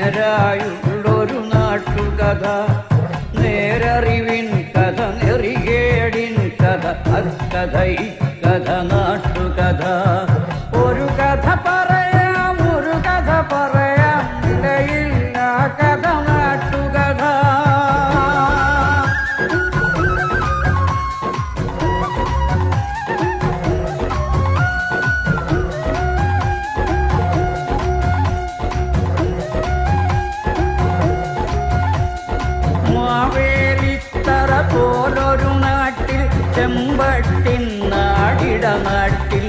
നേരായുള്ളൊരു നാട്ടുകഥ, നേരറിവിൻ കഥ, നെറികേടിൻ കഥ, അക്കഥ ഇക്കഥ നാട്ടുകഥ. ഒരു കഥ പറയാം, ഒരു കഥ പറയാം, നിലയില്ല കഥ നാട്ടുകഥ. മാവേലിത്തറ പോലൊരു നാട്ടിൽ, ചെമ്പട്ടിൻ നാടിട നാട്ടിൽ,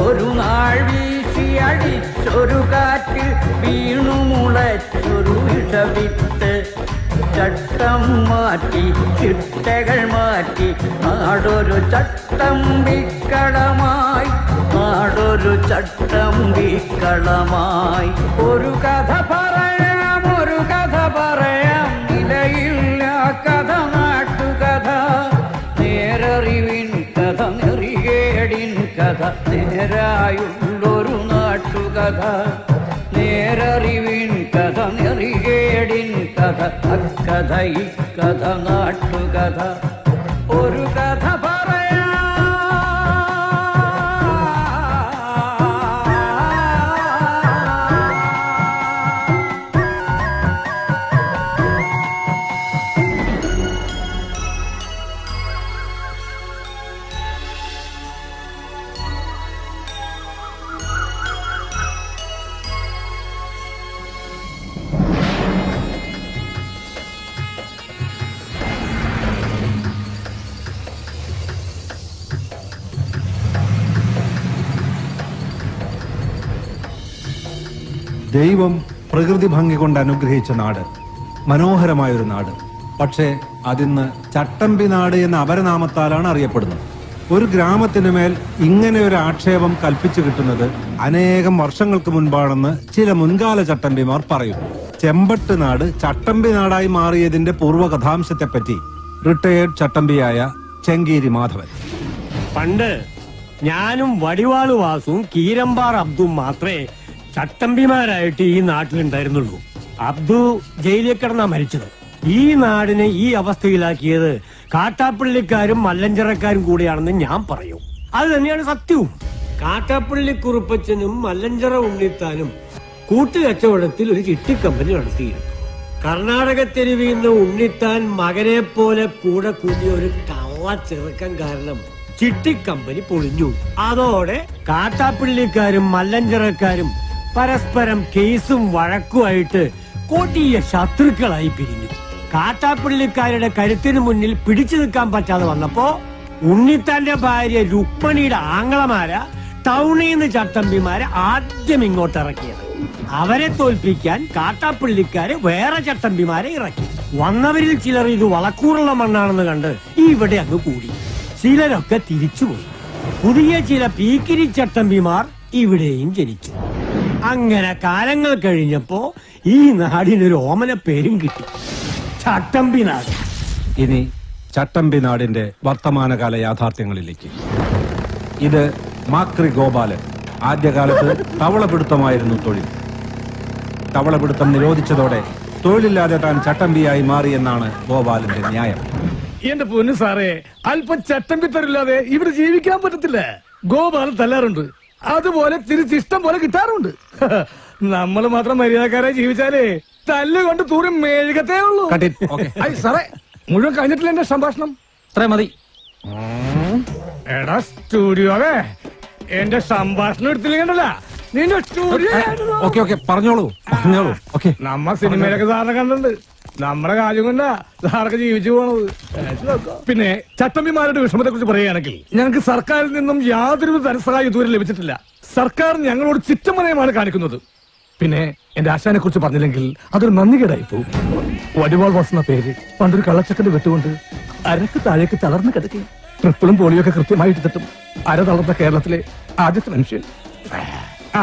ഒരു നാൾ വീശി അടിച്ചൊരു കാറ്റിൽ വീണു മുളച്ചൊരു വിഷവിത്ത്. ചട്ടം മാറ്റി ചിട്ടകൾ മാറ്റി നാടൊരു ചട്ടമ്പിക്കളമായി, നാടൊരു ചട്ടമ്പിക്കളമായി. ഒരു കഥ പറയാം, ഒരു കഥ പറയാം, നിലയില്ല കഥ നാട്ടുകഥ. നേരറിവിൻ കഥ, നെറികേടിൻ കഥ, നേരായുള്ളൊരു നാട്ടുകഥ. നേരറിവിൻ കഥ, നെറികേടിൻ കഥ, അക്കഥ ഇക്കഥ നാട്ടുകഥ. ഒരു കഥ പറയാം. ദൈവം പ്രകൃതി ഭംഗി കൊണ്ട് അനുഗ്രഹിച്ച നാട്, മനോഹരമായൊരു നാട്. പക്ഷേ അതിന്ന് ചട്ടമ്പി നാട് എന്ന അപരനാമത്താലാണ് അറിയപ്പെടുന്നത്. ഒരു ഗ്രാമത്തിനു മേൽ ഇങ്ങനെ ഒരു ആക്ഷേപം കൽപ്പിച്ചു കിട്ടുന്നത് അനേകം വർഷങ്ങൾക്ക് മുൻപാണെന്ന് ചില മുൻകാല ചട്ടമ്പിമാർ പറയുന്നു. ചെമ്പട്ട് നാട് ചട്ടമ്പി നാടായി മാറിയതിന്റെ പൂർവ്വകഥാംശത്തെപ്പറ്റി റിട്ടയേർഡ് ചട്ടമ്പിയായ ചെങ്കീരി മാധവൻ: പണ്ട് ഞാനും വടിവാളു വാസുവും കീരമ്പാർ അബ്ദും മാത്രമേ ചട്ടമ്പിമാരായിട്ട് ഈ നാട്ടിലുണ്ടായിരുന്നുള്ളൂ. അബ്ദു ജയിലിൽ കിടന്നാ മരിച്ചത്. ഈ നാടിനെ ഈ അവസ്ഥയിലാക്കിയത് കാട്ടാപ്പള്ളിക്കാരും മല്ലഞ്ചറക്കാരും കൂടിയാണെന്ന് ഞാൻ പറയും. അത് തന്നെയാണ് സത്യവും. കാട്ടാപ്പള്ളി കുറുപ്പച്ചനും മല്ലഞ്ചറ ഉണ്ണിത്താനും കൂട്ടുകച്ചവടത്തിൽ ഒരു ചിട്ടിക്കമ്പനി നടത്തിയിരുന്നു. കർണാടക തെരുവിൽ നിന്ന് ഉണ്ണിത്താൻ മകനെ പോലെ കൂടെ കൂടിയ ഒരു കള്ള ചെറുക്കം കാരണം ചിട്ടിക്കമ്പനി പൊളിഞ്ഞു. അതോടെ കാട്ടാപ്പള്ളിക്കാരും മല്ലഞ്ചറക്കാരും പരസ്പരം കേസും വഴക്കുമായിട്ട് കൊടിയ ശത്രുക്കളായി പിരിഞ്ഞു. കാട്ടാപ്പള്ളിക്കാരുടെ കരുത്തിന് മുന്നിൽ പിടിച്ചു നിൽക്കാൻ പറ്റാതെ വന്നപ്പോ ഉണ്ണിത്താന്റെ ഭാര്യ രുക്മണിയുടെ ആങ്ങളമാരാ ടൗണിൽ നിന്ന് ചട്ടമ്പിമാരെ ആദ്യം ഇങ്ങോട്ട് ഇറക്കിയത്. അവരെ തോൽപ്പിക്കാൻ കാട്ടാപ്പള്ളിക്കാര് വേറെ ചട്ടമ്പിമാരെ ഇറക്കി. വന്നവരിൽ ചിലർ ഇത് വളക്കൂറുള്ള മണ്ണാണെന്ന് കണ്ട് ഇവിടെ അങ്ങ് കൂടി. ചിലരൊക്കെ തിരിച്ചുപോയി. പുതിയ ചില പീക്കിരി ചട്ടമ്പിമാർ ഇവിടെയും ജനിച്ചു. അങ്ങനെ കാലങ്ങൾ കഴിഞ്ഞപ്പോ ഈ നാടിനൊരു ഓമന പേരും കിട്ടി, ചട്ടമ്പി നാട്. ഇനി ചട്ടമ്പി നാടിന്റെ വർത്തമാനകാല യാഥാർത്ഥ്യങ്ങളിലേക്ക്. ഇത് മാക്രി ഗോപാലൻ. ആദ്യകാലത്ത് തവളപിടുത്തമായിരുന്നു തൊഴിൽ. തവളപിടുത്തം നിരോധിച്ചതോടെ തൊഴിലില്ലാതെ താൻ ചട്ടമ്പിയായി മാറിയെന്നാണ് ഗോപാലന്റെ ന്യായം. എന്റെ പൊന്നു സാറേ, അല്പം ചട്ടമ്പി തരില്ലാതെ ഇവിടെ ജീവിക്കാൻ പറ്റത്തില്ല. ഗോപാലൻ തല്ലാറുണ്ട്, അതുപോലെ തിരിച്ചിഷ്ടം പോലെ കിട്ടാറുണ്ട്. നമ്മൾ മാത്രം മര്യാദക്കാരായി ജീവിച്ചാലേ തല്ലുകൊണ്ട് തൂറി മേഴുകത്തേ ഉള്ളൂ. സാറേ, മുഴുവൻ കഴിഞ്ഞിട്ടില്ല എന്റെ സംഭാഷണം. അത്ര മതി. എടാ സ്റ്റുഡിയോവേ, എന്റെ സംഭാഷണം എടുത്തില്ലെങ്കിലല്ല നിന്റെ സ്റ്റുഡിയോ. പറഞ്ഞോളൂ. നമ്മ സിനിമയിലൊക്കെ സാറിനെ കണ്ടിട്ടുണ്ട്. നമ്മുടെ കാര്യം കൊണ്ടാ സാറൊക്കെ ജീവിച്ചു പോണത്. പിന്നെ ചട്ടമ്പിമാരുടെ വിഷമത്തെ കുറിച്ച് പറയുകയാണെങ്കിൽ ഞങ്ങൾക്ക് സർക്കാരിൽ നിന്നും യാതൊരു ധനസഹായം ഇതുവരെ ലഭിച്ചിട്ടില്ല. സർക്കാർ ഞങ്ങളോട് ചിറ്റമനയമാണ് കാണിക്കുന്നത്. പിന്നെ എന്റെ ആശാനെ കുറിച്ച് പറഞ്ഞില്ലെങ്കിൽ അതൊരു നന്ദികേടായി പോകും. വടിവാൾ വാസുന്ന പേര് പണ്ടൊരു കള്ളച്ചക്കന്റെ വെട്ടുകൊണ്ട് അരക്ക് താഴേക്ക് തളർന്ന് കിടക്കി. ട്രിപ്പിളും പോളിയൊക്കെ കൃത്യമായിട്ട് തട്ടും. അര തളർന്ന കേരളത്തിലെ ആദ്യത്തെ മനുഷ്യൻ.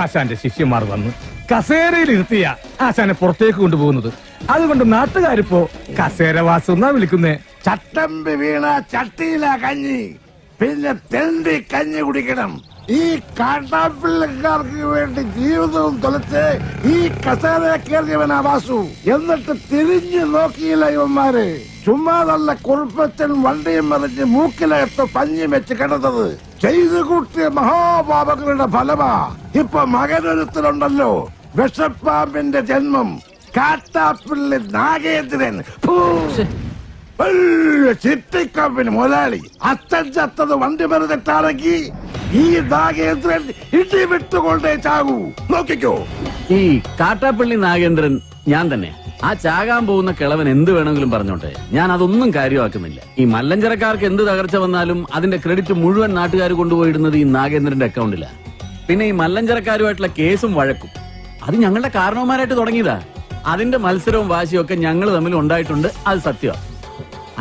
ആശാന്റെ ശിഷ്യന്മാർ വന്ന് കസേരയിൽ ഇരുത്തിയ ആശാനെ പുറത്തേക്ക് കൊണ്ടുപോകുന്നത്. അതുകൊണ്ട് നാട്ടുകാരിപ്പോ കസേരവാസം എന്നാ വിളിക്കുന്നേ. ചട്ടമ്പി വീണ ചട്ടിയില കഞ്ഞി, പിന്നെ തെണ്ടി കഞ്ഞി കുടിക്കണം. ഈ കാട്ടാപ്പിള്ളക്കാർക്ക് വേണ്ടി ജീവിതവും തൊലച്ച് ഈ കസേര കയറിയവനാ വാസു. എന്നിട്ട് തിരിഞ്ഞു നോക്കിയില്ല ഇവന്മാര്. ചുമ്മാ നല്ല കുറുപ്പച്ചൻ വണ്ടിയും മറിഞ്ഞ് മൂക്കിലകത്ത് പഞ്ഞി വെച്ച് കിടന്നത് ചെയ്തു കൂട്ടിയ മഹാപാപങ്ങളുടെ ഫലമാ. ഇപ്പൊ മകനൊരുത്തരുണ്ടല്ലോ, വിഷപ്പാമ്പിന്റെ ജന്മം, കാട്ടാപ്പിള്ളി നാഗേന്ദ്രൻ. ചിട്ടിക്കമ്പിന് മുതലാളി. അച്ഛൻ ചത്തത് വണ്ടി മരുന്നിട്ടാണെങ്കിൽ ഈ നാഗേന്ദ്രൻ ഇടി വിട്ടുകൊണ്ടേ ചാകൂ. നോക്കിക്കോ. ഈ കാട്ടാപ്പള്ളി നാഗേന്ദ്രൻ ഞാൻ തന്നെ. ആ ചാകാൻ പോകുന്ന കിളവൻ എന്ത് വേണമെങ്കിലും പറഞ്ഞോട്ടെ, ഞാൻ അതൊന്നും കാര്യമാക്കുന്നില്ല. ഈ മല്ലഞ്ചരക്കാർക്ക് എന്ത് തകർച്ച വന്നാലും അതിന്റെ ക്രെഡിറ്റ് മുഴുവൻ നാട്ടുകാർ കൊണ്ടുപോയിടുന്നത് ഈ നാഗേന്ദ്രന്റെ അക്കൗണ്ടിലാണ്. പിന്നെ ഈ മല്ലഞ്ചരക്കാരുമായിട്ടുള്ള കേസും വഴക്കും അത് ഞങ്ങളുടെ കാരണവന്മാരായിട്ട് തുടങ്ങിയതാ. അതിന്റെ മത്സരവും വാശിയും ഒക്കെ ഞങ്ങൾ തമ്മിൽ ഉണ്ടായിട്ടുണ്ട്, അത് സത്യമാണ്.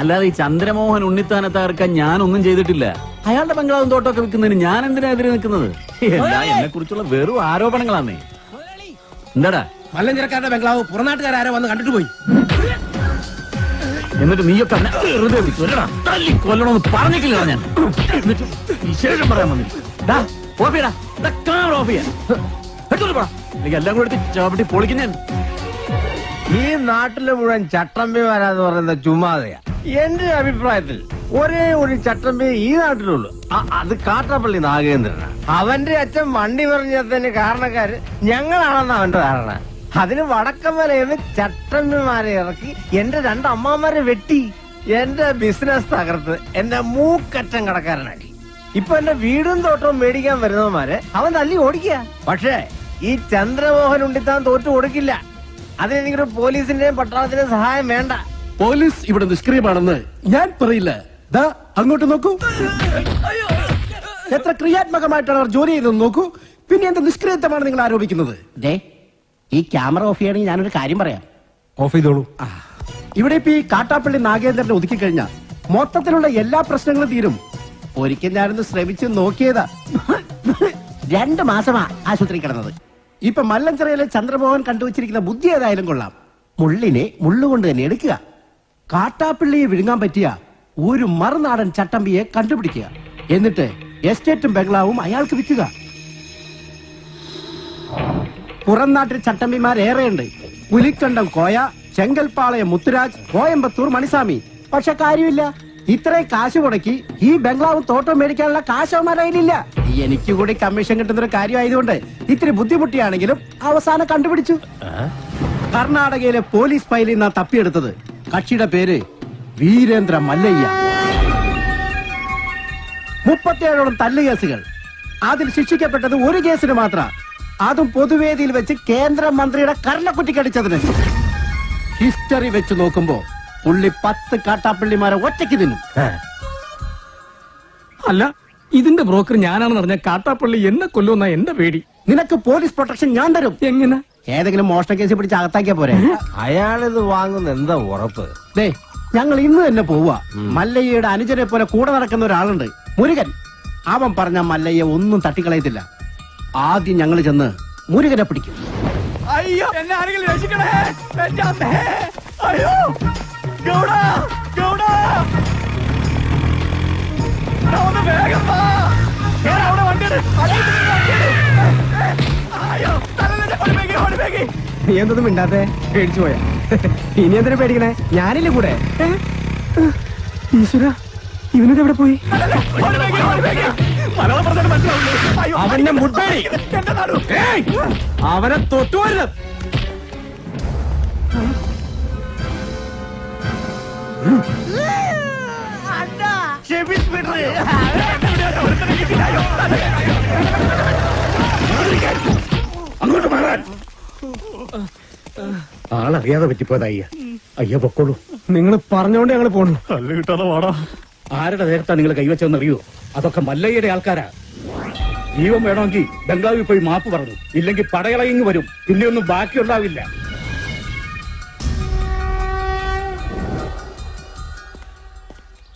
അല്ലാതെ ഈ ചന്ദ്രമോഹൻ ഉണ്ണിത്താനെ തകർക്കാൻ ഞാനൊന്നും ചെയ്തിട്ടില്ല. അയാളുടെ ബംഗ്ലാവും തോട്ടമൊക്കെ വിൽക്കുന്നതിന് ഞാൻ എന്തിനാ എതിരെ നിൽക്കുന്നത്? എന്നെ കുറിച്ചുള്ള വെറും ആരോപണങ്ങളാന്നേ. എന്താടാ മല്ലഞ്ചരക്കാരുടെ ബംഗ്ലാവ് പുറനാട്ടുകാരോ വന്ന് കണ്ടിട്ട് പോയി. എന്നിട്ട് നീയൊക്കെ വെറുതെ കൊല്ലണമെന്ന് പറഞ്ഞിട്ടില്ല ഞാൻ. എന്നിട്ട് വിശേഷം പറയാൻ വന്നില്ല. എല്ലാം കൂടെ എടുത്ത് ചവിട്ടി പൊളിക്കും ഞാൻ. ഈ നാട്ടില് മുഴുവൻ ചട്ടമ്പിമാരാന്ന് പറയുന്ന ചുമ്മാതെയാ. എന്റെ അഭിപ്രായത്തിൽ ഒരേ ഒരു ചട്ടമ്പി ഈ നാട്ടിലുള്ളൂ, അത് കാട്ടാപ്പള്ളി നാഗേന്ദ്രനാണ്. അവന്റെ അച്ഛൻ വണ്ടി പറഞ്ഞതിന് കാരണക്കാര് ഞങ്ങളാണെന്ന് അവന്റെ ധാരണ. അതിന് വടക്കമലയെന്ന് ചട്ടമ്പിമാരെ ഇറക്കി എന്റെ രണ്ട് അമ്മമാരെ വെട്ടി എന്റെ ബിസിനസ് തകർത്ത് എന്നെ മൂക്കറ്റം കടക്കാരനാക്കി. ഇപ്പൊ എന്റെ വീടും തോട്ടവും മേടിക്കാൻ വരുന്നവന്മാരെ അവൻ തല്ലി ഓടിക്കുക. പക്ഷേ ഈ ചന്ദ്രമോഹൻ ഉണ്ണിത്താൻ തോറ്റു കൊടുക്കില്ല. അതിനെനിക്കൊരു പോലീസിന്റെയും പട്ടാളത്തിന്റെയും സഹായം വേണ്ട. പോലീസ് ഇവിടെ നിഷ്ക്രിയമാണെന്ന് ഞാൻ പറയില്ല. ദാ അങ്ങോട്ട് നോക്കൂ, എത്ര ക്രിയാത്മകമായിട്ടാണ് അവർ ജോലി ചെയ്തത് നോക്കൂ. പിന്നെ എന്ത് നിഷ്ക്രിയത്വമാണ് നിങ്ങൾ ആരോപിക്കുന്നത്? ഈ ക്യാമറ ഓഫ് ചെയ്യണമെങ്കിൽ ഞാനൊരു കാര്യം പറയാം. ഓഫ് ചെയ്തോളൂ. ഇവിടെ ഇപ്പൊ ഈ കാട്ടാപ്പള്ളി നാഗേന്ദ്രനെ ഒതുക്കി കഴിഞ്ഞാൽ മൊത്തത്തിലുള്ള എല്ലാ പ്രശ്നങ്ങളും തീരും. ഒരിക്കൽ ഞാനൊന്ന് ശ്രമിച്ച് നോക്കിയതാ. 2 മാസമാ ആശുപത്രി കിടന്നത്. ഇപ്പൊ മല്ലഞ്ചിറയിലെ ചന്ദ്രമോഹൻ കണ്ടുവച്ചിരിക്കുന്ന ബുദ്ധി ഏതായാലും കൊള്ളാം. മുള്ളിനെ മുള്ളുകൊണ്ട് തന്നെ എടുക്കുക. കാട്ടാപ്പിള്ളിയെ വിഴുങ്ങാൻ പറ്റിയ ഒരു മറുനാടൻ ചട്ടമ്പിയെ കണ്ടുപിടിക്കുക. എന്നിട്ട് എസ്റ്റേറ്റും ബംഗ്ലാവും അയാൾക്ക് വിൽക്കുക. പുറം നാട്ടിൽ ചട്ടമ്പിമാരേറെയുണ്ട്. പുലിക്കണ്ടം കോയ, ചെങ്കൽപ്പാളയം മുത്തുരാജ്, കോയമ്പത്തൂർ മണിസ്വാമി. പക്ഷെ കാര്യമില്ല, ഇത്രയും കാശ് മുടക്കി ഈ ബംഗ്ലാവും തോട്ടം മേടിക്കാനുള്ള കാശ് അവന്മാരില്ല. എനിക്ക് കൂടി കമ്മീഷൻ കിട്ടുന്ന ഒരു കാര്യമായതുകൊണ്ട് ഇത്തിരി ബുദ്ധിമുട്ടിയാണെങ്കിലും അവസാനം കണ്ടുപിടിച്ചു. കർണാടകയിലെ പോലീസ് ഫയലിൽ നിന്നാ തപ്പിയെടുത്തത്. കക്ഷിയുടെ പേര് വീരേന്ദ്ര മല്ലയ്യ. 37ഓളം തല്ലുകേസുകൾ. അതിൽ ശിക്ഷിക്കപ്പെട്ടത് ഒരു കേസിന് മാത്രം, അതും പൊതുവേദിയിൽ വെച്ച് കേന്ദ്രമന്ത്രിയുടെ കർണക്കുറ്റിക്കടിച്ചതിന്. ഹിസ്റ്ററി വെച്ച് നോക്കുമ്പോ പുള്ളി 10 കാട്ടാപ്പള്ളിമാരെ ഒറ്റയ്ക്ക് തിന്നും. അല്ല, ഇതിന്റെ ബ്രോക്കർ ഞാനാണെന്ന് പറഞ്ഞ കാട്ടാപ്പള്ളി എന്നെ കൊല്ലുന്ന എന്റെ പേടി. നിനക്ക് പോലീസ് പ്രൊട്ടക്ഷൻ ഞാൻ തരും. എങ്ങനെ? ഏതെങ്കിലും മോഷണ കേസ് പിടിച്ച് അകത്താക്കിയാ പോരെ. അയാളിത് വാങ്ങുന്ന എന്താ ഉറപ്പ്? ദേ, ഞങ്ങൾ ഇന്ന് തന്നെ പോവുക. മല്ലയ്യയുടെ അനുജനെ പോലെ കൂടെ നടക്കുന്ന ഒരാളുണ്ട്, മുരുകൻ. അവൻ പറഞ്ഞ മല്ലയ്യ ഒന്നും തട്ടിക്കളയത്തില്ല. ആദ്യം ഞങ്ങൾ ചെന്ന് മുരുകനെ പിടിക്കും. അയ്യോ, എന്നെ ആരെങ്കിലും രക്ഷിക്കണേ. എന്റെ അമ്മേ. അയ്യോ, ഗൗഡ, ഗൗഡ. ഒന്ന് വേഗം വാ. അവിടെ വണ്ടിയുടെ അയ്യോ, തലയിലെ ഓടിവേഗി, ഓടിവേഗി. നീ എന്തൊന്നും മിണ്ടാത്തെ? പേടിച്ചു പോയാ? ഇനി എന്തിനാ പേടിക്കണേ? ഞാനില്ലേ കൂടെ. ഈശ്വര, ഇവനോട് എവിടെ പോയി? അവന്റെ മുട്ടേടി അവനെ തൊട്ടുവരുത്. അങ്ങോട്ട് മാറാൻ. ആളറിയാതെ പറ്റിപ്പോയത് അയ്യ. അയ്യ പൊക്കോളൂ. നിങ്ങൾ പറഞ്ഞോണ്ട് ഞങ്ങൾ പോണു. കല്ല് കിട്ടാതെ വാടാ. ആരുടെ നേരത്താ നിങ്ങൾ കൈവച്ചതെന്ന് അറിയോ? അതൊക്കെ മല്ലയ്യയുടെ ആൾക്കാരാ. ജീവൻ വേണമെങ്കിൽ ബംഗ്ലാവിൽ പോയി മാപ്പ് പറഞ്ഞു, ഇല്ലെങ്കിൽ പടയളയിങ് വരും. പിന്നെ ഒന്നും ബാക്കിയുണ്ടാവില്ല.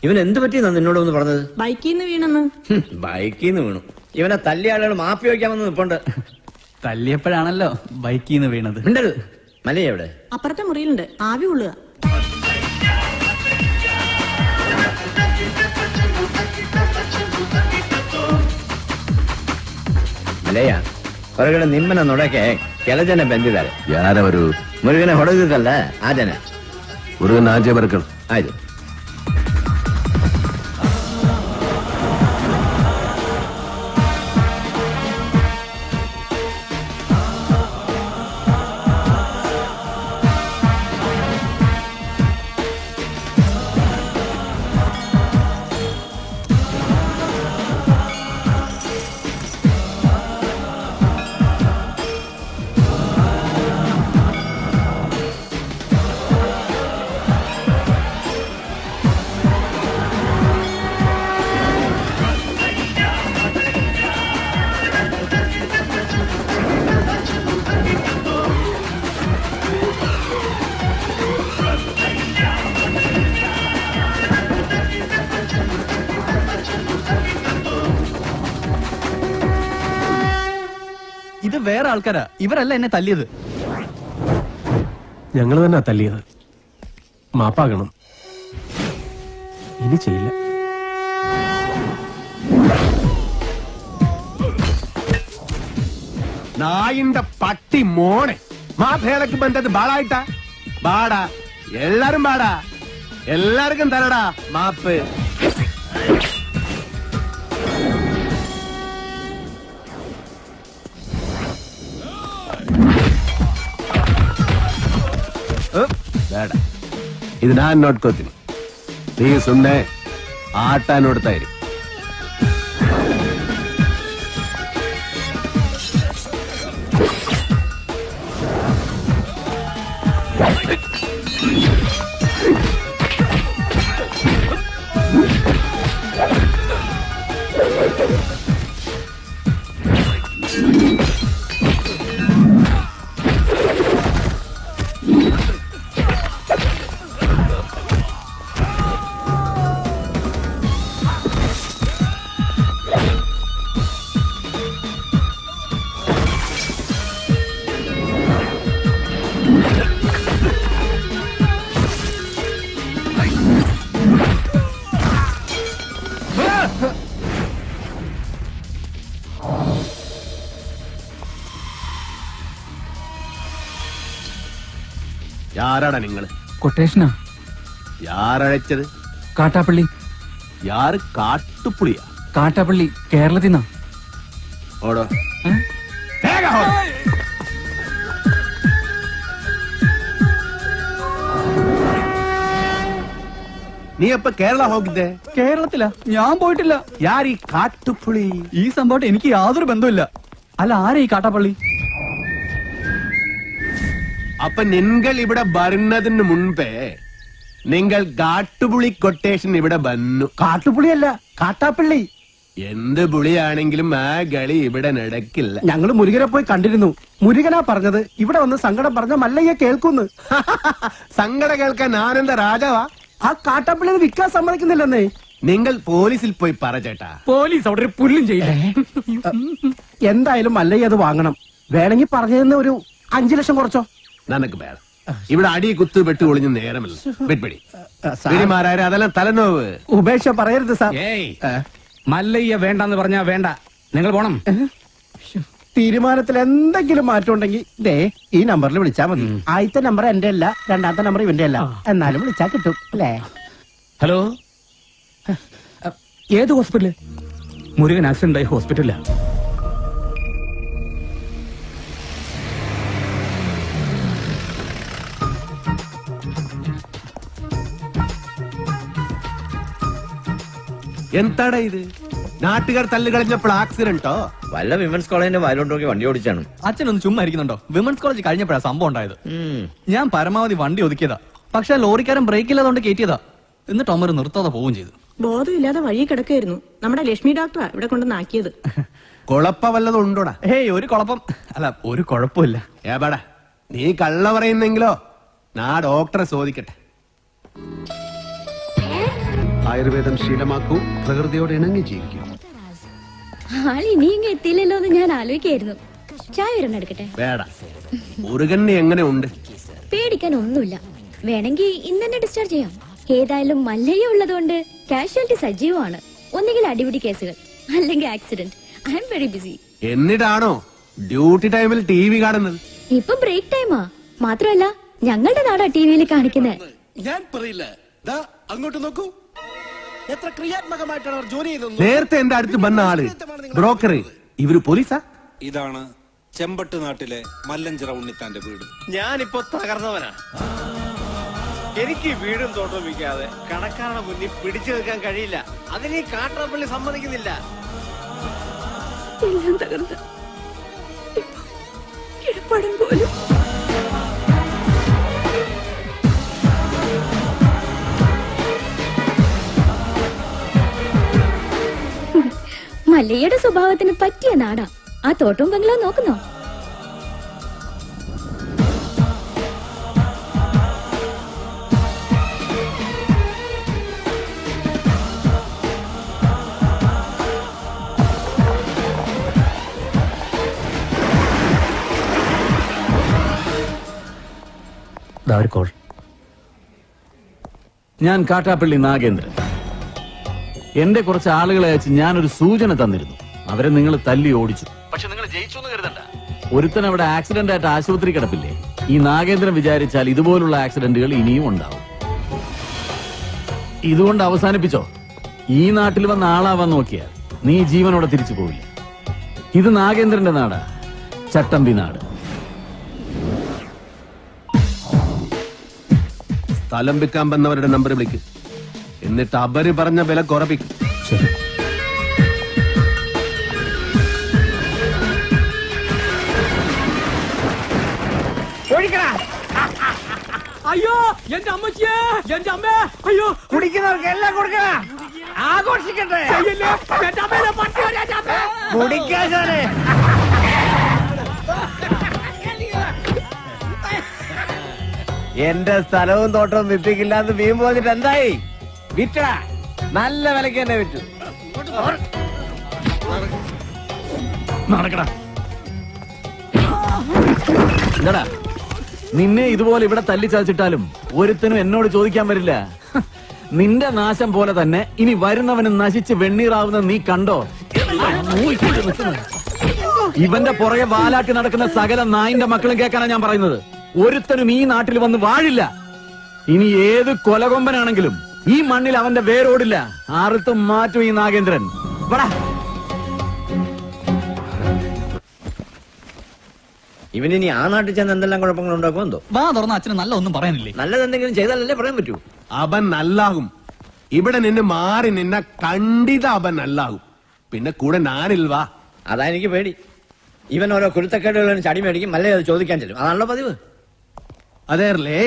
ഇവൻ എന്ത് പറ്റിയെന്നാ നിന്നോട് ഒന്ന് പറഞ്ഞത്? ബൈക്കിൽ നിന്ന് വീണെന്ന്. ബൈക്കിൽ നിന്ന് വീണു. ഇവനെ തല്ലിയ ആളുകൾ മാപ്പി വയ്ക്കാമെന്ന് നിപ്പുണ്ട്. തല്ലിയപ്പോഴാണല്ലോ ബൈക്കിൽ നിന്ന് വീണത്. മിണ്ടരുത്. മല്ലയ്യ എവിടെ? അപ്പുറത്തെ മുറിയിലുണ്ട്, ആവി കൊള്ളുക. ಮಲೆಯ ಹೊರಗಡೆ ನಿಮ್ಮನ್ನ ನೋಡಕ್ಕೆ ಕೆಲ ಜನ ಬಂದಿದ್ದಾರೆ. ಯಾರವರು? ಮುರುಗನೆ ಹೊಡೆದಿದ್ದಲ್ಲ ಆ ಜನ. ಮುರುಗನ್ ಆಚೆ ಬರ್ಕಳು. ಆಯ್ತು. ഇത് വേറെ ആൾക്കാരാ, ഇവരല്ല എന്നെ തല്ലിയത്. ഞങ്ങൾ തന്നെ തല്ലിയത്. മാപ്പാകണം, ഇനി ചെയ്യില്ല. നായിന്റെ പട്ടി മോനെ മാപ്പേളക്ക് ബന്ധത് ബാളായിട്ടാ ബാടാ. എല്ലാരും ബാടാ, എല്ലാവർക്കും തരടാ മാപ്പ്. ಬೇಡ, ಇದು ನಾನ್ ನೋಡ್ಕೋತೀನಿ. ನೀವು ಸುಮ್ಮನೆ ಆಟ ನೋಡ್ತಾ ಇರಿ. யாராடா நீங்கள്? കൊട്ടേഷനാ. யாரழைச்சது? കാട്ടാപ്പള്ളി. யாரு? കാട്ടുപുളിയാ? കാട്ടാപ്പള്ളി കേരളത്തിൽ നിന്നാ. ഓടോ. നീ എപ്പ കേരള ಹೋಗಿದ್ದೆ? കേരളത്തിലാ? ഞാൻ പോയിട്ടില്ല. ಯಾರೀ കാട്ടുപുളി? ഈ സംഭവം എനിക്ക് യാതൊരു ബന്ധമില്ല. അല്ല, ആരാ ഈ കാട്ടാപ്പള്ളി? അപ്പൊ നിങ്ങൾ ഇവിടെ വരുന്നതിന് മുൻപേ നിങ്ങൾ കാട്ടുപുളി കൊട്ടേഷൻ ഇവിടെ വന്നു. കാട്ടുപുളിയല്ല, കാട്ടാപ്പള്ളി. എന്ത് പുളിയാണെങ്കിലും ആ കളി ഇവിടെ നടക്കില്ല. ഞങ്ങള് മുരുകനെ പോയി കണ്ടിരുന്നു. മുരുകനാ പറഞ്ഞത് ഇവിടെ വന്ന് സങ്കടം പറഞ്ഞ മല്ലയ്യ കേൾക്കുന്നു. സങ്കടം കേൾക്കാൻ ആനന്ദ രാജാവാ? ആ കാട്ടാപ്പള്ളി വിൽക്കാൻ സമ്മതിക്കുന്നില്ലെന്നേ. നിങ്ങൾ പോലീസിൽ പോയി പറ ചേട്ടാ. പോലീസ് അവിടെ ഒരു പുല്ലും ചെയ്യില്ല. എന്തായാലും മല്ലയ്യ അത് വാങ്ങണം. വേണമെങ്കിൽ പറഞ്ഞതെന്ന് ഒരു 5 ലക്ഷം കുറച്ചോ. നനക്ക് വേണം. ഇവിടെ അടി കുത്തു വെട്ട് ഒളിഞ്ഞ് നേരമില്ല. വെട്പിടി പിടിമാരായ അതെല്ലാം തലനോവ്. ഉപേക്ഷ പറയരുത് സാർ. ഏയ്, മല്ലയ്യ വേണ്ടെന്ന് പറഞ്ഞാ വേണ്ട. നിങ്ങൾ പോണം. തീരുമാനത്തിൽ എന്തെങ്കിലും മാറ്റം ഉണ്ടെങ്കിൽ ദേ ഈ നമ്പറിൽ വിളിച്ചാൽ മതി. ആദ്യത്തെ നമ്പർ എന്റെ അല്ല, രണ്ടാമത്തെ നമ്പർ ഇവന്റെ അല്ല. എന്നാലും വിളിച്ചാൽ കിട്ടും അല്ലേ? ഹലോ, ഏത് ഹോസ്പിറ്റല്? മുരുകൻ ആക്സിഡന്റ് ആയി ഹോസ്പിറ്റലിലാ. എന്താടാ ഇത്? നാട്ടുകാർ തല്ല് കളഞ്ഞപ്പോൾ ആക്സിഡന്റോ? വല്ല വിമൻസ് കോളേജിന്റെ വായിലോട്ടൊക്കെ വണ്ടി ഓടിച്ചാണ്. അച്ഛനൊന്ന് ചുമ്മാ ഇരിക്കുന്നുണ്ടോ? വിമൻസ് കോളേജ് കഴിഞ്ഞപ്പോഴാ സംഭവം ഉണ്ടായത്. ഞാൻ പരമാവധി വണ്ടി ഒതുക്കിയതാ. പക്ഷെ ലോറിക്കാരൻ ബ്രേക്ക് ഇല്ലാതെ കയറ്റിയതാ. എന്നിട്ട് അമ്മ നിർത്താതെ പോവുകയും ചെയ്തു. ബോധമില്ലാതെ വഴി കിടക്കായിരുന്നു. നമ്മുടെ ലക്ഷ്മി ഡോക്ടറാ ഇവിടെ കൊണ്ടുവന്നാക്കിയത്. കുഴപ്പ വല്ലതും ഉണ്ടോടാ? ഹേയ്, ഒരു കുഴപ്പം അല്ല, ഒരു കുഴപ്പമില്ല. ഏപാടാ നീ കള്ള പറയുന്നെങ്കിലോ നാ ഡോക്ടറെ ചോദിക്കട്ടെ. ആയുർവേദം ശീലമാക്കൂ, പ്രകൃതിയോട് ഇണങ്ങി ജീവിക്കൂ. ആള് ഇനിയും എത്തിയില്ലല്ലോ എന്ന് ഞാൻ ആലോചിക്കായിരുന്നു. ചായ ഒരെണ്ണം എടുക്കട്ടെ? വേട, മുരുകന് എങ്ങനെ ഉണ്ട്? പേടിക്കാൻ ഒന്നുമില്ല. വേണമെങ്കിൽ ഇന്ന് തന്നെ ഡിസ്ചാർജ് ചെയ്യാം. ഏതായാലും മല്ലയ്യ ഉള്ളതുകൊണ്ട് കാഷ്വാലിറ്റി സജീവമാണ്. ഒന്നുകിൽ അടിപിടി കേസുകൾ, അല്ലെങ്കിൽ accident. I am very busy. എന്നിട്ടാണോ ഡ്യൂട്ടി ടൈമിൽ ടി വി കാണുന്നത്? ഇപ്പൊ ബ്രേക്ക് ടൈമാ. മാത്രമല്ല ഞങ്ങളുടെ നാടാ ടിവിയിൽ കാണിക്കുന്നത്. ഞാൻ പറയില്ല. അങ്ങോട്ട് നോക്കൂ, എത്ര ക്രിയാത്മകമായിട്ടാണ് അവർ ജോലി ചെയ്തത്. നേരത്തെ എന്റെ അടുത്ത് വന്ന ആള് ബ്രോക്കർ, ഇവര് പോലീസാ? ഇതാണ് ചെമ്പട്ട് നാട്ടിലെ മല്ലഞ്ചിറ ഉണ്ണിത്താന്റെ വീട്. ഞാനിപ്പോ തകർന്നവനാ. എനിക്ക് വീടും തോട്ടവും വിൽക്കാതെ കടക്കാരുടെ മുന്നിൽ പിടിച്ചു നിൽക്കാൻ കഴിയില്ല. അതിന് ഈ കാട്ടാപ്പള്ളി സമ്മതിക്കുന്നില്ല. എല്ലാം തകർന്ന് ഇപ്പൊ കിടപ്പാടം പോലും. മല്ലയ്യയുടെ സ്വഭാവത്തിന് പറ്റിയ നാടാ. ആ തോട്ടവും ബംഗ്ലാവ് നോക്കുന്നോ? ഞാൻ കാട്ടാപ്പള്ളി നാഗേന്ദ്രൻ. എന്റെ കുറച്ച് ആളുകളെ അയച്ച് ഞാനൊരു സൂചന തന്നിരുന്നു. അവരെ നിങ്ങൾ തല്ലി ഓടിച്ചു. പക്ഷെ നിങ്ങൾ ജയിച്ചു എന്ന് കരുതണ്ട. ഒരുത്തൻ അവിടെ ആക്സിഡന്റ് ആയിട്ട് ആശുപത്രി കിടപ്പില്ലേ? ഈ നാഗേന്ദ്രൻ വിചാരിച്ചാൽ ഇതുപോലുള്ള ആക്സിഡന്റുകൾ ഇനിയും ഉണ്ടാവും. ഇതുകൊണ്ട് അവസാനിപ്പിച്ചോ. ഈ നാട്ടിൽ വന്ന ആളാവാൻ നോക്കിയാൽ നീ ജീവനോടെ തിരിച്ചു പോവില്ല. ഇത് നാഗേന്ദ്രന്റെ നാടാ, ചട്ടമ്പി നാട്. സ്ഥലം വിൽക്കാൻ വന്നവരുടെ നമ്പർ വിളിക്കും, എന്നിട്ട് അവര് പറഞ്ഞ വില കുറപ്പിക്കും. ശരി. അയ്യോ എന്റെ അമ്മച്ചിയെ, എന്റെ അമ്മ, അയ്യോ കുടിക്കുന്നവർക്ക് എല്ലാം കൊടുക്കണ, ആഘോഷിക്കട്ടെ. കുടിക്കാശാനെ എന്റെ സ്ഥലവും തോട്ടവും വിപ്പിക്കില്ല എന്ന് വീമ്പ് വന്നിട്ട് എന്തായി? വിറ്റടാ, നല്ല വിലക്ക് തന്നെ വിറ്റു. നടക്കടാ. എന്താടാ, നിന്നെ ഇതുപോലെ ഇവിടെ തല്ലിച്ചതച്ചിട്ടാലും ഒരുത്തനും എന്നോട് ചോദിക്കാൻ വരില്ല. നിന്റെ നാശം പോലെ തന്നെ ഇനി വരുന്നവന് നശിച്ച് വെണ്ണീറാവുന്ന നീ കണ്ടോ? ഇവന്റെ പുറകെ വാലാട്ടി നടക്കുന്ന സകല നായിന്റെ മക്കളും കേൾക്കാനാണ് ഞാൻ പറയുന്നത്. ഒരുത്തനും ഈ നാട്ടിൽ വന്ന് വാഴില്ല. ഇനി ഏത് കൊലകൊമ്പനാണെങ്കിലും ഈ മണ്ണിൽ അവന്റെ വേരോടില്ല. ആർത്തും മാറ്റും ഈ നാഗേന്ദ്രൻ. വടാ. ഇവനിനി ആ നാട്ടിൽ ചെന്ന് എന്തെല്ലാം കുഴപ്പങ്ങൾ ഉണ്ടാക്കും എന്തോ. വാ തുറന്ന അച്ഛന് നല്ല ഒന്നും പറയാനില്ലേ? നല്ലത് എന്തെങ്കിലും ചെയ്താലല്ലേ പറയാൻ പറ്റൂ. അവൻ നല്ലാകും. ഇവിടെ നിന്ന് മാറി നിന്ന കണ്ടിത അവൻ നല്ലാകും. പിന്നെ കൂടെ ഞാനിൽവാ. അതാ എനിക്ക് പേടി. ഇവൻ ഓരോ കുരുത്തക്കേടുകളും ചടി മേടിക്കും, മല്ലേ അത് ചോദിക്കാൻ ചെല്ലും. അതാണല്ലോ പതിവ്. അതേർലേ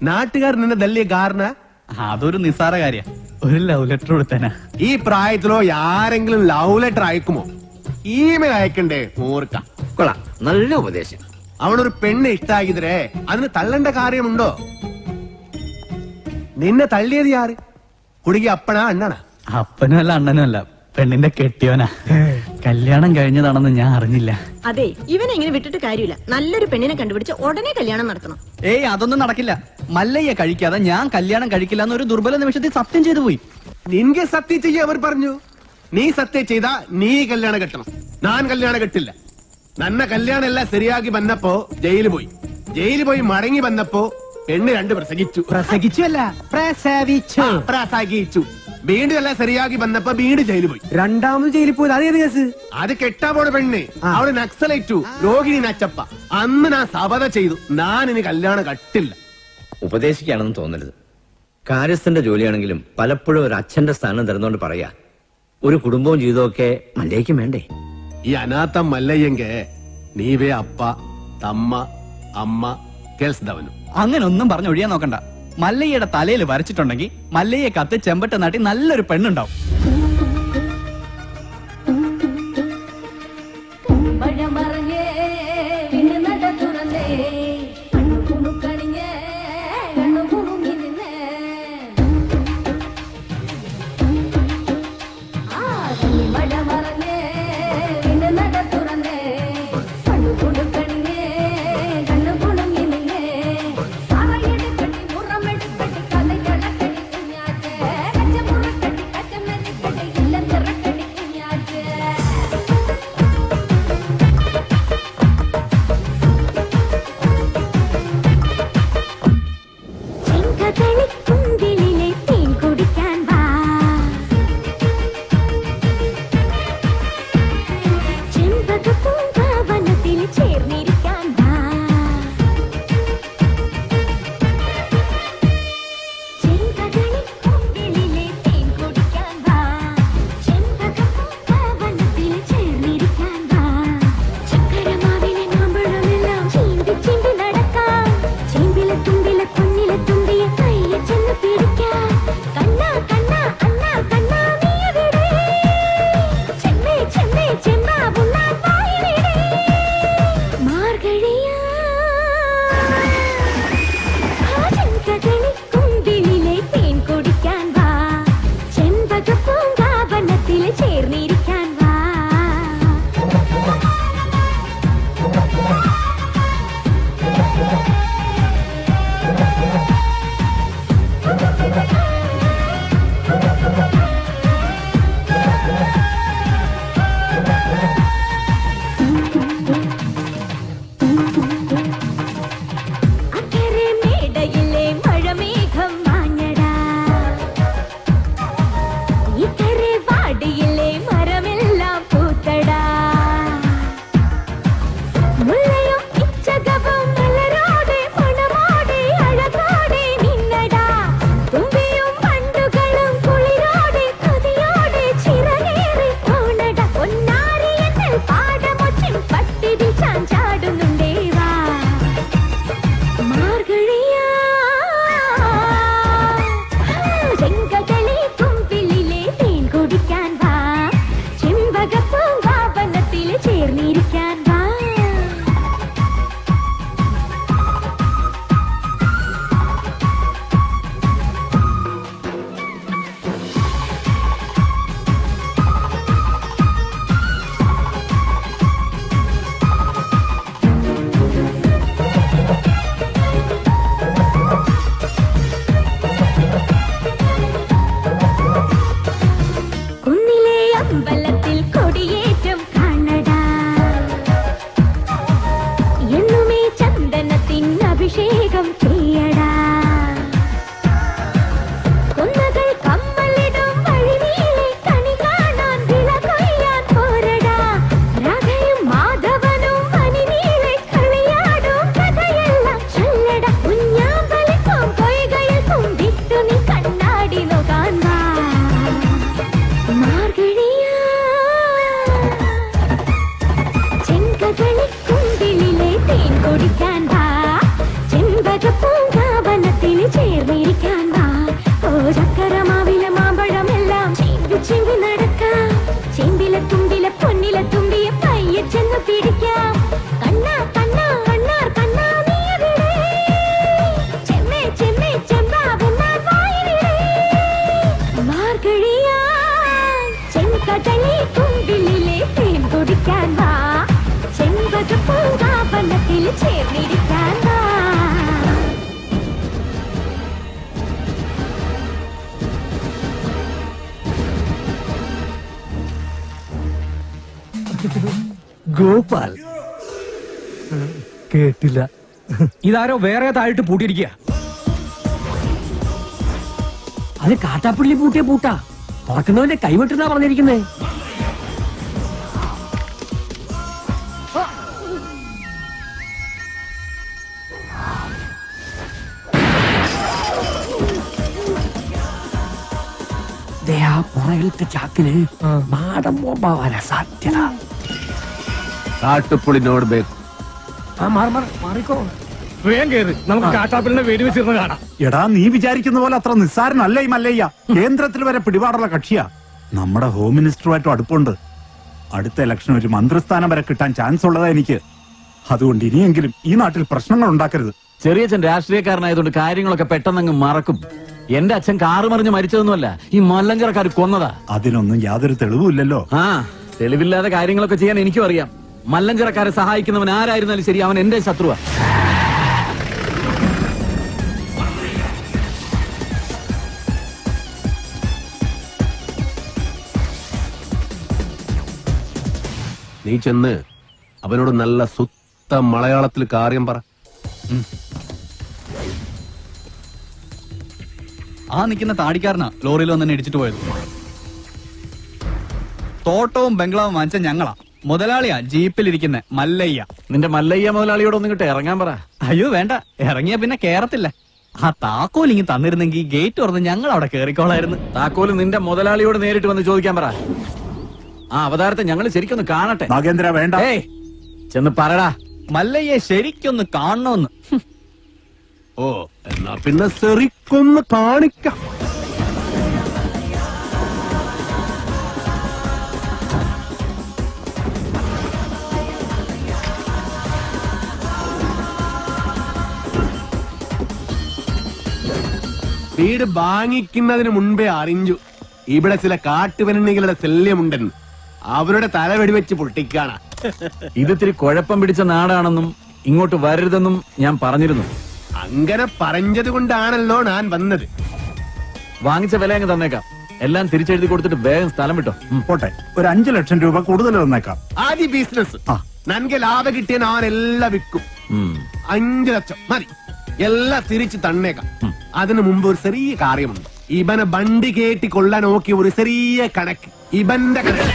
നാട്ടുകാർ നിന്നെ തല്ലിയ കാരണ അതൊരു നിസ്സാര കാര്യ. ഒരു ലവ് ലെറ്റർ കൊടുത്തനാ. ഈ പ്രായത്തിലോ ആരെങ്കിലും ലവ് ലെറ്റർ അയക്കുമോ? ഇമെയിൽ അയക്കണ്ടേ? ഓർക്ക. കൊള്ളാം, നല്ല ഉപദേശം. അവനൊരു പെണ്ണ് ഇഷ്ടാക്കിതരേ, അതിന് തള്ളേണ്ട കാര്യമുണ്ടോ? നിന്നെ തള്ളിയത് ആര്? കുടുങ്ങി അപ്പനാ അണ്ണനാ? അപ്പനും അല്ല അണ്ണനും അല്ല, പെണ്ണിന്റെ കെട്ടിയോനാ. കല്യാണം കഴിഞ്ഞതാണെന്ന് ഞാൻ അറിഞ്ഞില്ല. അതെ, ഇവനെ ഇങ്ങനെ വിട്ടിട്ട് കാര്യമില്ല. നല്ലൊരു പെണ്ണിനെ കണ്ടുപിടിച്ച് ഉടനെ കല്യാണം നടത്തണം. ഏയ് അതൊന്നും നടക്കില്ല. മല്ലയ്യ കഴിക്കാതെ ഞാൻ കല്യാണം കഴിക്കില്ല എന്നൊരു ദുർബല നിമിഷത്തിൽ സത്യം ചെയ്തു പോയി. നിൻಗೆ സത്യം ചെയ്യ അവർ പറഞ്ഞു. നീ സത്യം ചെയ്താ നീ കല്യാണം കെട്ടണം. ഞാൻ കല്യാണം കെട്ടില്ല. നന്ന കല്യാണം എല്ലാം ശരിയാക്കി വന്നപ്പോ ജയിലിൽ പോയി. ജയിലിൽ പോയി മടങ്ങി വന്നപ്പോ പെണ്ണ് രണ്ട് പ്രസംഗിച്ചു. പ്രസംഗിച്ചല്ല, പ്രസവിച്ചു. പ്രസംഗിച്ചു. വീണ്ടും എല്ലാം ശരിയാക്കി വന്നപ്പോ വീണ്ടും ജയിലിൽ പോയി. രണ്ടാമത് ജയിലിൽ പോയത് അതേത് കേസ്? അത് കെട്ടാ പോണ പെണ്ണ്. അവള് നക്സലേറ്റു, രോഹിണി നച്ചപ്പ. അന്ന് ഞാൻ ശപഥം ചെയ്തു, ഞാൻ ഇനി കല്യാണം കട്ടില്ല. ഉപദേശിക്കുകയാണെന്ന് തോന്നരുത്. കാര്യസ്ഥന്റെ ജോലിയാണെങ്കിലും പലപ്പോഴും ഒരു അച്ഛന്റെ സ്ഥാനം തരുന്നോണ്ട് പറയാ, ഒരു കുടുംബവും ജീവിതമൊക്കെ മല്ലേക്കും വേണ്ടേ? ഈ അനാഥം മല്ലയ്യെങ്കെ നീവേ അപ്പ തമ്മ അമ്മ കേൾസ്തവനും. അങ്ങനെ ഒന്നും പറഞ്ഞു ഒഴിയാൻ നോക്കണ്ട. മല്ലയ്യയുടെ തലയിൽ വരച്ചിട്ടുണ്ടെങ്കിൽ മല്ലയ്യെ കത്ത് ചെമ്പട്ട നാട്ടി നല്ലൊരു പെണ്ണുണ്ടാവും. ഗോപാൽ കേട്ടില്ല. ഇതാരോ വേറെ താഴിട്ട് പൂട്ടിയിരിക്കുക. അത് കാട്ടാപ്പള്ളി പൂട്ടിയ പൂട്ടാ. തുറക്കുന്നവന്റെ കൈവിട്ടെന്നാ പറഞ്ഞിരിക്കുന്നേ. ആ പുറകിലത്തെ ചാക്കിന് നാടൻ ബോംബാവാനാ സാധ്യത. കാട്ടുപുളിനോട് ബേക്ക്. മാറിക്കോ. വേഗം കയറി, നമുക്ക് കാട്ടാപ്പിളിനെ വെടിവെച്ചിരുന്ന് കാണാം. എടാ, നീ വിചാരിക്കുന്ന പോലെ അത്ര നിസ്സാരനല്ല ഈ മല്ലയ്യ. കേന്ദ്രത്തിൽ വരെ പിടിപാടുള്ള കക്ഷിയാ. നമ്മുടെ ഹോം മിനിസ്റ്ററുമായിട്ടും അടുപ്പുണ്ട്. അടുത്ത ഇലക്ഷൻ ഒരു മന്ത്രിസ്ഥാനം വരെ കിട്ടാൻ ചാൻസ് ഉള്ളതാ എനിക്ക്. അതുകൊണ്ട് ഇനിയെങ്കിലും ഈ നാട്ടിൽ പ്രശ്നങ്ങൾ ഉണ്ടാക്കരുത്. ചെറിയച്ഛൻ രാഷ്ട്രീയക്കാരനായതുകൊണ്ട് കാര്യങ്ങളൊക്കെ പെട്ടെന്നങ്ങ് മറക്കും. എന്റെ അച്ഛൻ കാറ് മറിഞ്ഞ് മരിച്ചതൊന്നുമല്ല, ഈ മല്ലഞ്ചരക്കാർ കൊന്നതാ. അതിനൊന്നും യാതൊരു തെളിവുമില്ലല്ലോ. ആ, തെളിവില്ലാതെ കാര്യങ്ങളൊക്കെ ചെയ്യാൻ എനിക്കും അറിയാം. മല്ലഞ്ചരക്കാരെ സഹായിക്കുന്നവൻ ആരായിരുന്നാലും ശരി, അവൻ എന്റെ ശത്രുവാ. നീ ചെന്ന് അവനോട് നല്ല സുത്ത മലയാളത്തിൽ കാര്യം പറ. ആ നിൽക്കുന്ന താടിക്കാരനാ ലോറിയിൽ വന്നെ ഇടിച്ചിട്ട് പോയത്. തോട്ടവും ബംഗ്ലാവും വാങ്ങിച്ച ഞങ്ങളാ. മുതലാളിയാ ജീപ്പിലിരിക്കുന്ന മല്ലയ്യ. നിന്റെ മല്ലയ്യ മുതലാളിയോട് ഒന്നും കിട്ടെ ഇറങ്ങാൻ പറ. അയ്യോ വേണ്ട, ഇറങ്ങിയ പിന്നെ കേറത്തില്ല. ആ താക്കോൽ ഇങ്ങ് തന്നിരുന്നെങ്കിൽ ഗേറ്റ് തുറന്ന് ഞങ്ങൾ അവിടെ കേറിക്കോളായിരുന്നു. താക്കോല് നിന്റെ മുതലാളിയോട് നേരിട്ട് വന്ന് ചോദിക്കാൻ പറ. ആ അവതാരത്തെ ഞങ്ങൾ ശരിക്കൊന്ന് കാണട്ടെ. നാഗേന്ദ്ര വേണ്ട. ഏയ്, ചെന്ന് പറടാ. മല്ലയ്യെ ശരിക്കൊന്ന് കാണണമെന്ന്. ഓ, എന്നാ പിന്നെ സെറിക്കൊന്ന് കാണിക്കാം. വീട് വാങ്ങിക്കുന്നതിന് മുൻപേ അറിഞ്ഞു ഇവിടെ ചില കാട്ടുപെണ്ണികളുടെ ശല്യമുണ്ടെന്ന്. അവരുടെ തല വെടിവെച്ച് പൊട്ടിക്കാണ. ഇതിത്തിരി കുഴപ്പം പിടിച്ച നാടാണെന്നും ഇങ്ങോട്ട് വരരുതെന്നും ഞാൻ പറഞ്ഞിരുന്നു. അങ്ങനെ പറഞ്ഞത് കൊണ്ടാണല്ലോ ഞാൻ വന്നത്. വാങ്ങിച്ച വില അങ്ങ് തന്നേക്കാം. എല്ലാം തിരിച്ചെഴുതി കൊടുത്തിട്ട് വേഗം സ്ഥലം വിട്ടോ. പോട്ടെ, ഒരു 5 ലക്ഷം രൂപ കൂടുതൽ തന്നേക്കാം. ആദ്യ ബിസിനസ് നൻകെ ലാഭം കിട്ടിയ ഞാൻ എല്ലാം വിൽക്കും. 5 ലക്ഷം മതി, എല്ലാം തിരിച്ച് തന്നേക്കാം. അതിനു മുമ്പ് ഒരു ചെറിയ കാര്യമുണ്ട്. ഇവനെ വണ്ടി കേട്ടി കൊള്ളാൻ നോക്കിയ ഒരു ചെറിയ കണക്ക്. ഇവന്റെ കണക്ക്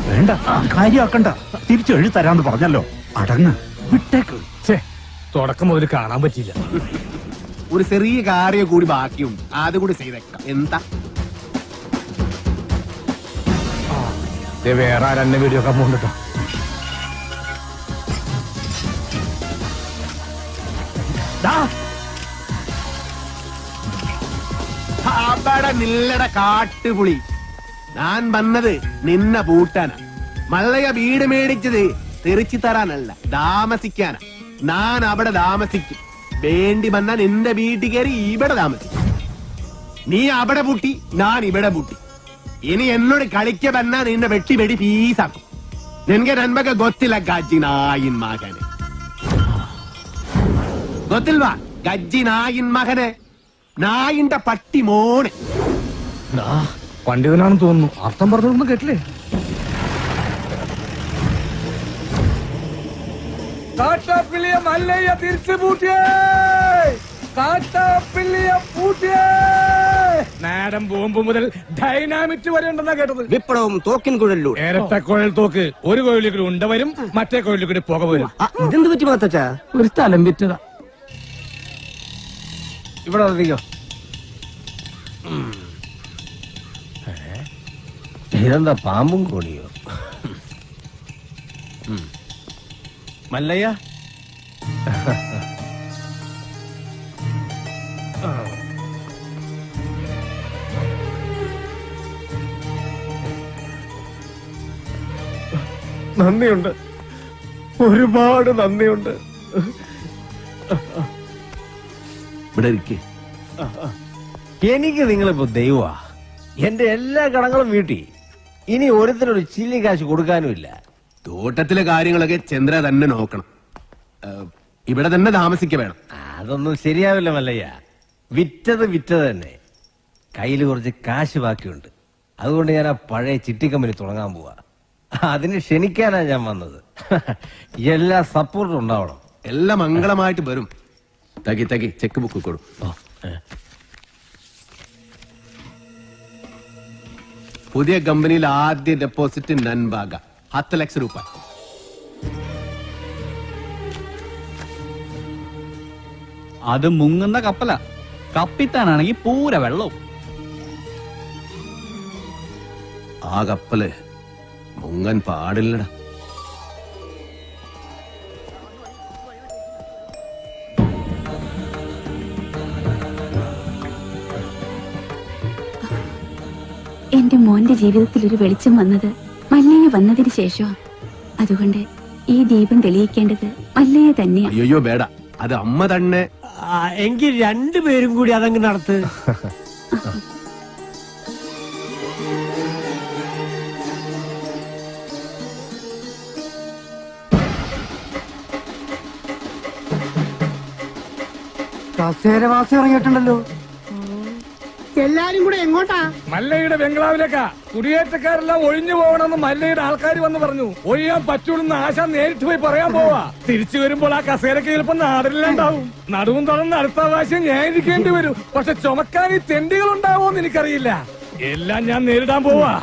വേണ്ട, കാര്യമാക്കണ്ട. തിരിച്ചെഴുതി തരാന്ന് പറഞ്ഞല്ലോ. അടങ്ങ്, വിട്ടേക്ക്. തുടക്കം മുതൽ കാണാൻ പറ്റിയില്ല. ഒരു ചെറിയ കാര്യം കൂടി ബാക്കിയുണ്ട്, അതുകൂടി ചെയ്തേക്കാം. എന്താ വേറെ ആരെന്നെ വീഡിയോ ഒക്കെ പോകണ്ടോ? അവിടെ നില്ലട കാട്ടുപുളി. ഞാൻ വന്നത് നിന്ന പൂട്ടാനാ. മല്ലയ വീട് മേടിച്ചത് തെറിച്ചു തരാനല്ല, താമസിക്കാനാ. ഞാൻ അവിടെ താമസിക്കും. വേണ്ടി വന്നാൽ നിന്റെ വീട്ടിൽ കയറി ഇവിടെ താമസിക്കും. നീ അവിടെ പൂട്ടി, ഞാൻ ഇവിടെ പൂട്ടി. ഇനി എന്നോട് കളിക്ക വന്നാ നിന്നെ വെട്ടി വെടി പീസാക്കും. നിനക്ക് നന്മക്ക് ಗೊತ್ತಿಲ್ಲ ಗಜ್ಜಿ ನಾಯಿನ್ ಮಗನೆ. ಗೊತ್ತಿಲ್ವಾ ಗಜ್ಜಿ ನಾಯಿನ್ ಮಗനെ? നായിന്റെ പട്ടി മോനെ. പണ്ഡിതനാണെന്ന് തോന്നുന്നു. അർത്ഥം പറഞ്ഞൊന്നും കേട്ടില്ലേ? കാട്ടാപ്പിള്ളിയെ മല്ലയ്യ തിരിച്ചു പൂട്ടിയേ. കാട്ടാപ്പിള്ളിയെ പൂട്ടിയേ. നാടൻ ബോംബ് മുതൽ ഡൈനാമിറ്റ് വരെ ഉണ്ടെന്നാ കേട്ടത്. വിപ്ലവം തോക്കിൻ കുഴലിലൂടെ. ഇരട്ട കുഴൽ തോക്ക്. ഒരു കുഴലിൽ കൂടി ഉണ്ട വരും, മറ്റേ കുഴലിൽ കൂടി പുക വരും. ഇതെന്ത് പറ്റി മാത്തച്ചാ? ഒരു സ്ഥലം വിറ്റതാ. ഇവിടെ വന്നിരിക്കോ. ഇതെന്താ പാമ്പും കോണിയോ? മല്ലയ്യ, നന്ദിയുണ്ട്, ഒരുപാട് നന്ദിയുണ്ട്. ഇവിടെ ഇരിക്കേ. എനിക്ക് നിങ്ങളിപ്പോ ദൈവമാ. എന്റെ എല്ലാ കടങ്ങളും വീട്ടി. ഇനി ഒരുത്തിനൊരു ചില്ലി കാശ് കൊടുക്കാനുമില്ല. തോട്ടത്തിലെ കാര്യങ്ങളൊക്കെ ചന്ദ്ര തന്നെ നോക്കണം. ഇവിടെ തന്നെ താമസിക്ക വേണം. അതൊന്നും ശരിയാവില്ല മല്ലയ്യ. വിറ്റത് തന്നെ. കയ്യിൽ കുറച്ച് കാശ് ബാക്കിയുണ്ട്. അതുകൊണ്ട് ഞാൻ ആ പഴയ ചിട്ടി കമ്പനി തുടങ്ങാൻ പോവാ. അതിന് ക്ഷണിക്കാനാ ഞാൻ വന്നത്. എല്ലാ സപ്പോർട്ടും ഉണ്ടാവണം. എല്ലാം മംഗളമായിട്ട് വരും. തകി ചെക്ക് ബുക്ക് കൊടു. പുതിയ കമ്പനിയിൽ ആദ്യ ഡെപ്പോസിറ്റ് നൻബാഗ 10 ലക്ഷം രൂപ. അത് മുങ്ങുന്ന കപ്പല, കപ്പിത്താനാണെങ്കിൽ പൂര വെള്ളവും. ആ കപ്പല് മുങ്ങൻ പാടില്ലടാ. എന്റെ മോന്റെ ജീവിതത്തിൽ ഒരു വെളിച്ചം വന്നത് മല്ലയ്യ വന്നതിന് ശേഷമാ. അതുകൊണ്ട് ഈ ദീപം തെളിയിക്കേണ്ടത് മല്ലയ്യ തന്നെയാണ്. അയ്യോ വേട, അത് അമ്മ തന്നെ. എങ്കിൽ രണ്ടുപേരും കൂടി അതങ്ങ് നടത്ത്. കസേരവാസി ഇറങ്ങിയിട്ടുണ്ടല്ലോ. എല്ലാരും കൂടെ എങ്ങോട്ടാ? മല്ലയുടെ ബംഗ്ലാവിലേക്കാ. കുടിയേറ്റക്കാരെല്ലാം ഒഴിഞ്ഞു പോകണമെന്ന് മല്ലയുടെ ആൾക്കാർ വന്ന് പറഞ്ഞു. ഒഴിയാൻ പറ്റൂലെന്ന് ആശ നേരിട്ട് പോയി പറയാൻ പോവാ. തിരിച്ചു വരുമ്പോൾ ആ കസേരക്ക് ചിലപ്പോ നാടിലുണ്ടാവും. നടുവും തുറന്ന് അടുത്ത പ്രാവശ്യം ഞാൻ ഇരിക്കേണ്ടി വരും. പക്ഷെ ചുമക്കാൻ ഈ തെണ്ടികൾ ഉണ്ടാവോന്ന് എനിക്കറിയില്ല. എല്ലാം ഞാൻ നേരിടാൻ പോവാ.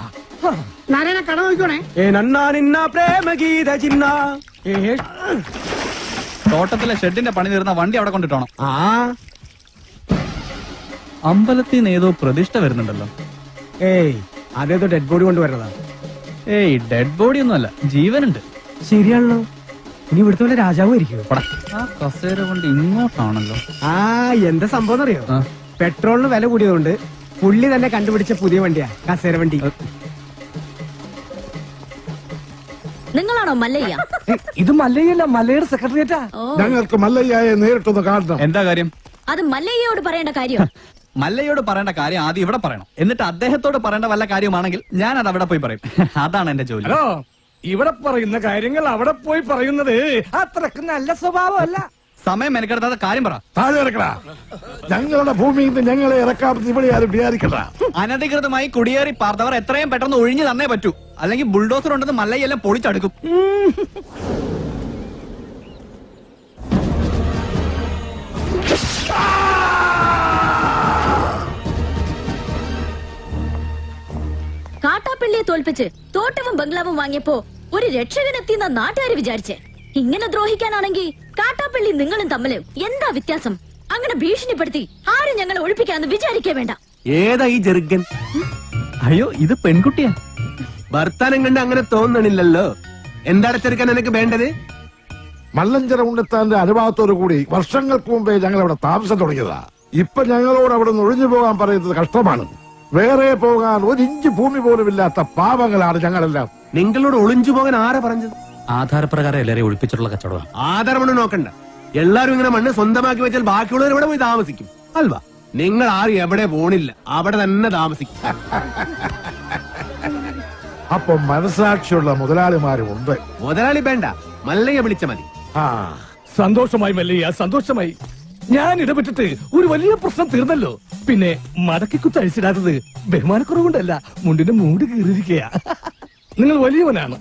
നാരായണ കട നോക്കണേ. തോട്ടത്തിലെ ഷെഡിന്റെ പണി തീർന്ന വണ്ടി അവിടെ കൊണ്ടിട്ടോണം. അമ്പലത്തിൽ നിന്ന് ഏതോ പ്രതിഷ്ഠ വരുന്നുണ്ടല്ലോ. ഏയ് അതേതോ ഡെഡ് ബോഡി കൊണ്ടുവരണതാ. ഏയ് ഡെഡ് ബോഡി ഒന്നുമല്ല, ജീവനുണ്ട്. ശരിയാണല്ലോ. ഇനി ഇവിടുത്തെ വല്ല രാജാവും ആയിരിക്കും. ആ കസേര കൊണ്ട് ഇങ്ങോട്ടാണല്ലോ. എന്താ സംഭവം അറിയോ? പെട്രോളിന് വില കൂടിയതുകൊണ്ട് പുള്ളി തന്നെ കണ്ടുപിടിച്ച പുതിയ വണ്ടിയാ കസേര വണ്ടി. നിങ്ങളാണോ മല്ലയ്യ? ഇത് മല്ലയല്ല, മല്ലയുടെ സെക്രട്ടറിയേറ്റാ. ഞങ്ങൾക്ക് മല്ലയ്യയെ നേരിട്ടൊന്ന് കാണണം. എന്താ കാര്യം? അത് മല്ലയ്യയോട് പറയേണ്ട കാര്യം. മല്ലയോട് പറയേണ്ട കാര്യം ആദ്യം ഇവിടെ പറയണം. എന്നിട്ട് അദ്ദേഹത്തോട് പറയേണ്ട വല്ല കാര്യമാണെങ്കിൽ ഞാൻ അത് അവിടെ പോയി പറയും. അതാണ് എന്റെ ജോലി. ഹലോ, ഇവിടെ പറയുന്ന കാര്യങ്ങൾ അവിടെ പോയി പറയുന്നത് അത്രക്ക് നല്ല സ്വഭാവമല്ല. സമയം മെനക്കെടുത്താത്ത കാര്യം പറ. താഴെ ഇറക്കടാ. ഞങ്ങളുടെ ഭൂമിയിൽ നിന്ന് ഞങ്ങളെ ഇറക്കാമെന്ന് ഇവിടെ ആരും വിചാരിക്കണ്ട. അനധികൃതമായി കുടിയേറി പാർത്തവർ എത്രയും പെട്ടെന്ന് ഒഴിഞ്ഞു തന്നേ പറ്റൂ. അല്ലെങ്കിൽ ബുൾഡോസർ ഉണ്ടെന്ന് മല്ലയെല്ലാം പൊളിച്ചടുക്കും. കാട്ടാപ്പള്ളിയെ തോൽപ്പിച്ച് തോട്ടവും ബംഗ്ലാവും വാങ്ങിയപ്പോ ഒരു രക്ഷകനെത്തിയെന്ന നാട്ടുകാര് വിചാരിച്ചേ. ഇങ്ങനെ ദ്രോഹിക്കാനാണെങ്കിൽ കാട്ടാപ്പള്ളി നിങ്ങളും തമ്മില് എന്താ വ്യത്യാസം? അങ്ങനെ ഭീഷണിപ്പെടുത്തി ആരും ഞങ്ങളെ ഒഴിപ്പിക്കാന്ന് വിചാരിക്കേ വേണ്ട. ഏതാ ഈ ജെറുഗൻ? അയ്യോ, ഇത് പെൺകുട്ടിയാ. ഭർത്താനം കണ്ട് അങ്ങനെ തോന്നണില്ലല്ലോ. എന്താണ് ചെറുക്കാൻ എനിക്ക് വേണ്ടത്? മല്ലഞ്ചര ഉണ്ണിത്താന്റെ അനുഭവത്തോടു കൂടി വർഷങ്ങൾക്ക് മുമ്പേ ഞങ്ങൾ അവിടെ താമസം തുടങ്ങിയതാ. ഇപ്പൊ ഞങ്ങളോട് അവിടെ നിന്ന് ഒഴിഞ്ഞു പോകാൻ പറയുന്നത് കഷ്ടമാണ്. വേറെ പോകാൻ ഒരു ഇഞ്ച് ഭൂമി പോലും ഇല്ലാത്ത പാവങ്ങളാണ് ഞങ്ങളെല്ലാം. നിങ്ങളോട് ഒളിഞ്ചു പോകാൻ ആരാ പറഞ്ഞത്? ആധാരപ്രകാരം എല്ലാരെയും ഒഴിപ്പിച്ചിട്ടുള്ള കച്ചവടം. ആധാരമണ്ണ് നോക്കണ്ട. എല്ലാരും ഇങ്ങനെ മണ്ണ് സ്വന്തമാക്കി വെച്ചാൽ ബാക്കിയുള്ളവർ ഇവിടെ പോയി താമസിക്കും അൽവാ. നിങ്ങൾ ആരും എവിടെ പോണില്ല, അവിടെ തന്നെ താമസിക്കും. അപ്പൊ മനസാക്ഷിയുള്ള മുതലാളിമാരും ഉണ്ട്. മുതലാളി വേണ്ട, മല്ലയ്യ വിളിച്ച മതി. സന്തോഷമായി മല്ലയ്യ, സന്തോഷമായി. ഞാൻ ഇടപെട്ടിട്ട് ഒരു വലിയ പ്രശ്നം തീർന്നല്ലോ. പിന്നെ മടക്കി കുത്തഴിച്ചിടാത്തത് ബഹുമാനക്കുറവുകൊണ്ടല്ല, മുണ്ടിന്റെ മൂട് കീറിയിരിക്കയാ. നിങ്ങൾ വലിയവനാണ്.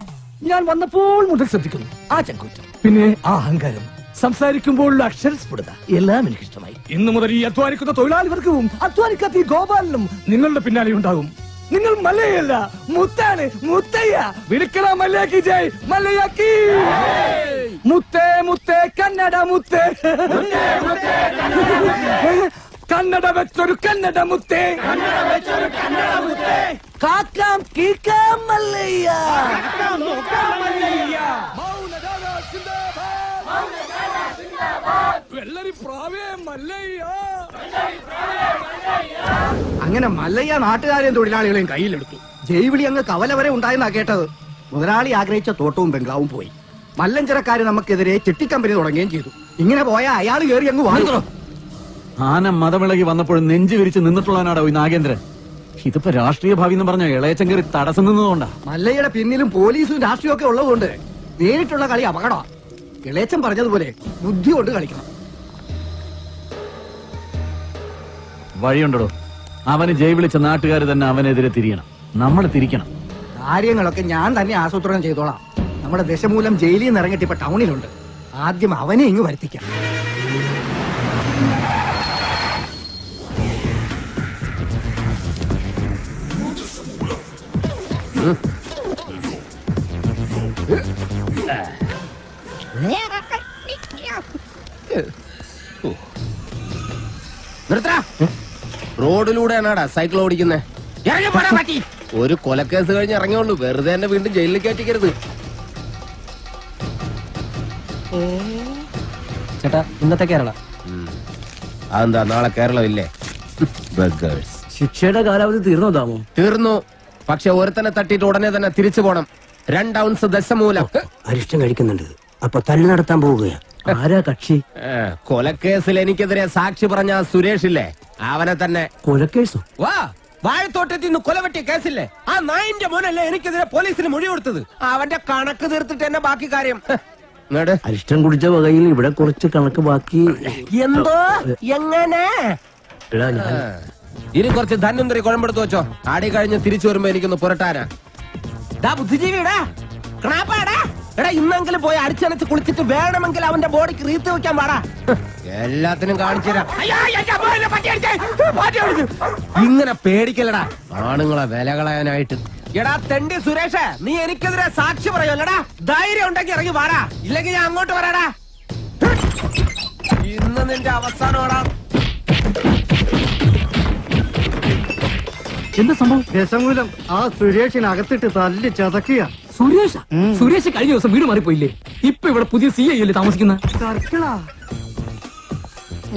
ഞാൻ വന്നപ്പോൾ മുതൽ ശ്രദ്ധിക്കുന്നു ആ ചങ്കൂറ്റം, പിന്നെ ആ അഹങ്കാരം, സംസാരിക്കുമ്പോഴുള്ള അക്ഷരസ്ഫുടത എല്ലാം എനിക്കിഷ്ടമായി. ഇന്നു മുതൽ ഈ അധ്വാനിക്കുന്ന തൊഴിലാളി വർഗവും അധ്വാനിക്കാത്ത ഈ ഗോപാലനും നിങ്ങളുടെ പിന്നാലെ ഉണ്ടാകും. നിങ്ങൾ മല്ലയല്ല, മുത്താണ്, മുത്തയ്യ. വിളിക്കണ മല്ലയാക്കി ജയ്, മല്ലയാക്കി. മുത്തേ മുത്തേ കന്നഡ മുത്തേ, കന്നഡ വെച്ചൊരു കന്നഡ മുത്തേ, കാക്കാം കീക്കാം മല്ലയ്യ. വെള്ളരി പ്രാവേ മല്ലയ്യ. അങ്ങനെ മല്ലയ്യ നാട്ടുകാരെയും തൊഴിലാളികളെയും കയ്യിലെടുത്തു. ജൈവിളി അങ്ങ് കവല വരെ ഉണ്ടായെന്നാ കേട്ടത്. മുതലാളി ആഗ്രഹിച്ച തോട്ടവും ബംഗ്ലാവും പോയി. മല്ലഞ്ചരക്കാര് നമുക്കെതിരെ ചിട്ടിക്കമ്പനി തുടങ്ങുകയും ചെയ്തു. ഇങ്ങനെ പോയാൽ അയാൾ കയറി അങ്ങ് വാങ്ങുന്നു. ആന മതവിളകി വന്നപ്പോഴും നെഞ്ചു വിരിച്ച് നിന്നിട്ടുള്ളവനാടോ ഈ നാഗേന്ദ്രൻ. ഇതിപ്പോ രാഷ്ട്രീയ ഭാവി എന്ന് പറഞ്ഞ ഇളയച്ചൻ കയറി തടസ്സം നിന്നതുകൊണ്ടാ. മല്ലയ്യയുടെ പിന്നിലും പോലീസും രാഷ്ട്രീയം ഒക്കെ ഉള്ളതുകൊണ്ട് നേരിട്ടുള്ള കളി അപകടമാണ്. ഇളയച്ചൻ പറഞ്ഞതുപോലെ ബുദ്ധി കൊണ്ട് കളിക്കണം. വഴിയുണ്ടോ? അവന് ജയ് വിളിച്ച നാട്ടുകാർ തന്നെ അവനെതിരെ തിരിയണം. നമ്മൾ തിരിക്കണം. കാര്യങ്ങളൊക്കെ ഞാൻ തന്നെ ആസൂത്രണം ചെയ്തോളാം. നമ്മുടെ ദശമൂലം ജയിലിൽ നിന്ന് ഇറങ്ങിയിട്ട് ഇപ്പൊ ടൗണിലുണ്ട്. ആദ്യം അവനെ ഇങ്ങ് വരുത്തിക്കാം. നിർത്തടാ. റോഡിലൂടെയാണാടാ സൈക്കിൾ ഓടിക്കുന്നേ. ഒരു കൊലക്കേസ് കഴിഞ്ഞ് ഇറങ്ങിയുള്ളൂ, വെറുതെ എന്നെ വീണ്ടും ജയിലിൽ കയറ്റിക്കരുത്. ചേട്ടാ, ഇന്നത്തെ കേരള അതെന്താ നാളെ കേരളം ഇല്ലേ? ബഗേഴ്സ്. ശിക്ഷയുടെ കാലാവധി തീർന്നോ താമോ? തീർന്നു. പക്ഷെ ഒരുത്തനെ തട്ടിയിട്ട് ഉടനെ തന്നെ തിരിച്ചു പോണം. 2 ഔൺസ് ദശമൂലം. അരിഷ്ടം കഴിക്കുന്നുണ്ട്. അപ്പൊ തല്ലു നടത്താൻ പോവുകയാ. ആരാ കക്ഷി? കൊലക്കേസിൽ എനിക്കെതിരെ സാക്ഷി പറഞ്ഞ സുരേഷ് ഇല്ലേ, അവനെ തന്നെ. കൊലക്കേസോ? വാ, വാഴത്തോട്ടത്തിൽ നിന്ന് കൊലവെട്ടിയ കേസില്ലേ, ആ നായിന്റെ മോനല്ലേ എനിക്കെതിരെ പോലീസിന് മൊഴി കൊടുത്തത്. അവന്റെ കണക്ക് തീർത്തിട്ട് എന്നെ ബാക്കി കാര്യം. അരിഷ്ടം കുടിച്ച വകയിൽ ഇവിടെ കുറച്ച് കണക്ക് ബാക്കി. എന്തോ എങ്ങനെ? ഇനി കുറച്ച് ധന്വന്തരി കുഴമ്പെടുത്ത് വെച്ചോ. ആടി കഴിഞ്ഞ് തിരിച്ചു വരുമ്പോ എനിക്കൊന്ന് പുരട്ടാനാ. ബുദ്ധിജീവിടാ, ക്ണാപ്പാടാ. എടാ, ഇന്നെങ്കിലും പോയി അടിച്ചനച്ച് കുളിച്ചിട്ട് വേണമെങ്കിൽ അവന്റെ ബോഡിക്ക് റീത്ത് വെക്കാൻ പാടാ. എല്ലാത്തിനും കാണിച്ചു തരാം. ഇങ്ങനെ പേടിക്കലടാ ആണുങ്ങളെ വില കളയാനായിട്ട്. എടാ തെണ്ടി സുരേഷ്, നീ എനിക്കെതിരെ സാക്ഷി പറയുമല്ലടാ. ധൈര്യം ഉണ്ടെങ്കിൽ ഇറങ്ങി വാടാ, ഇല്ലെങ്കിൽ ഞാൻ അങ്ങോട്ട് വരാടാ. ഇന്ന് നിന്റെ അവസാനമാടാ. എന്താ സംഭവം? ദശമൂലം ആ സുരേഷിനകത്തിട്ട് തല്ലി ചതക്കുക. സുരേഷ് കഴിഞ്ഞ ദിവസം വീട് മാറിപ്പോയില്ലേ? ഇപ്പൊ ഇവിടെ പുതിയ CI അല്ലേ താമസിക്കുന്ന?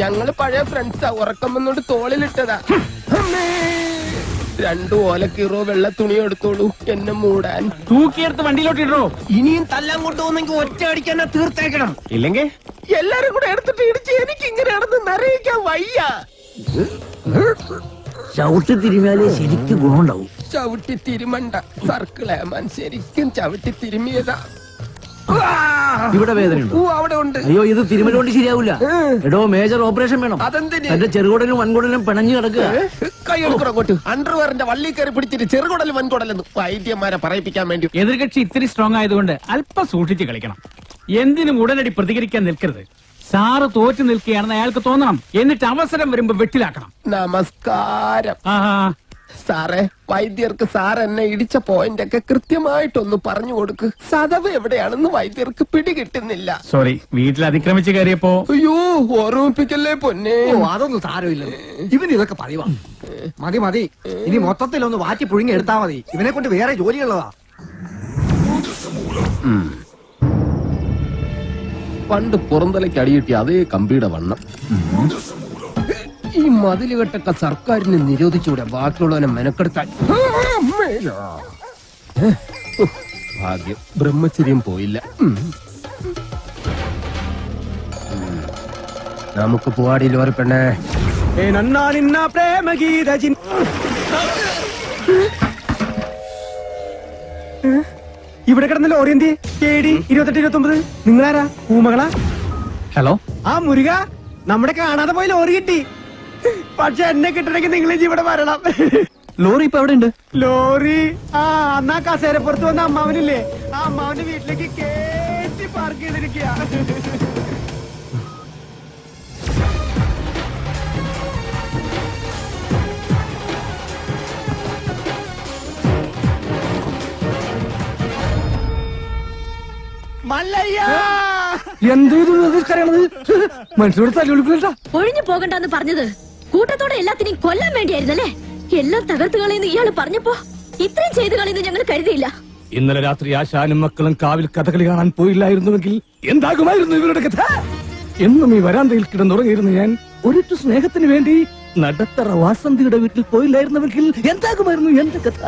ഞങ്ങള് പഴയ ഫ്രണ്ട്സാ. ഉറക്കം വന്നോണ്ട് തോളിലിട്ടതാ. 2 ഓലക്കീറോ വെള്ള തുണി എടുത്തോളൂ എന്നെ മൂടാൻ. തൂക്കിയെടുത്ത് വണ്ടിയിലോട്ട് ഇടോ. ഇനിയും തല്ലാൻ കൊണ്ടുപോകുന്നെങ്കിൽ ഒറ്റ അടിക്കാൻ തീർത്തേക്കണം. ഇല്ലെങ്കിൽ എല്ലാരും കൂടെ എടുത്തിട്ട് ഇടിച്ച് എനിക്ക് ഇങ്ങനെയാണെന്ന് നിറയിക്കാൻ വയ്യ. ചവിട്ടി തിരിഞ്ഞാലേ ശരിക്കും ഗുണമുണ്ടാവും. ചവിട്ടി തിരുമണ്ട സർക്കിളേമാൻ, ശരിക്കും ചവിട്ടി തിരുമിയതാ. ഇവിടെ വേദനയുണ്ടോ? അവിടെ ഉണ്ട്. അയ്യോ, ഇത് തിരുമല കൊണ്ട് ശരിയാവൂല. എടോ, മേജർ ഓപ്പറേഷൻ വേണം. അതെന്തിന്? എന്റെ ചെറുകുടലും വൻകുടലും പിണഞ്ഞു കിടക്കുക. കൈയെടുക്കോട്ട് അണ്ടർവെയറിന്റെ വള്ളി കയറി പിടിച്ചിട്ട് ചെറുകുടലും വൻകുടലെന്ന് വൈദ്യന്മാരെ പറയിപ്പിക്കാൻ വേണ്ടി. എതിർകക്ഷി ഇത്തിരി സ്ട്രോങ് ആയതുകൊണ്ട് അല്പം സൂക്ഷിച്ച് കളിക്കണം. എന്തിനും ഉടനടി പ്രതികരിക്കാൻ നിൽക്കരുത്. സാറ് തോറ്റു നിൽക്കുകയാണെന്ന് അയാൾക്ക് തോന്നണം. എന്നിട്ട് അവസരം വരുമ്പോ വെട്ടിലാക്കണം. നമസ്കാരം സാറേ. വൈദ്യർക്ക് സാർ എന്നെ ഇടിച്ച പോയിന്റ് ഒക്കെ കൃത്യമായിട്ടൊന്ന് പറഞ്ഞു കൊടുക്ക്. സദവ് എവിടെയാണെന്ന് വൈദ്യർക്ക് പിടികിട്ടുന്നില്ല. സോറി, വീട്ടിൽ അതിക്രമിച്ച് കയറിയപ്പോ. അയ്യോ, ഓർമ്മിപ്പിക്കല്ലേ പൊന്നെ. അതൊന്നും സാരമില്ല. ഇവന് ഇതൊക്കെ പറയുവാ. മതി മതി, ഇനി മൊത്തത്തിലൊന്ന് വാറ്റി പുഴുങ്ങി എടുത്താ മതി. ഇവനെ കൊണ്ട് വേറെ ജോലിയുള്ളതാ. പണ്ട് പുറന്തലയ്ക്ക് അടിയിട്ടി അതേ കമ്പിയുടെ വണ്ണം. ഈ മതിലുകെട്ടൊക്കെ സർക്കാരിന് നിരോധിച്ചുകൂടെ ബാക്കിയുള്ളവനെ മെനക്കെടുത്താൻ? ഭാഗ്യം, ബ്രഹ്മചര്യം പോയില്ല. നമുക്ക് പോവാടിയില്ലോ ഒരു പെണ്ണേ. ഇവിടെ കിടന്ന ലോറി എന്തി? 2829. നിങ്ങളാരാ? പൂമകളാ? ഹലോ, ആ മുരുക, നമ്മുടെ കാണാതെ പോയി ലോറി കിട്ടി. പക്ഷെ എന്നെ കിട്ടണമെങ്കിൽ നിങ്ങൾ ഇവിടെ വരണം. ലോറി ഇപ്പൊ എവിടെ ഉണ്ട്? ലോറി അന്നാ കസേരപ്പുറത്ത് വന്ന അമ്മാവനില്ലേ, ആ അമ്മാവന്റെ വീട്ടിലേക്ക് കേറ്റി പാർക്ക് ചെയ്തിരിക്കുക. ഒഴിഞ്ഞു പോകണ്ടെന്ന് പറഞ്ഞത് കൂട്ടത്തോടെ എല്ലാത്തിനെയും കൊല്ലാൻ വേണ്ടിയായിരുന്നല്ലേ? എല്ലാം തകർത്തു കളയുന്നു ഇയാള് പറഞ്ഞപ്പോ ഇത്രയും ചെയ്തു കളയുന്നു ഞങ്ങൾ കരുതിയില്ല. ഇന്നലെ രാത്രി ആശാനും മക്കളും കാവിൽ കഥകളി കാണാൻ പോയില്ലായിരുന്നുവെങ്കിൽ എന്താകുമായിരുന്നു ഇവരുടെ കഥ? എന്നും ഈ വരാന്തയിൽ കിടന്നുറങ്ങിയിരുന്നു ഞാൻ. ഒരിറ്റു സ്നേഹത്തിന് വേണ്ടി നടത്തറ വാസന്തിയുടെ വീട്ടിൽ പോയില്ലായിരുന്നുവെങ്കിൽ എന്താകുമായിരുന്നു എന്റെ കഥ?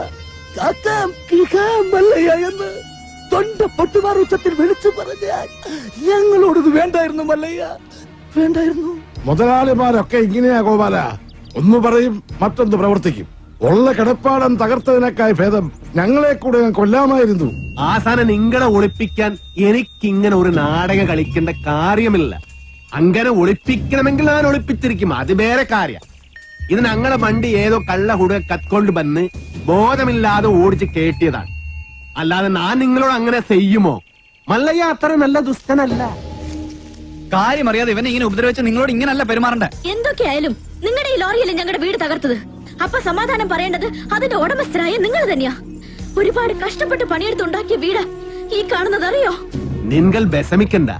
കാക്കാം കിളിക്കാം മല്ലയ്യ എന്ന് തൊണ്ട പൊട്ടുമാർ ഉച്ചത്തിൽ വിളിച്ചു പറഞ്ഞാൽ ഞങ്ങളോടത് വേണ്ടായിരുന്നു മല്ലയ്യ, വേണ്ടായിരുന്നു. മുതലാളിമാരൊക്കെ ഇങ്ങനെയാ ഗോപാല. ഒന്ന് പറയും മറ്റൊന്ന് പ്രവർത്തിക്കും. ഉള്ള കിടപ്പാടം തകർത്തതിനേക്കായി ഭേദം ഞങ്ങളെ കൂടെ കൊല്ലാമായിരുന്നു. ആസാനം നിങ്ങളെ ഒളിപ്പിക്കാൻ എനിക്കിങ്ങനെ ഒരു നാടകം കളിക്കേണ്ട കാര്യമില്ല. അങ്ങനെ ഒളിപ്പിക്കണമെങ്കിൽ ഞാൻ ഒളിപ്പിച്ചിരിക്കും, അത് വേറെ കാര്യം. ഇത് ഞങ്ങളെ വണ്ടി ഏതോ കള്ള ഹുട കത്കൊണ്ട് വന്ന് ബോധമില്ലാതെ ഓടിച്ച് കേട്ടിയതാണ്. അല്ലാതെ ഞാൻ നിങ്ങളോട് അങ്ങനെ ചെയ്യുമോ? മല്ലയ്യ അത്ര നല്ല ദുഷ്ടനല്ല. കാര്യം അറിയാതെ ഇവനെ ഇങ്ങനെ ഉപദ്രവിച്ച് നിങ്ങളോട് ഇങ്ങനല്ല പെരുമാറണ്ടേ. എന്തൊക്കെയായാലും നിങ്ങളുടെ ഈ ലോറിയല്ലേ ഞങ്ങളുടെ വീട് തകർത്തത്. അപ്പൊ സമാധാനം പറയേണ്ടത് അതിന്റെ ഉടമസ്ഥരായ നിങ്ങൾ തന്നെയാ. ഒരുപാട് കഷ്ടപ്പെട്ട് പണിയെടുത്തുണ്ടാക്കിയ വീട് ഈ കാണുന്നത് അറിയോ? നിങ്ങൾ വിഷമിക്കണ്ട.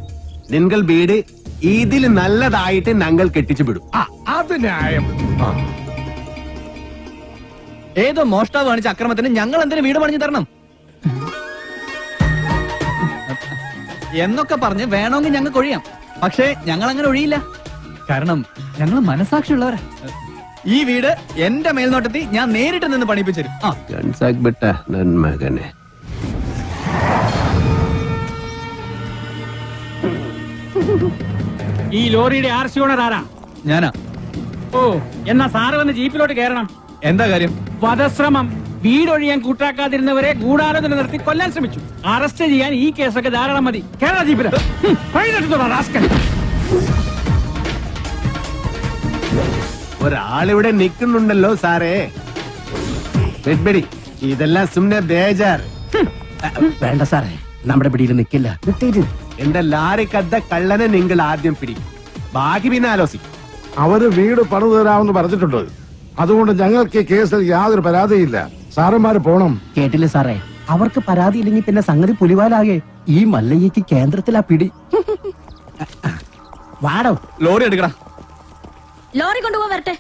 നിങ്ങൾ വീട് ഇതിൽ നല്ലതായിട്ട് ഞങ്ങൾ കെട്ടിച്ചു വിടും. അത് ന്യായം. ഏതോ മോഷ്ടാവ് കാണിച്ച അക്രമത്തിന് ഞങ്ങൾ എന്തിനു വീട് പണിഞ്ഞു തരണം എന്നൊക്കെ പറഞ്ഞ് വേണമെങ്കിൽ ഞങ്ങൾക്ക് ഒഴിയാം. പക്ഷേ ഞങ്ങൾ അങ്ങനെ ഒഴിയില്ല. കാരണം ഞങ്ങൾ മനസാക്ഷിയുള്ളവരാ. ഈ വീട് എന്റെ മേൽനോട്ടത്തിൽ ഞാൻ നേരിട്ട് നിന്ന് പണിപ്പിച്ചു മകനെ. ഈ ലോറിയുടെ RC ഓണർ ആരാ? ഞാനാ. ഓ, എന്നാ സാറ് വന്ന് ജീപ്പിലോട്ട് കയറണം. എന്താ കാര്യം? വധശ്രമം. വീടൊഴിയാൻ കൂട്ടാക്കാതിരുന്നവരെ ഗൂഢാലോചന നടത്തി കൊല്ലാൻ ശ്രമിച്ചു. അറസ്റ്റ് ചെയ്യാൻ ഈ കേസൊക്കെ ധാരാളം മതി. കേരള ജീപ്പില് ഒരാളിവിടെ നിൽക്കുന്നുണ്ടല്ലോ സാറേ. വെഡ്ബെടി, ഇതെല്ലാം സുമ്നെ ബേജാർ. വേണ്ട സാറേ, നമ്മുടെ പിടിയിൽ നിൽക്കില്ല. എന്റെ ലാറിക്കദ്ദ കള്ളനെ നിങ്ങൾ ആദ്യം പിടിക്കും, ബാക്കി പിന്നെ ആലോചിക്കും. അവര് വീട് പണിതു തരാമെന്ന് പറഞ്ഞിട്ടുണ്ട്. അതുകൊണ്ട് ഞങ്ങൾക്ക് ഈ കേസിൽ യാതൊരു പരാതിയില്ല. സാറന്മാര് പോണം. കേട്ടില്ലേ സാറേ, അവർക്ക് പരാതി ഇല്ലെങ്കിൽ പിന്നെ സംഗതി പുലിവാലാകെ. ഈ മല്ലയ്യക്ക് കേന്ദ്രത്തിലാ പിടി. വാടോ, ലോറി എടുക്കടാ. ലോറി കൊണ്ടുപോകാൻ വരട്ടെ.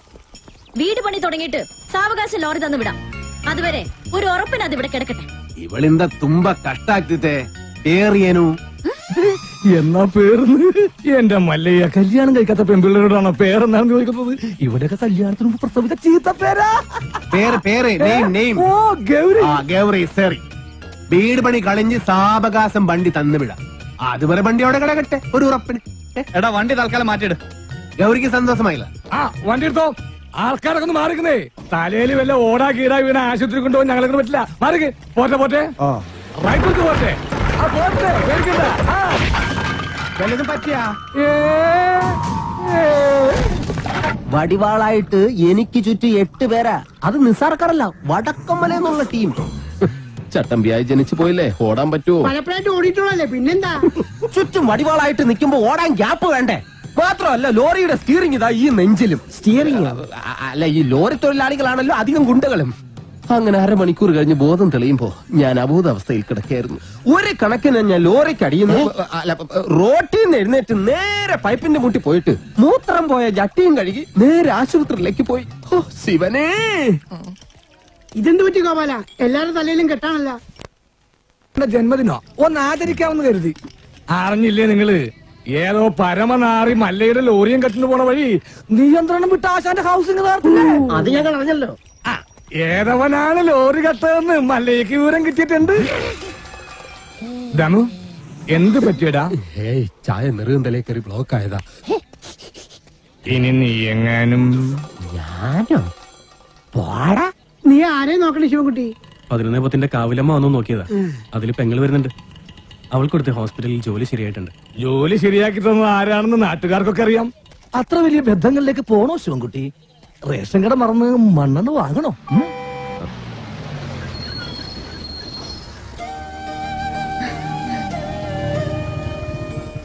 വീട് പണി തുടങ്ങിയിട്ട് സാവകാശം ലോറി തന്നു വിടാം. അതുവരെ ഒരു ഉറപ്പിന് അത് ഇവിടെ കിടക്കട്ടെ. ഇവളിന്ത തുമ്പ കഷ്ടാക്കിത്തെ ഏറിയനു. എന്നാ പേർന്ന് എന്റെ മല്ലയ്യ കല്യാണം കഴിക്കാത്ത പെൺപിള്ളേരോടാണ് പേരെന്നാണ് ചോദിക്കുന്നത്. ഇവിടെയൊക്കെ കല്യാണത്തിന് മുമ്പ് പ്രസവിച്ച ചീത്ത പേരാ. പേര് നെയിം. ഓ, ഗൗരി. ഗൗരി സറി. വീട് പണി കളിഞ്ഞ് സാവകാശം വണ്ടി തന്നു വിടാം. അതുവരെ വണ്ടി അവിടെ കിടക്കട്ടെ ഒരു ഉറപ്പിന്. എടാ വണ്ടി തൽക്കാലം മാറ്റിയിട്. ഗൗരിക്ക് സന്തോഷമായില്ല. വണ്ടി എടുത്തോ. ആൾക്കാരൊക്കെ ഒന്ന് മാറിക്കുന്നേ. തലയിൽ വല്ല ഓടാ കീടാ വീണ ആശുപത്രി കൊണ്ടുപോകാൻ ഞങ്ങളെ പറ്റില്ല. മാറിക്ക്. പോട്ടെ റൈറ്റ് എടുത്ത് പോട്ടെ. വല്ലതും പറ്റിയാ? വടിവാളായിട്ട് എനിക്ക് ചുറ്റും 8 പേരാ. അത് നിസാർക്കാരല്ല, വടക്കമ്മല എന്നുള്ള ടീം. ചട്ടമ്പിയായി ജനിച്ചു പോയില്ലേ, ഓടാൻ പറ്റുമോ? പലപ്പോഴായിട്ട് ഓടിയിട്ടുള്ളല്ലേ, പിന്നെന്താ? ചുറ്റും വടിവാളായിട്ട് നിൽക്കുമ്പോ ഓടാൻ ഗ്യാപ്പ് വേണ്ടേ? മാത്രമല്ല ലോറിയുടെ സ്റ്റിയറിംഗ് ഇതാ ഈ നെഞ്ചിലും. സ്റ്റിയറിംഗ് അല്ല, ഈ ലോറി തൊഴിലാളികളാണല്ലോ അധികം ഗുണ്ടകളും. അങ്ങനെ അരമണിക്കൂർ കഴിഞ്ഞ് ബോധം തെളിയുമ്പോ ഞാൻ അബോധാവസ്ഥയിൽ കിടക്കായിരുന്നു. ഒരു കണക്കിന് ഞാൻ ലോറിക്ക് അടിയുന്നു. റോട്ടിൽ നിന്ന് എഴുന്നേറ്റ് നേരെ പൈപ്പിന്റെ മുട്ടി പോയിട്ട് മൂത്രം പോയ ജട്ടിയും കഴുകി നേരെ ആശുപത്രിയിലേക്ക് പോയി. ഓ ശിവനേ, ഇതെന്ത് പറ്റി ഗോപാല? എല്ലാരും തലയിലും കെട്ടാണല്ല. ജന്മദിനോ ഒന്ന് ആചരിക്കാമെന്ന് കരുതി. അറിഞ്ഞില്ലേ നിങ്ങള്? ഏതോ പരമനാറി മല്ലയുടെ ലോറിയും കെട്ടിന് പോണ വഴി നിയന്ത്രണം വിട്ട ആശാന്റെ ഹൗസിംഗ് അത് ഞങ്ങൾ അറിഞ്ഞല്ലോ. ഏതവനാണ് ലോറി കട്ടതെന്ന് മല്ലയ്ക്ക് വിവരം കിട്ടിയിട്ടുണ്ട്. ദമു, എന്ത് പറ്റിയടാ? ചായ നെറുകന്തലേ കയറി ബ്ലോക്ക് ആയതാ. ഇനി നീ എങ്ങാനും ഞാനോ? പോടാ. നീ ആരെയും നോക്കണേ ശിവൻകുട്ടി? 11 കാവിലമ്മ വന്നു നോക്കിയതാ. അതിൽ പെങ്ങൾ വരുന്നുണ്ട്. അവൾക്കൊടുത്ത് ഹോസ്പിറ്റലിൽ ജോലി ശരിയായിട്ടുണ്ട്. ജോലി ശരിയാക്കി തന്നത് ആരാണെന്ന് നാട്ടുകാർക്കൊക്കെ അറിയാം. അത്ര വലിയ ബന്ധങ്ങളിലേക്ക് പോണോ ശിവൻകുട്ടി? റേഷൻ കട മറന്ന് മണ്ണെണ്ണ വാങ്ങണോ?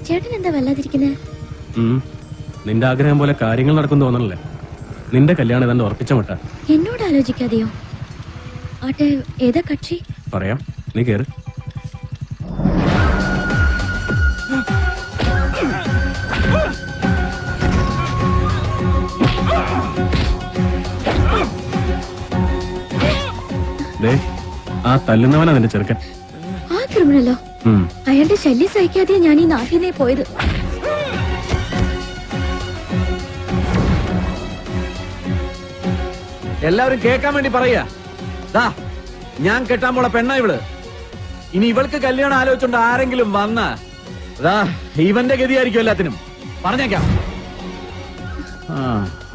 ചേട്ടൻ എന്താ വല്ലാതിരിക്കുന്നത്? നിന്റെ ആഗ്രഹം പോലെ കാര്യങ്ങൾ നടക്കും തോന്നണല്ലേ? നിന്റെ കല്യാണം ഏതാണ്ട് ഉറപ്പിച്ച മട്ട. എന്നോട് ആലോചിക്കാതെയോ? ആട്ടെ, ഏതാ കക്ഷി? പറയാം, നീ കേറ്. ആ തല്ലുന്നവനാ നിന്റെ ചെറുക്കൻ. ആ ക്രിമിനലോ? അയാളുടെ ശല്യം സഹിക്കാതെ ഞാൻ ഈ നാട്ടിൽ നിന്നേ പോയത്. എല്ലാവരും കേൾക്കാൻ വേണ്ടി പറയാ. ഞാൻ കെട്ടാൻ പോള പെണ്ണ ഇവള്. ഇനി ഇവൾക്ക് കല്യാണം ആലോചിച്ചോണ്ട് ആരെങ്കിലും വന്ന ഇവന്റെ ഗതിയായിരിക്കും എല്ലാത്തിനും. പറഞ്ഞേക്കാം.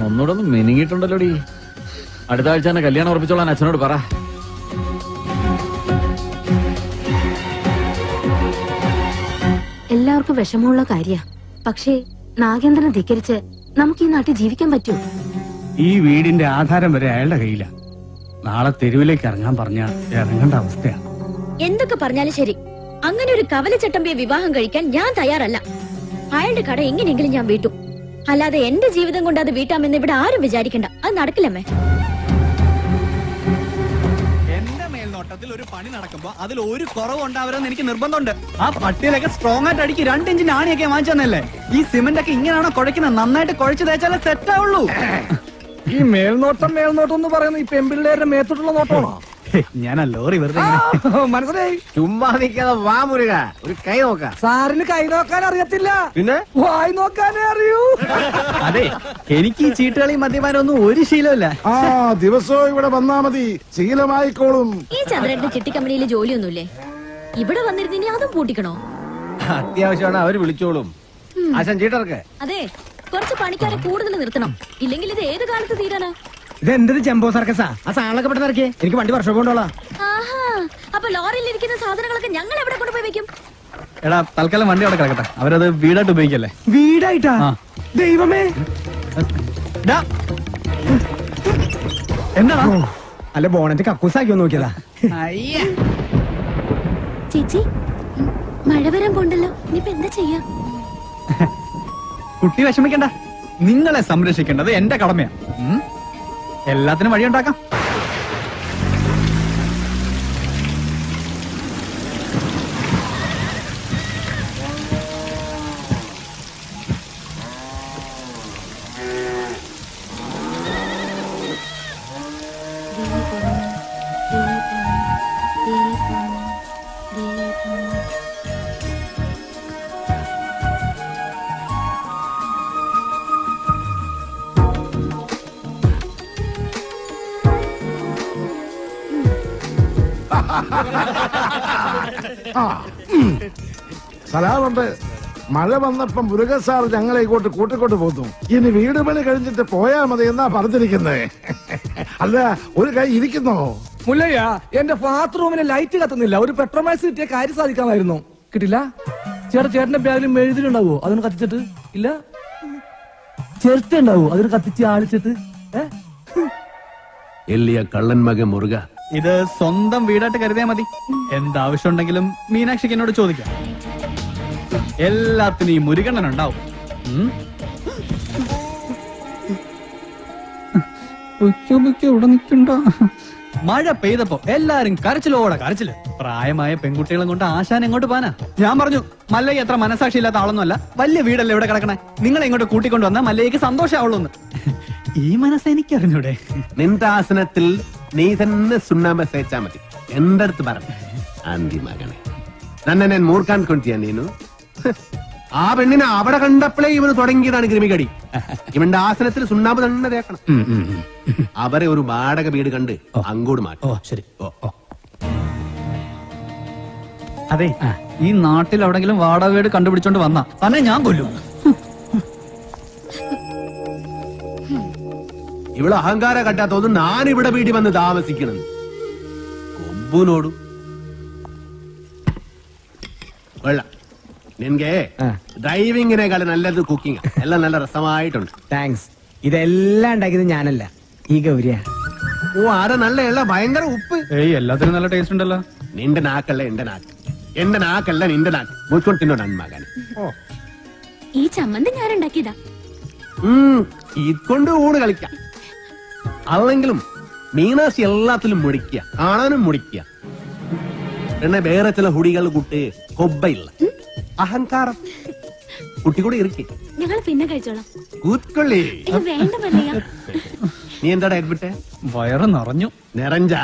ഒന്നുകൂടെ ഒന്ന് മെനിങ്ങിയിട്ടുണ്ടല്ലോടി. അടുത്ത ആഴ്ച തന്നെ കല്യാണം ഉറപ്പിച്ചോളാൻ അച്ഛനോട് പറ. എല്ലാവർക്കും വിഷമമുള്ള കാര്യ. പക്ഷേ നാഗേന്ദ്രനെ ധിക്കരിച്ച് നമുക്ക് ഈ നാട്ടിൽ ജീവിക്കാൻ പറ്റൂ? ഈ വീടിന്റെ ആധാരം വരെ അയാളുടെ കയ്യില. നാളെ തെരുവിലേക്ക് ഇറങ്ങാൻ പറഞ്ഞ ഇറങ്ങേണ്ട അവസ്ഥയാണ്. എന്തൊക്കെ പറഞ്ഞാലും ശരി, അങ്ങനെ ഒരു കവല ചട്ടമ്പിയെ വിവാഹം കഴിക്കാൻ ഞാൻ തയ്യാറല്ല. അയാളുടെ കട എങ്ങനെയെങ്കിലും ഞാൻ വീട്ടും. അല്ലാതെ എന്റെ ജീവിതം കൊണ്ട് അത് വീട്ടാമെന്ന് ഇവിടെ ആരും വിചാരിക്കണ്ട. അത് നടക്കില്ലമ്മേ. എന്റെ മേൽനോട്ടത്തിൽ ഒരു പണി നടക്കുമ്പോ അതിൽ ഒരു കുറവ് ഉണ്ടാവരുമെന്ന് എനിക്ക് നിർബന്ധമുണ്ട്. ആ പട്ടിയിലൊക്കെ സ്ട്രോങ് ആയിട്ട് അടിക്ക് 2 ഇഞ്ചിന്റെ ആണിയൊക്കെ വാങ്ങിച്ചെന്നല്ലേ. ഈ സിമന്റ് ഒക്കെ ഇങ്ങനെയാണോ കുഴക്കുന്നത്? നന്നായിട്ട് കുഴച്ച് തേച്ചാലേ സെറ്റ് ആവുള്ളൂ. ഈ മേൽനോട്ടം എന്ന് പറയുന്നത് ഈ പെമ്പിള്ളേരുടെ മേത്തോട്ടുള്ള നോട്ടമാണോ? ഞാൻ ആ ലോറി വെറുതെ മനസ്സിലായി. ചുമ്മാ നിൽക്കാതെ വാ മുരുക, ഒരു കൈ നോക്കാം. സാറിന് കൈ നോക്കാൻ അറിയത്തില്ല, പിന്നെ വായി നോക്കാനേ അറിയൂ. അതെ, എനിക്ക് ഈ ചീട്ടുകളി മദ്യപാനം ഒന്നും ഒരു ശീലമില്ല. ആ ദിവസവും ഇവിടെ വന്നാ മതി, ശീലമായിക്കോളും. ഈ ചന്ദ്രന്റെ ചിട്ടി കമ്പനിയിൽ ജോലിയൊന്നുമില്ലേ? ഇവിടെ വന്നിരുന്നിനി അതും പൂട്ടിക്കണോ? അത്യാവശ്യമാണ്, അവര് വിളിച്ചോളും. ആശാൻ ചീട്ടർക്ക് അതെ, കുറച്ച് പണിക്കാരെ കൂടുതൽ നിർത്തണം. ഇല്ലെങ്കിൽ ഇത് ഏത് കാലത്ത് തീരാനാ? ഇത് എന്തൊരു ജംബോ സർക്കസാ? ആ സാധനങ്ങളൊക്കെ പെട്ടെന്ന് ഇറക്കിയേ, എനിക്ക് വണ്ടി വർഷം കൊണ്ടോളാം. ആഹാ, അപ്പൊ ലോറിയിൽ ഇരിക്കുന്ന സാധനങ്ങളൊക്കെ ഞങ്ങൾ എവിടെ കൊണ്ടുപോയി വെക്കും? എടാ, തൽക്കാലം വണ്ടി അവിടെ കിടക്കട്ടെ. അവരത് വീടായിട്ട് ഉപയോഗിക്കല്ലേ. വീടായിട്ടാ? ദൈവമേ, എന്താണോ? അല്ല ബോണറ്റ് കക്കൂസാക്കി നോക്കിയതാ. ചേച്ചി, മഴ വരാൻ പോണ്ടല്ലോ. ഇനിയിപ്പോ എന്താ ചെയ്യാ? കുട്ടി വിഷമിക്കണ്ട, നിങ്ങളെ സംരക്ഷിക്കേണ്ടത് എന്റെ കടമയാ. എല്ലാത്തിനും വഴിയുണ്ടാക്കാം. സലാമുണ്ട്. മഴ വന്നപ്പം മുരുകൻ സാർ ഞങ്ങളെ ഇങ്ങോട്ട് കൂട്ടിക്കൊണ്ട് പോന്നു. ഇനി വീട് പണി കഴിഞ്ഞിട്ട് പോയാ മതി എന്നാ പറഞ്ഞിരിക്കുന്നത്. അല്ല, ഒരു കൈ ഇരിക്കുന്നോ? മുല്ലയ്യ, എന്റെ ബാത്റൂമിന് ലൈറ്റ് കത്തുന്നില്ല. ഒരു പെട്രോമാക്സ് കിട്ടിയ കാര്യം സാധിക്കാമായിരുന്നു. കിട്ടില്ല. ചേട്ടന്റെ ബാഗിൽ മെഴുതിലുണ്ടാവോ? അതൊന്ന് കത്തിച്ചിട്ട് ഇല്ല. ചേർത്ത ഉണ്ടാവോ? അതൊന്ന് കത്തിച്ച് ആളിച്ചിട്ട്. എല്ലിയ കള്ളൻ മകൻ മുറുക. ഇത് സ്വന്തം വീടായിട്ട് കരുതിയാ മതി. എന്താവശ്യം ഉണ്ടെങ്കിലും മീനാക്ഷിക്ക് എന്നോട് ചോദിക്കാം. എല്ലാത്തിനും ഈ മുരുകണ്ണൻ ഉണ്ടാവും. ഇവിടെ നിൽക്കണ്ട. മഴ പെയ്തപ്പോ എല്ലാരും കരച്ചിലോടെ കരച്ചില്. പ്രായമായ പെൺകുട്ടികളും കൊണ്ട് ആശാൻ എങ്ങോട്ട് പോനാ? ഞാൻ പറഞ്ഞു, മല്ലയ്യ എത്ര മനസാക്ഷി ഇല്ലാത്ത ആളൊന്നുമല്ല. വലിയ വീടല്ലേ ഇവിടെ കിടക്കണേ. നിങ്ങളെ ഇങ്ങോട്ട് കൂട്ടിക്കൊണ്ടു വന്നാൽ മല്ലയ്യക്ക് സന്തോഷമാവുള്ളൂ. ഈ മനസ്സ് എനിക്കറിഞ്ഞൂടെ? നിന്റെ ആസനത്തിൽ നീ തന്നെ സുണ്ണാമ്പ തേച്ചാ മതി. എന്റെ അടുത്ത് പറഞ്ഞു ആന്തി മകനെ, തന്നെ ഞാൻ മൂർക്കാൻ കൊണ്ടിയാ നീനു. ആ പെണ്ണിനെ അവിടെ കണ്ടപ്പോഴേ ഇവന് തുടങ്ങിയതാണ് ക്രിമികടി. ഇവന്റെ ആസനത്തിൽ സുണ്ണാമ്പ് തന്നെ തേക്കണം. അവരെ ഒരു വാടക വീട് കണ്ട് അങ്ങോട്ട് മാറ്റും. ശരി. അതെ, ഈ നാട്ടിൽ എവിടെങ്കിലും വാടക വീട് കണ്ടുപിടിച്ചോണ്ട് വന്നാ തന്നെ ഞാൻ കൊല്ലും. ഇവിടെ അഹങ്കാര കട്ടാത്തോന്ന് ഞാൻ ഇവിടെ വീട്ടിൽ വന്ന് താമസിക്കണം. കൊമ്പുനോടും വെള്ളം. നിനക്ക് ഡ്രൈവിങ്ങിനേക്കാളും നല്ലത് കുക്കിംഗ്. എല്ലാം നല്ല രസമായിട്ടുണ്ട്. താങ്ക്സ്. ഇതെല്ലാം ഉണ്ടാക്കിയത് ഞാനല്ല, ഈ ഗൗരിയ. ഓ, ആരെ നല്ല എല്ലാം ഭയങ്കര ഉപ്പ്. ഏയ്, എല്ലാത്തിനും നല്ല ടേസ്റ്റ് ഉണ്ടല്ലോ. നിന്റെ നാക്കല്ല എന്റെ നാക്ക്, എന്റെ നാക്കല്ല നിന്റെ നാക്ക്. മുഴുക്കൊണ്ട് തിന്നോ നന്മകൻ. ഈ ചമ്മന്തി ഞാൻ ഉണ്ടാക്കിയതാ. ഇതുകൊണ്ട് ഊണ് കളിക്കാം. അല്ലെങ്കിലും മീനാശി എല്ലാത്തിലും മുടിക്കുക, കാണാനും മുടിക്കുക. പിന്നെ വേറെ ചില ഹുടികൾ കൂട്ട് കൊബ്ബയില്ല, അഹങ്കാരം. കുട്ടി കൂടെ ഇരിക്കേ. ഞങ്ങൾ പിന്നെ കഴിച്ചോളാം. കൂത്തൊള്ളി. വേണ്ട മല്ലയ്യ. നീ എന്താടാ എഡ്മിട്ടെ? വയറ് നിറഞ്ഞു. നിറഞ്ചാ?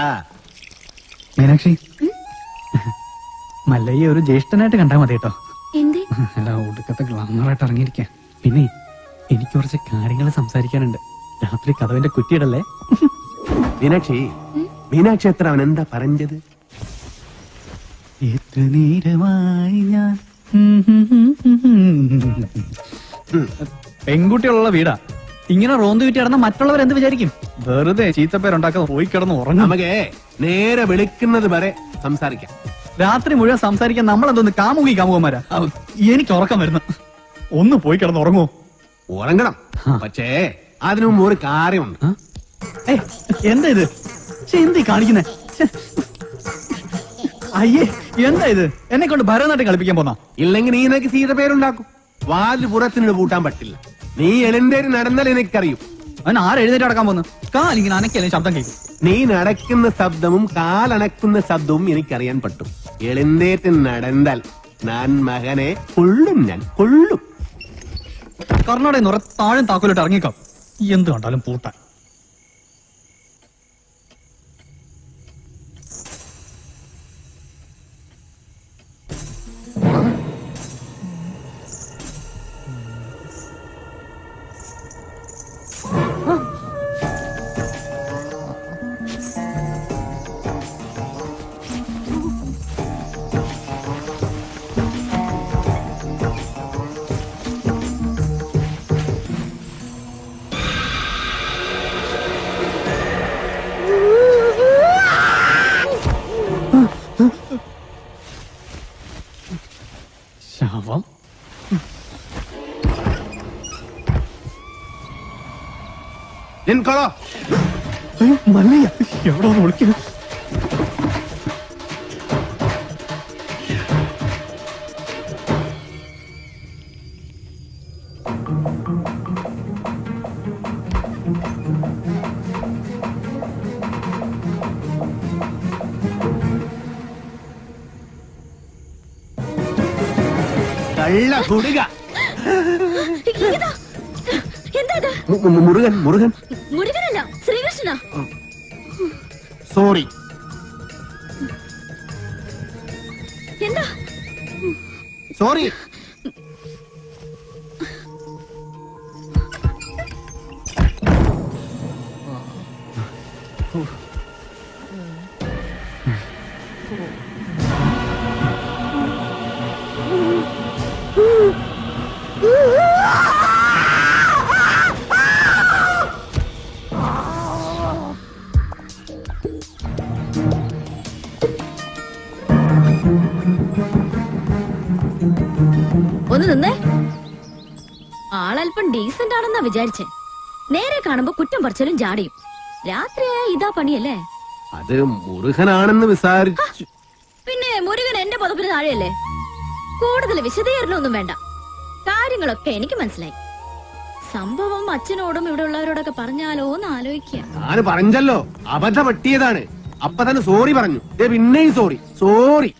മീനാക്ഷി, മല്ലയ്യ ഒരു ജ്യേഷ്ഠനായിട്ട് കണ്ടാ മതി കേട്ടോ. എന്തേ? അല്ല, ഒടുക്കത്തെ ഗ്ലാമറായിട്ട് ഇറങ്ങിയിരിക്കാം. പിന്നെ എനിക്ക് കുറച്ച് കാര്യങ്ങൾ സംസാരിക്കാനുണ്ട്. രാത്രി കഥവിന്റെ കുറ്റിയിടല്ലേ? മീനാക്ഷി, മീനാക്ഷി എത്ര അവൻ എന്താ പറഞ്ഞത്? എത്ര നേരമായി ഞാൻ പെൺകുട്ടികളുള്ള വീടാ. ഇങ്ങനെ റോന്ത് വിറ്റി കിടന്ന മറ്റുള്ളവർ എന്ത് വിചാരിക്കും? വെറുതെ ചീത്തപ്പേരുണ്ടാക്കാൻ പോയി കിടന്ന് ഉറങ്ങും. നമുക്ക് നേരെ വിളിക്കുന്നത് വരെ സംസാരിക്കാം. രാത്രി മുഴുവൻ സംസാരിക്കാൻ നമ്മളെന്തോന്ന് കാമുകന്മാരാ? എനിക്ക് ഉറക്കം വരുന്നു. ഒന്ന് പോയി കിടന്ന് ഉറങ്ങുമോ? ഉറങ്ങണം, പക്ഷേ അതിനു മുമ്പ് ഒരു കാര്യമുണ്ട്. എന്താ ഇത്? എന്തി കാണിക്കുന്നേ? അയ്യേ, എന്താ ഇത്? എന്നെ കൊണ്ട് ഭരതനാട്യം കളിപ്പിക്കാൻ പോന്നാ? ഇല്ലെങ്കിൽ നീ നിനക്ക് സീത പേരുണ്ടാക്കും. വാല് പുറത്തിന് പൂട്ടാൻ പറ്റില്ല. നീ എഴുന്നേറ്റ് നടന്നാൽ എനിക്കറിയും. അവൻ ആരെഴുന്നേറ്റ് നടക്കാൻ പോന്നു? കാലിങ്ങനെ അനക്കല്ലേ ശബ്ദം കേൾക്കും. നീ നടക്കുന്ന ശബ്ദവും കാലണക്കുന്ന ശബ്ദവും എനിക്കറിയാൻ പറ്റും. എഴുന്നേറ്റ് നടന്നാൽ ഞാൻ മകനെ കൊള്ളും, ഞാൻ കൊള്ളും. കർണാടക നിറ താഴും താക്കോലിട്ട് ഇറങ്ങിക്കാം. എന്ത് കണ്ടാലും പൂട്ടാൻ. ശവം നിൻകൊള്ളോ മല്ലയ്യ എവിടെ വിളിക്കുന്നു? കള്ള കുടുക. ഇതാ. എന്താ ഇത്? മുരുകൻ മുരുകൻ മുരുകനല്ല, ശ്രീകൃഷ്ണനാ. സോറി. എന്താ? സോറി. ഒന്ന് നിന്നേ. ആളല്പം ഡീസന്റ് ആണെന്നാ വിചാരിച്ചേ. നേരെ കാണുമ്പോ കുറ്റം പറിച്ചാലും ജാടിയും. രാത്രിയായ ഇതാ പണിയല്ലേ? അത് മുരുകനാണെന്ന് വിചാരിച്ചു. പിന്നെ മുരുകൻ എന്റെ പദപ്പിന് താഴെയല്ലേ? കൂടുതൽ വിശദീകരണമൊന്നും വേണ്ട. കാര്യങ്ങളൊക്കെ എനിക്ക് മനസ്സിലായി. സംഭവം അച്ഛനോടും ഇവിടെ ഉള്ളവരോടൊക്കെ പറഞ്ഞാലോ എന്ന് ആലോചിക്കുക. ഞാൻ പറഞ്ഞല്ലോ, അബദ്ധം പറ്റിയതാണ്. അപ്പൊ തന്നെ സോറി പറഞ്ഞു. പിന്നെയും സോറി സോറി.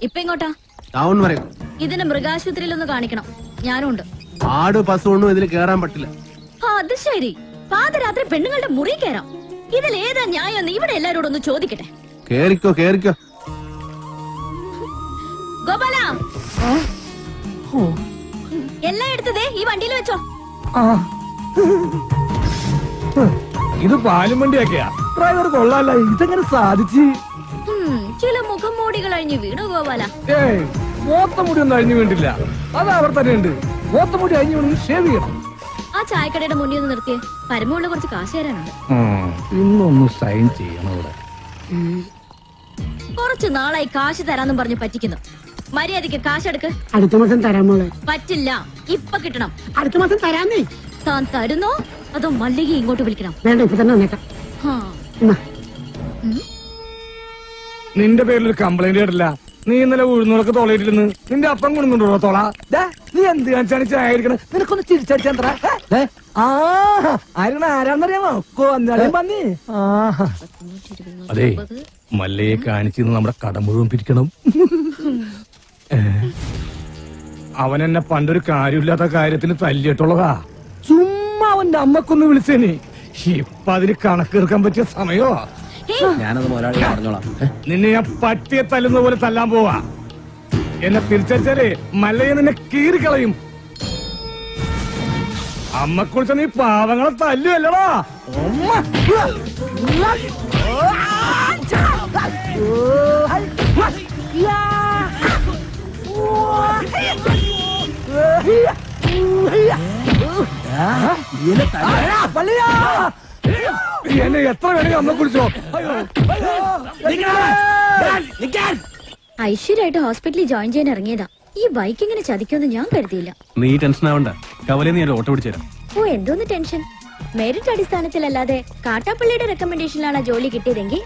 ഇപ്പൊ ഇങ്ങോട്ടാ? ടൗൺ വരെ. ഇതിന് മൃഗാശുപത്രിയിലൊന്ന് കാണിക്കണം. ഞാനും ഉണ്ട്. ആട് പശുവൊന്നും ഇതിൽ കേറാൻ പറ്റില്ല. അത് ശരി. പാതിരാത്രി പെണ്ണുങ്ങളുടെ മുറി കയറാം. ഇതിൽ ഏതാ ന്യായം? ഇവിടെ എല്ലാരോടും ഒന്ന് ചോദിക്കട്ടെ. കേറിക്കോ കേറിക്കോ. ഗോപാല, എല്ലാം എടുത്തതേ ഈ വണ്ടിയിൽ വെച്ചോ. ഇത് പാലും വണ്ടിയൊക്കെയാ. ഡ്രൈവർ കൊള്ളാല്ല. ഇതെങ്ങനെ സാധിച്ചു? ചില മുഖം മൂടികൾ അഴിഞ്ഞു വീണു ഗോപാല. ഏയ്, മോത്തമുടി ഒന്നും അഴിഞ്ഞു വീണ്ടില്ല. അത് അവർ തന്നെ ഉണ്ട്. മോത്തമുടി അഴിഞ്ഞു വീണെങ്കിൽ ഷേവ് ചെയ്യണം. ആ ചായക്കടയുടെ മുന്നിൽ ഒന്ന് നിർത്തിയേ. പരമുള്ള കുറച്ച് കാശ് തരാനുണ്ട്. ഇന്നൊന്ന് സൈൻ ചെയ്യണം ഇവിടെ. കുറച്ച് നാളായി കാശ് തരാന്നും പറഞ്ഞ് പറ്റിക്കുന്നു. മര്യാദക്ക് കാശെടുക്ക്. അടുത്ത മാസം തരാൻ മോളെ. പറ്റില്ല, ഇപ്പൊ കിട്ടണം. അടുത്ത മാസം തരാന്നേ. താൻ തരുന്നോ അതോ മല്ലിക ഇങ്ങോട്ട് വിളിക്കണം? വേണ്ട, ഇപ്പൊ തന്നെ വന്നേക്കാം. നിന്റെ പേരിൽ ഒരു കംപ്ലൈന്റ് കേട്ടില്ല. നീ ഇന്നലെ ഉഴുന്നോളൊക്കെ തോളയിട്ടിരുന്ന് നിന്റെ അപ്പം കൊണ്ടുണ്ടോ തോള? നീ എന്ത് കാണിച്ചാണ് ചായടിക്കണ? നിനക്കൊന്ന് ചിരിച്ചടിച്ചാ ആരാന്നറിയാമോ? പന്നി. അതെ, മല്ലയെ കാണിച്ചിന്ന് നമ്മുടെ കട മുഴുവൻ പിരിക്കണം. അവൻ എന്നെ പണ്ടൊരു കാര്യമില്ലാത്ത കാര്യത്തിന് തല്ലിയിട്ടുള്ളതാ. ചുമ്മാ അവന്റെ അമ്മക്കൊന്ന് വിളിച്ചേനെ. ഇപ്പൊ അതിന് കണക്കെടുക്കാൻ പറ്റിയ സമയോ? ഞാനത് മുതലാളി പറഞ്ഞോളാം. നിന്നെ ഞാൻ പട്ടിയെ തല്ലുന്ന പോലെ തല്ലാൻ പോവാ. എന്നെ തിരിച്ചടിച്ചാലേ മല്ലയെ നിന്നെ കീറിക്കളയും. അമ്മക്കുറിച്ച് നീ പാവങ്ങളെ തല്ലുവല്ലടാ. എന്നെ എത്ര വേണമെങ്കിൽ അമ്മ കുറിച്ചോ. ഐശ്വര്യമായിട്ട് ഹോസ്പിറ്റലിൽ ജോയിൻ ചെയ്യാൻ ഇറങ്ങിയതാ. ഈ ബൈക്ക് ഇങ്ങനെ ചതിക്കുമെന്ന് ഞാൻ കരുതിയില്ല. നീ ടെൻഷൻ ആവണ്ട. കവലെ നീ ഓട്ടോ പിടിച്ചു തരാം. ഓ എന്തോന്ന് ടെൻഷൻ. മെറിറ്റ് അടിസ്ഥാനത്തിലല്ലാതെ കാട്ടാപ്പള്ളിയുടെ റെക്കമെൻഡേഷനിലാണ് ജോലി കിട്ടിയതെങ്കിൽ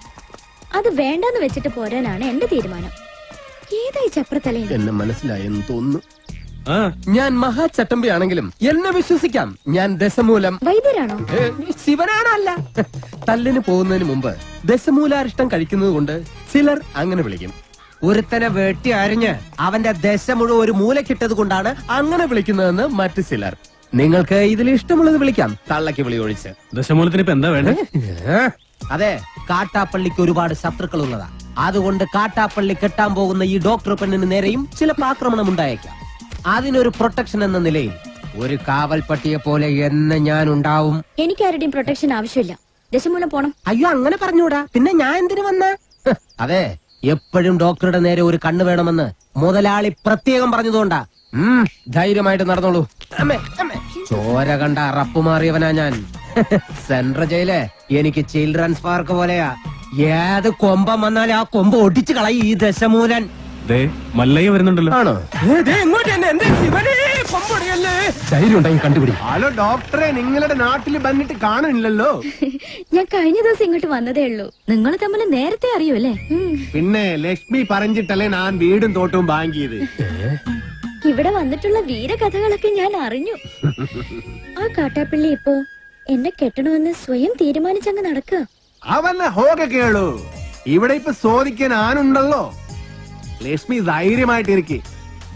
അത് വേണ്ടെന്ന് വെച്ചിട്ട് പോരാനാണ് എന്റെ തീരുമാനം. ഏതായി ചപ്രത്തലേ? എന്നെ മനസ്സിലായെന്ന് തോന്നുന്നു. ഞാൻ മഹാചട്ടമ്പി ആണെങ്കിലും എന്നെ വിശ്വസിക്കാം. ഞാൻ ദശമൂലം വൈദ്യരാണോ? ശിവനാണല്ല. തല്ലിന് പോകുന്നതിന് മുമ്പ് ദശമൂലാരിഷ്ടം കഴിക്കുന്നത് കൊണ്ട് ചിലർ അങ്ങനെ വിളിക്കും. ഒരുത്തനെ വെട്ടി അരിഞ്ഞ് അവന്റെ ദശ മുഴുവൻ ഒരു മൂലക്കിട്ടത് കൊണ്ടാണ് അങ്ങനെ വിളിക്കുന്നതെന്ന് മറ്റു ചിലർ. നിങ്ങൾക്ക് ഇതിൽ ഇഷ്ടമുള്ളത് വിളിക്കാം, തള്ളക്ക് വിളി ഒഴിച്ച്. ദശമൂലത്തിന് ഇപ്പൊ എന്താ വേണ്ടേ? അതെ, കാട്ടാപ്പള്ളിക്ക് ഒരുപാട് ശത്രുക്കൾ ഉള്ളതാ. അതുകൊണ്ട് കാട്ടാപ്പള്ളി കെട്ടാൻ പോകുന്ന ഈ ഡോക്ടർ പെണ്ണിന് നേരെയും ചിലപ്പോൾ ആക്രമണം ഉണ്ടായേക്കാം. അതിനൊരു പ്രൊട്ടക്ഷൻ എന്ന നിലയിൽ ഒരു കാവൽപ്പട്ടിയെ പോലെ എന്ന് ഞാൻ ഉണ്ടാവും. എനിക്ക് ആരുടെയും പ്രൊട്ടക്ഷൻ ആവശ്യമില്ല. ദശമൂലം പോണം. അയ്യോ, അങ്ങനെ പറഞ്ഞൂടാ. പിന്നെ ഞാൻ എന്തിനു വന്ന? അതെ, എപ്പോഴും ഡോക്ടറുടെ നേരെ ഒരു കണ്ണ് വേണമെന്ന് മുതലാളി പ്രത്യേകം പറഞ്ഞതുകൊണ്ടാ. ധൈര്യമായിട്ട് നടന്നോളൂ. ചോര കണ്ട റപ്പ് മാറിയവനാ ഞാൻ. സെൻട്രൽ ജയില് എനിക്ക് ചിൽഡ്രൻസ് പാർക്ക് പോലെയാ. ഏത് കൊമ്പം വന്നാലും ആ കൊമ്പ് ഒടിച്ചു കളയും ഈ ദശമൂലൻ. മല്ലയ്യ വരുന്നുണ്ടല്ലോ. ആണോ? ധൈര്യം ഉണ്ടെങ്കിൽ കണ്ടുപിടി. ഹലോ ഡോക്ടറെ, നിങ്ങളുടെ നാട്ടിൽ വന്നിട്ട് കാണുന്നില്ലല്ലോ. ഞാൻ കഴിഞ്ഞ ദിവസം ഇങ്ങോട്ട് വന്നതേ ഉള്ളൂ. നിങ്ങൾ തമ്മിൽ നേരത്തെ അറിയുമല്ലേ? പിന്നെ ലക്ഷ്മി പറഞ്ഞിട്ടല്ലേ ഞാൻ വീടും തോട്ടവും വാങ്ങിയത്. ഇവിടെ വന്നിട്ടുള്ള വീരകഥകളൊക്കെ ഞാൻ അറിഞ്ഞു. ആ കാട്ടാപ്പള്ളി ഇപ്പോ എന്നെ കെട്ടണമെന്ന് സ്വയം തീരുമാനിച്ചങ്ങ് നടക്കുക. അവന്നെ ഹോക കേളു. ഇവിടെ ഇപ്പൊ ചോദിക്കാൻ ആനുണ്ടല്ലോ. ലക്ഷ്മി ധൈര്യമായിട്ടിരിക്കെ.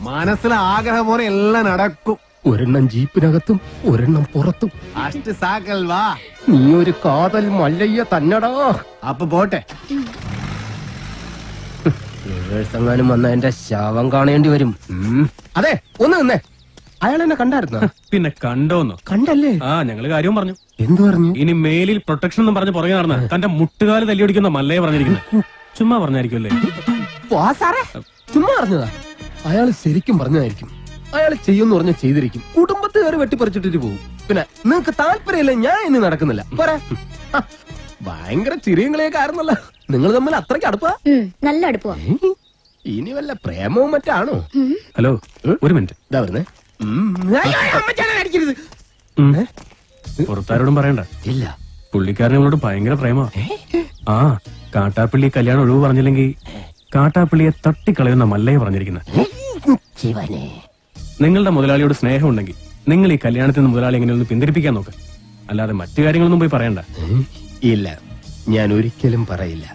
മനസ്സിലെ ആഗ്രഹം പോലെ എല്ലാം നടക്കും. ഒരെണ്ണം ജീപ്പിനകത്തും ഒരെണ്ണം പുറത്തും. അഷ്ട സാക്കൽ വാ. നീ ഒരു കാതൽ മല്ലയ്യ തന്നടാ. അപ്പൊ പോട്ടെ. എങ്ങാനും വന്ന എന്റെ ശവം കാണേണ്ടി വരും. അതെ, ഒന്ന് നിന്നേ. അയാൾ എന്നെ കണ്ടായിരുന്നോ? പിന്നെ കണ്ടോന്നോ? കണ്ടല്ലേ? ഞങ്ങള് കാര്യവും പറഞ്ഞു. എന്തു പറഞ്ഞു? ഇനി മേലിൽ പ്രൊട്ടക്ഷൻ എന്ന് പറഞ്ഞ് പുറകെ നടന്ന തന്റെ മുട്ടുകാല് തല്ലിയൊടിക്കുന്ന മല്ലയെ പറഞ്ഞിരിക്കുന്നത്. ചുമ്മാ പറഞ്ഞായിരിക്കുമല്ലേ? ചുമ്മാ പറഞ്ഞതാ. അയാൾ ശരിക്കും പറഞ്ഞതായിരിക്കും. അയാൾ ചെയ്യുമെന്ന് പറഞ്ഞ ചെയ്തിരിക്കും. കുടുംബത്തുകാർ വെട്ടിപ്പറിച്ചിട്ടിട്ട് പോകും. പിന്നെ നിങ്ങക്ക് താല്പര്യമില്ല, ഞാൻ ഇനി നടക്കുന്നില്ല. പോരാ. ഭയങ്കര ചിരിയങ്ങളെയൊക്കെ ആയിരുന്നല്ലോ. നിങ്ങൾ തമ്മിൽ അത്രയ്ക്ക് അടുപ്പാ? നല്ല അടുപ്പാ. ഇനി വല്ല പ്രേമവും മറ്റാണോ? ഹലോ, ഒരു മിനിറ്റ്. ഇതാ വരുന്നേ. പുറത്താരോടും പറയണ്ട. ഇല്ല. പുള്ളിക്കാരനോട് ഭയങ്കര പ്രേമ. ആ കാട്ടാപ്പള്ളി കല്യാണം ഒഴിവ് പറഞ്ഞില്ലെങ്കിൽ കാട്ടാപ്പള്ളിയെ തട്ടിക്കളയുന്ന മല്ലയെ പറഞ്ഞിരിക്കുന്നത്. നിങ്ങളുടെ മുതലാളിയോട് സ്നേഹം ഉണ്ടെങ്കിൽ നിങ്ങൾ ഈ കല്യാണത്തിൽ നിന്ന് മുതലാളി എങ്ങനെ ഒന്ന് പിന്തിരിപ്പിക്കാൻ നോക്ക്. അല്ലാതെ മറ്റു കാര്യങ്ങളൊന്നും പോയി പറയണ്ട. ഇല്ല, ഞാൻ ഒരിക്കലും പറയില്ല.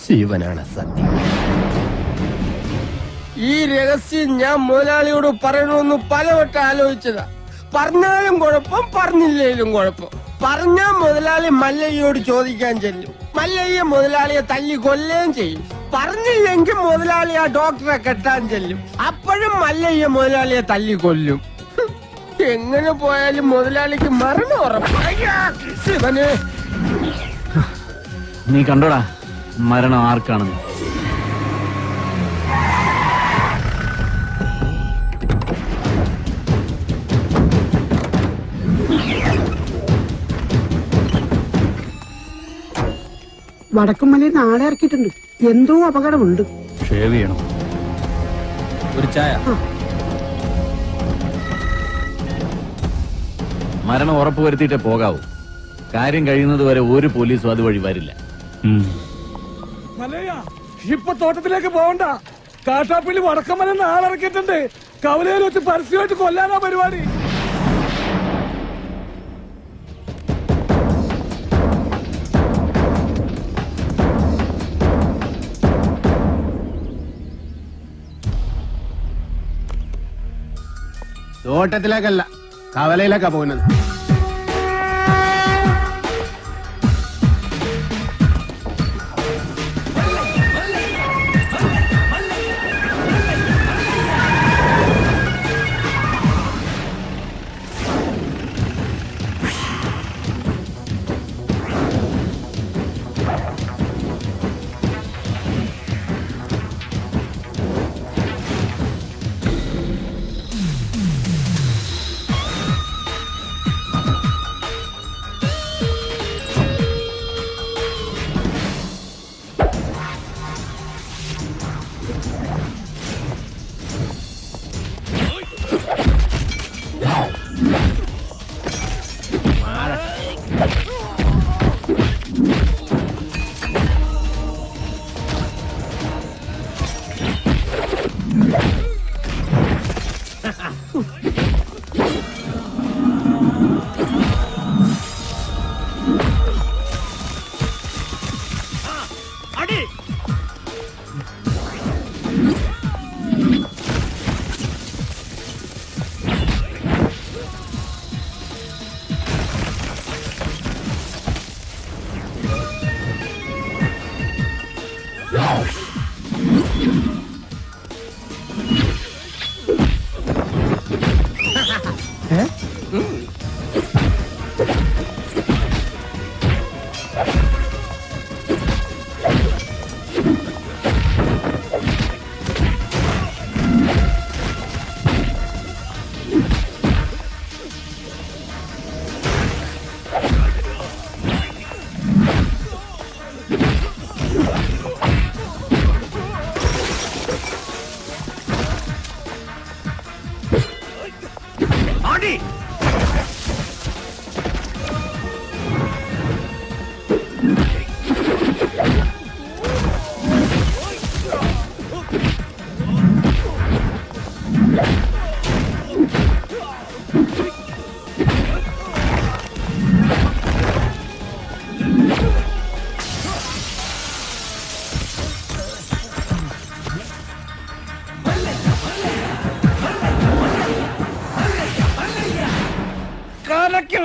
ശിവനാണ് സത്യം. ഈ രഹസ്യം ഞാൻ മുതലാളിയോട് പറയണമെന്ന് പലവട്ടം ആലോചിച്ചതാ. പറഞ്ഞാലും കുഴപ്പം, പറഞ്ഞില്ലേലും കുഴപ്പം. പറഞ്ഞാ മുതലാളി മല്ലയ്യോട് ചോദിക്കാൻ ചെല്ലും. മല്ലയ്യ മുതലാളിയെ തല്ലി കൊല്ലുകയും ചെയ്യും. പറഞ്ഞില്ലെങ്കിൽ മുതലാളി ആ ഡോക്ടറെ കെട്ടാൻ ചെല്ലും. അപ്പോഴും മല്ലയ്യ മുതലാളിയെ തല്ലി കൊല്ലും. എങ്ങനെ പോയാലും മുതലാളിക്ക് മരണം ഉറപ്പ്. ശിവന്, നീ കണ്ടോടാ മരണം ആർക്കാണെന്ന്? വടക്കുംമലയിൽ നാളെ ഇറക്കിയിട്ടുണ്ട്. എന്തോ അപകടമുണ്ട്. ഷേവ് ചെയ്യണം. ഒരു ചായ. മരണം ഉറപ്പുവരുത്തിയിട്ടേ പോകാവൂ. കാര്യം കഴിയുന്നത് വരെ ഒരു പോലീസും അതുവഴി വരില്ല. മല്ലയ്യ, ഇപ്പൊ തോട്ടത്തിലേക്ക് പോകണ്ട. കാട്ടാപ്പള്ളി വടക്കമല ആളിറക്കിയിട്ടുണ്ട്. കവലയിൽ വെച്ച് പരസ്യമായിട്ട് കൊല്ലാനാ പരിപാടി. തോട്ടത്തിലേക്കല്ല, കവലയിലേക്കാ പോകുന്നത്.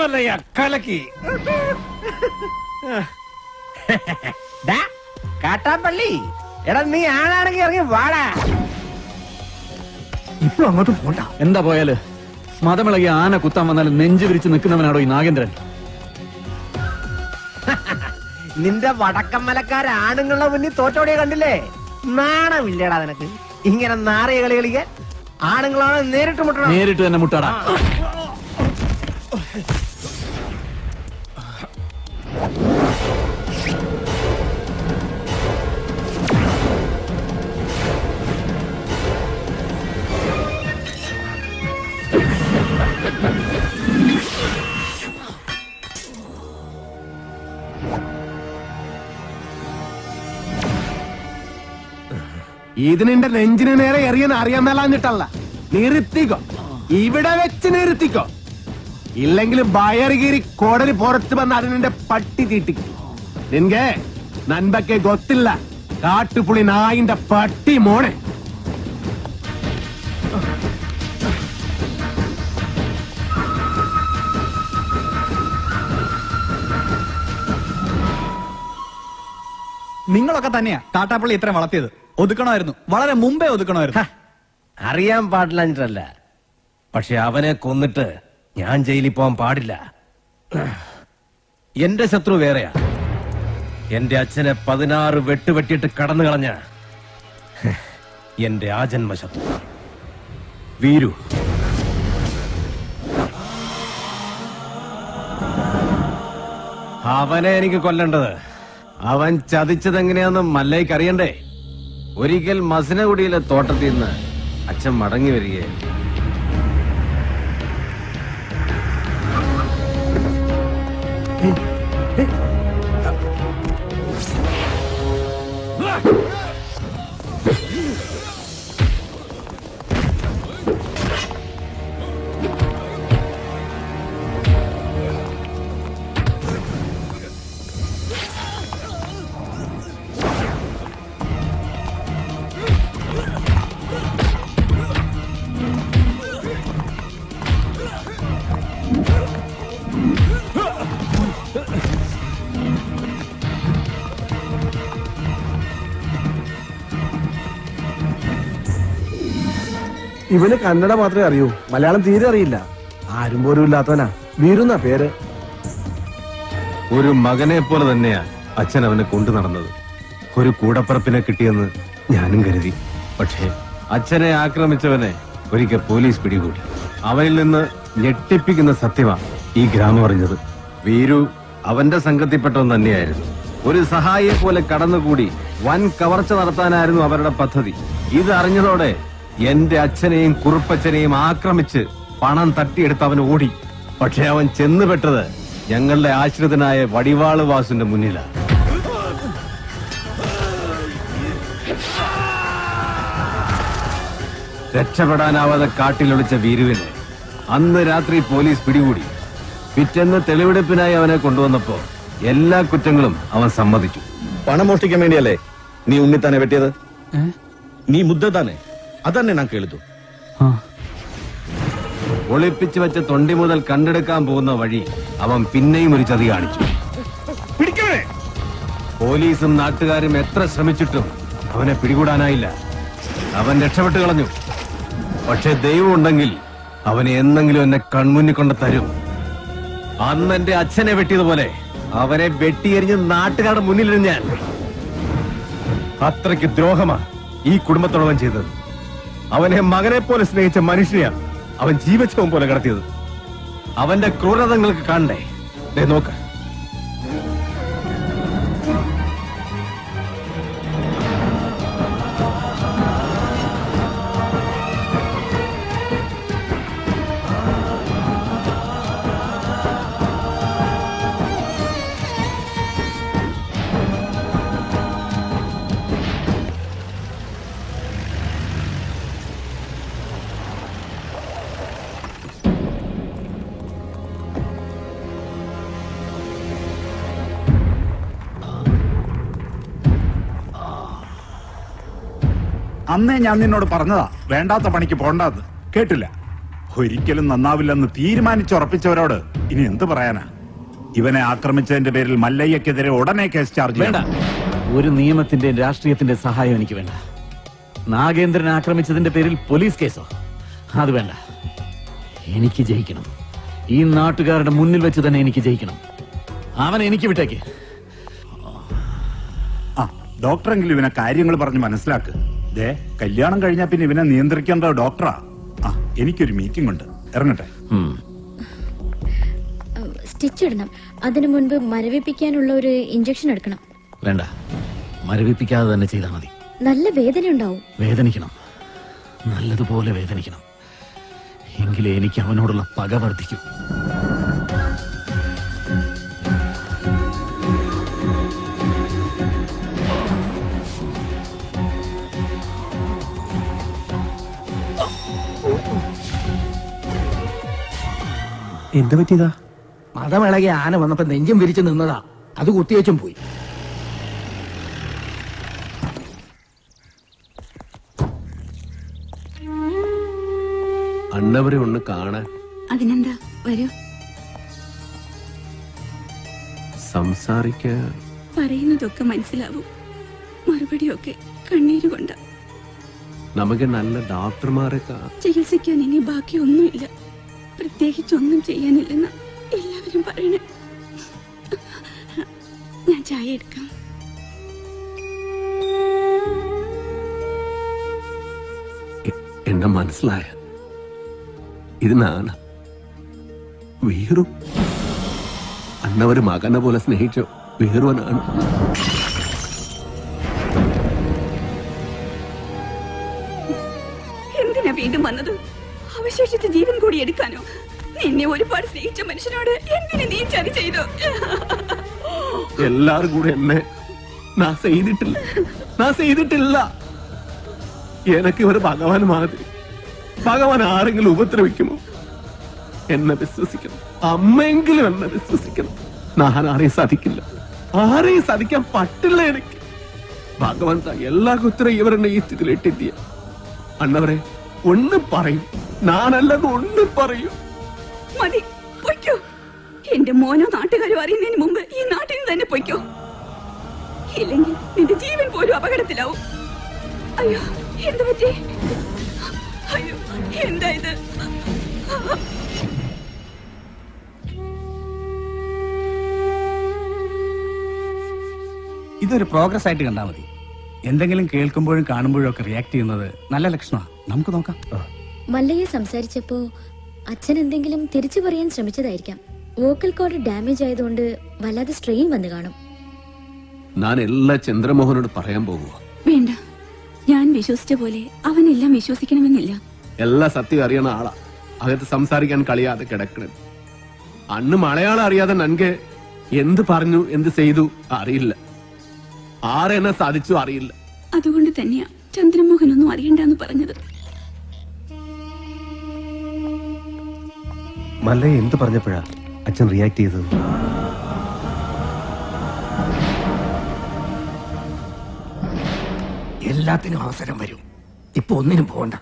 മല്ലയ്യ കലക്കി. ദാ, കാട്ടാപ്പള്ളി, എടാ നീ ആണാണെങ്കിൽ ഇറങ്ങി വാടാ. ഇപ്പൊ അങ്ങോട്ട് പോണ്ട. എന്താ പോയാല് മതമിളകി ആന കുത്താൻ വന്നാലും നെഞ്ചു വിരിച്ച് നിൽക്കുന്നവനാണോ ഈ നാഗേന്ദ്രൻ? നിന്റെ വടക്കമ്മലക്കാര ആണുങ്ങളുടെ മുന്നിൽ തോറ്റോടിയെ കണ്ടില്ലേ? നാണമില്ലടാ നിനക്ക് ഇങ്ങനെ നാറിയ കളി കളിക്കാൻ? ആണുങ്ങളാണ് നേരിട്ട് മുട്ടണം. നേരിട്ട് തന്നെ മുട്ടാടാ. ഇത് നിന്റെ നെഞ്ചിന് നേരെ എറിയാൻ അറിയാൻ മേലാഞ്ഞിട്ടല്ല, നിർത്തിക്കോ, ഇവിടെ വെച്ച് നിർത്തിക്കോ. ഇല്ലെങ്കിൽ ബയറുകീറി കോടലി പുറത്ത് വന്ന് അത് നിന്റെ പട്ടി തീട്ടിക്കും. നിൻಗೆ നൻപക്കെ ಗೊತ್ತಿಲ್ಲ, കാട്ടുപുളി നായിന്റെ പട്ടി മോനെ. നിങ്ങളൊക്കെ തന്നെയാ കാട്ടാപ്പള്ളി ഇത്ര വളർത്തിയത്. ഒതുക്കണമായിരുന്നു, വളരെ മുമ്പേ ഒതുക്കണമായിരുന്നു. അറിയാൻ പാടില്ല, പക്ഷെ അവനെ കൊന്നിട്ട് ഞാൻ ജയിലിൽ പോകാൻ പാടില്ല. എന്റെ ശത്രു വേറെയാ. എന്റെ അച്ഛനെ 16 വെട്ടുവെട്ടിയിട്ട് കടന്നു കളഞ്ഞ എന്റെ ആജന്മ ശത്രു വീരു. അവനെ എനിക്ക് കൊല്ലേണ്ടത്. അവൻ ചതിച്ചതെങ്ങനെയാന്ന് മല്ലയ്ക്ക് അറിയണ്ടേ? ഒരിക്കൽ മസനഗുഡിയിലെ തോട്ടത്തിൽ നിന്ന് അച്ഛൻ മടങ്ങി വരികയായിരുന്നു. ഇവന് കന്നഡ മാത്രമേ അറിയൂ, മലയാളം തീരെ അറിയില്ല. ആരും പോലും ഇല്ലാത്തവനാ. വീരുന്ന പേര്. ഒരു മകനെ പോലെ തന്നെയാ അച്ഛൻ അവനെ കൊണ്ടു നടന്നത്. ഒരു കൂടപ്പറപ്പിനെ കിട്ടിയെന്ന് ഞാനും കരുതി. പക്ഷേ അച്ഛനെ ആക്രമിച്ചവനെ ഒരിക്കൽ പോലീസ് പിടികൂടി. അവനിൽ നിന്ന് ഞെട്ടിപ്പിക്കുന്ന സത്യമാ ഈ ഗ്രാമം അറിഞ്ഞത്. വീരു അവന്റെ സംഘത്തിൽപ്പെട്ടവൻ തന്നെയായിരുന്നു. ഒരു സഹായിയെ പോലെ കടന്നുകൂടി വൻ കവർച്ച നടത്താനായിരുന്നു അവരുടെ പദ്ധതി. ഇത് അറിഞ്ഞതോടെ എന്റെ അച്ഛനെയും കുറുപ്പച്ഛനെയും ആക്രമിച്ച് പണം തട്ടിയെടുത്ത് അവൻ ഓടി. പക്ഷെ അവൻ ചെന്നുപെട്ടത് ഞങ്ങളുടെ ആശ്രിതനായ വടിവാള് വാസുന്റെ മുന്നിലാണ്. രക്ഷപ്പെടാനാവാതെ കാട്ടിലൊളിച്ച വീരുവിനെ അന്ന് രാത്രി പോലീസ് പിടികൂടി. പിറ്റേന്ന് തെളിവെടുപ്പിനായി അവനെ കൊണ്ടുവന്നപ്പോ എല്ലാ കുറ്റങ്ങളും അവൻ സമ്മതിച്ചു. പണം മോഷ്ടിക്കാൻ വേണ്ടിയല്ലേ നീ ഉണ്ണിത്താനെ വെട്ടിയത്? നീ മുദ്ദ താനെ അതന്നെ ഞാൻ കേളിച്ചു. ഒളിപ്പിച്ചു വെച്ച തൊണ്ടി മുതൽ കണ്ടെടുക്കാൻ പോകുന്ന വഴി അവൻ പിന്നെയും ഒരു ചതി കാണിച്ചു. പോലീസും നാട്ടുകാരും എത്ര ശ്രമിച്ചിട്ടും അവനെ പിടികൂടാനായില്ല. അവൻ രക്ഷപ്പെട്ടു കളഞ്ഞു. പക്ഷെ ദൈവം ഉണ്ടെങ്കിൽ അവനെ എന്നെങ്കിലും എന്നെ കൺമുന്നിൽ കൊണ്ട് തരും. അന്ന് എന്റെ അച്ഛനെ വെട്ടിയതുപോലെ അവനെ വെട്ടിയെറിഞ്ഞ് നാട്ടുകാരുടെ മുന്നിലിരുന്ന് ഞാൻ. അത്രയ്ക്ക് ദ്രോഹമാ ഈ കുടുംബത്തോടവൻ ചെയ്തത്. അവനെ മകനെ പോലെ സ്നേഹിച്ച മനുഷ്യനെയാണ് അവൻ ജീവച്ഛവം പോലെ കടത്തിയത്. അവന്റെ ക്രൂരതങ്ങൾക്ക് കാണണ്ടേ? നോക്ക, അന്നേ ഞാൻ നിന്നോട് പറഞ്ഞതാ വേണ്ടാത്ത പണിക്ക് പോണ്ടാന്ന്. കേട്ടില്ല. ഒരിക്കലും നന്നാവില്ലെന്ന് തീരുമാനിച്ചുറപ്പിച്ചവരോട് ഇനി എന്ത് പറയാനാ? ഇവനെ ആക്രമിച്ചതിന്റെ പേരിൽ മല്ലയ്യക്കെതിരെ ഉടനെ കേസ് ചാർജ് വേണ്ട. ചെയ്യണം. ഒരു നിയമത്തിന്റെ രാഷ്ട്രീയത്തിന്റെ സഹായം എനിക്ക് വേണ്ട. നാഗേന്ദ്രനെ ആക്രമിച്ചതിന്റെ പേരിൽ പോലീസ് കേസോ? അത് വേണ്ട. എനിക്ക് ജയിക്കണം. ഈ നാട്ടുകാരുടെ മുന്നിൽ വെച്ച് തന്നെ എനിക്ക് ജയിക്കണം. അവനെ എനിക്ക് വിട്ടേക്ക്. ആ ഡോക്ടറെങ്കിലും ഇവനെ കാര്യങ്ങൾ പറഞ്ഞ് മനസ്സിലാക്ക്. ദേ കല്യാണം കഴിഞ്ഞാൽ പിന്നെ ഇവനെ നിയന്ത്രിക്കേണ്ട ഡോക്ടറാ. ആ എനിക്കൊരു മീറ്റിംഗ് ഉണ്ട്, ഇറങ്ങട്ടെ. സ്റ്റിച്ച് ഇടണം. അതിനു മുൻപ് മരവിപ്പിക്കാനുള്ള ഒരു ഇഞ്ചക്ഷൻ എടുക്കണം. വേണ്ട, മരവിപ്പിക്കാതെ തന്നെ ചെയ്താൽ മതി. നല്ല വേദന ഉണ്ടാവും. വേദനിക്കണം, നല്ലതുപോലെ വേദനിക്കണം. എങ്കിലേ എനിക്ക് അവനോടുള്ള പക വർദ്ധിക്കും. എന്ത് പറ്റിയതാ? മതമിളകി ആന വന്നപ്പോ നെഞ്ചും വിരിച്ചു നിന്നതാ. അത് കുത്തിയേച്ചും പോയി. അണ്ണവരെ ഒന്ന് കാണാൻ. അതിനെന്താ, വരൂ. സംസാരിക്കാൻ പറയുന്നതൊക്കെ മനസ്സിലാവും, മറുപടിയൊക്കെ കണ്ണീര് കൊണ്ട. നമുക്ക് നല്ല ഡോക്ടർമാരെ ചികിത്സിക്കാൻ ഇനി ബാക്കിയൊന്നുമില്ല. പ്രത്യേകിച്ചൊന്നും ചെയ്യാനില്ലെന്ന് എല്ലാവരും പറയണേ. ഞാൻ ചായ എടുക്കാം. എന്നെ മനസ്സിലായ ഇത് നാണ് വീറു. അന്നവര് മകനെ പോലെ സ്നേഹിച്ച വീറുവനാണ്. എന്തിനാ വീണ്ടും വന്നത്? അവശേഷിച്ച ജീവൻ കൂടി എടുക്കാനോ? നിന്നെ ഒരുപാട് സ്നേഹിച്ച മനുഷ്യനോട് എന്തിനു നീ ചതി ചെയ്തു? എല്ലാരും കൂടെ എന്നെ നാ ചെയ്തിട്ടില്ല. എനക്ക് ഒരു ഭഗവാൻ മാതിരി. ഭഗവാൻ ആരെങ്കിലും ഉപദ്രവിക്കുമോ? എന്നെ വിശ്വസിക്കണം. അമ്മയെങ്കിലും എന്നെ വിശ്വസിക്കണം. ഞാൻ ആരെയും സാധിക്കില്ല. ആരെയും സാധിക്കാൻ പറ്റില്ല എനിക്ക്. ഭഗവന്ത എല്ലാ കുത്തരം ഇവരെന്നെ ഈ സ്ഥിതിയിൽ ഇട്ടിട്ടിയ. അണ്ണവരെ ഒന്നും പറയും, ഞാനല്ലെന്ന് ഒന്നും പറയൂ. മതി, പൊയ്ക്കോ. എന്റെ മോനോ നാട്ടുകാരോ അറിയുന്നതിന് മുമ്പ് ഈ നാട്ടിൽ തന്നെ പൊയ്ക്കോ. ഇല്ലെങ്കിൽ നിന്റെ ജീവൻ പോലും അപകടത്തിലാവും. അയ്യോ, എന്ത് പറ്റി? അയ്യോ, എന്താ ഇത്? ഇതൊരു പ്രോഗ്രസ് ആയിട്ട് കണ്ടാൽ മതി. എന്തെങ്കിലും കേൾക്കുമ്പോഴും കാണുമ്പോഴും ഒക്കെ റിയാക്ട് ചെയ്യുന്നത് നല്ല ലക്ഷണമാണ്. നമുക്ക് നോക്കാം. മല്ലയെ സംസാരിച്ചപ്പോ അച്ഛൻ എന്തെങ്കിലും തിരിച്ചു പറയാൻ ശ്രമിച്ചതായിരിക്കാം. വോക്കൽ കോഡ് ഡാമേജ് ആയതുകൊണ്ട് വല്ലാതെ സ്ട്രെയിൻ വന്നു കാണും. ഞാൻ എല്ലാ ചന്ദ്രമോഹനോട് പറയാൻ പോകുക. വേണ്ട, ഞാൻ വിശ്വസിച്ച പോലെ അവനെല്ലാം വിശ്വസിക്കണമെന്നില്ല. എല്ലാ സത്യം അറിയണ ആളാ. അകത്ത് സംസാരിക്കാൻ കളിയാതെ കിടക്കണം. അന്ന് മലയാളം അറിയാതെ നൻകെ എന്ത് പറഞ്ഞു എന്ത് ചെയ്തു അറിയില്ല. ആരെന്നെ സാധിച്ചു അറിയില്ല. അതുകൊണ്ട് തന്നെയാ ചന്ദ്രമോഹൻ ഒന്നും അറിയണ്ടെന്ന് പറഞ്ഞത്. മല്ലയെ എന്ത് പറഞ്ഞപ്പോഴാ അച്ഛൻ റിയാക്ട് ചെയ്തത്? എല്ലാത്തിനും അവസരം വരും. ഇപ്പൊ ഒന്നിനും പോകണ്ട.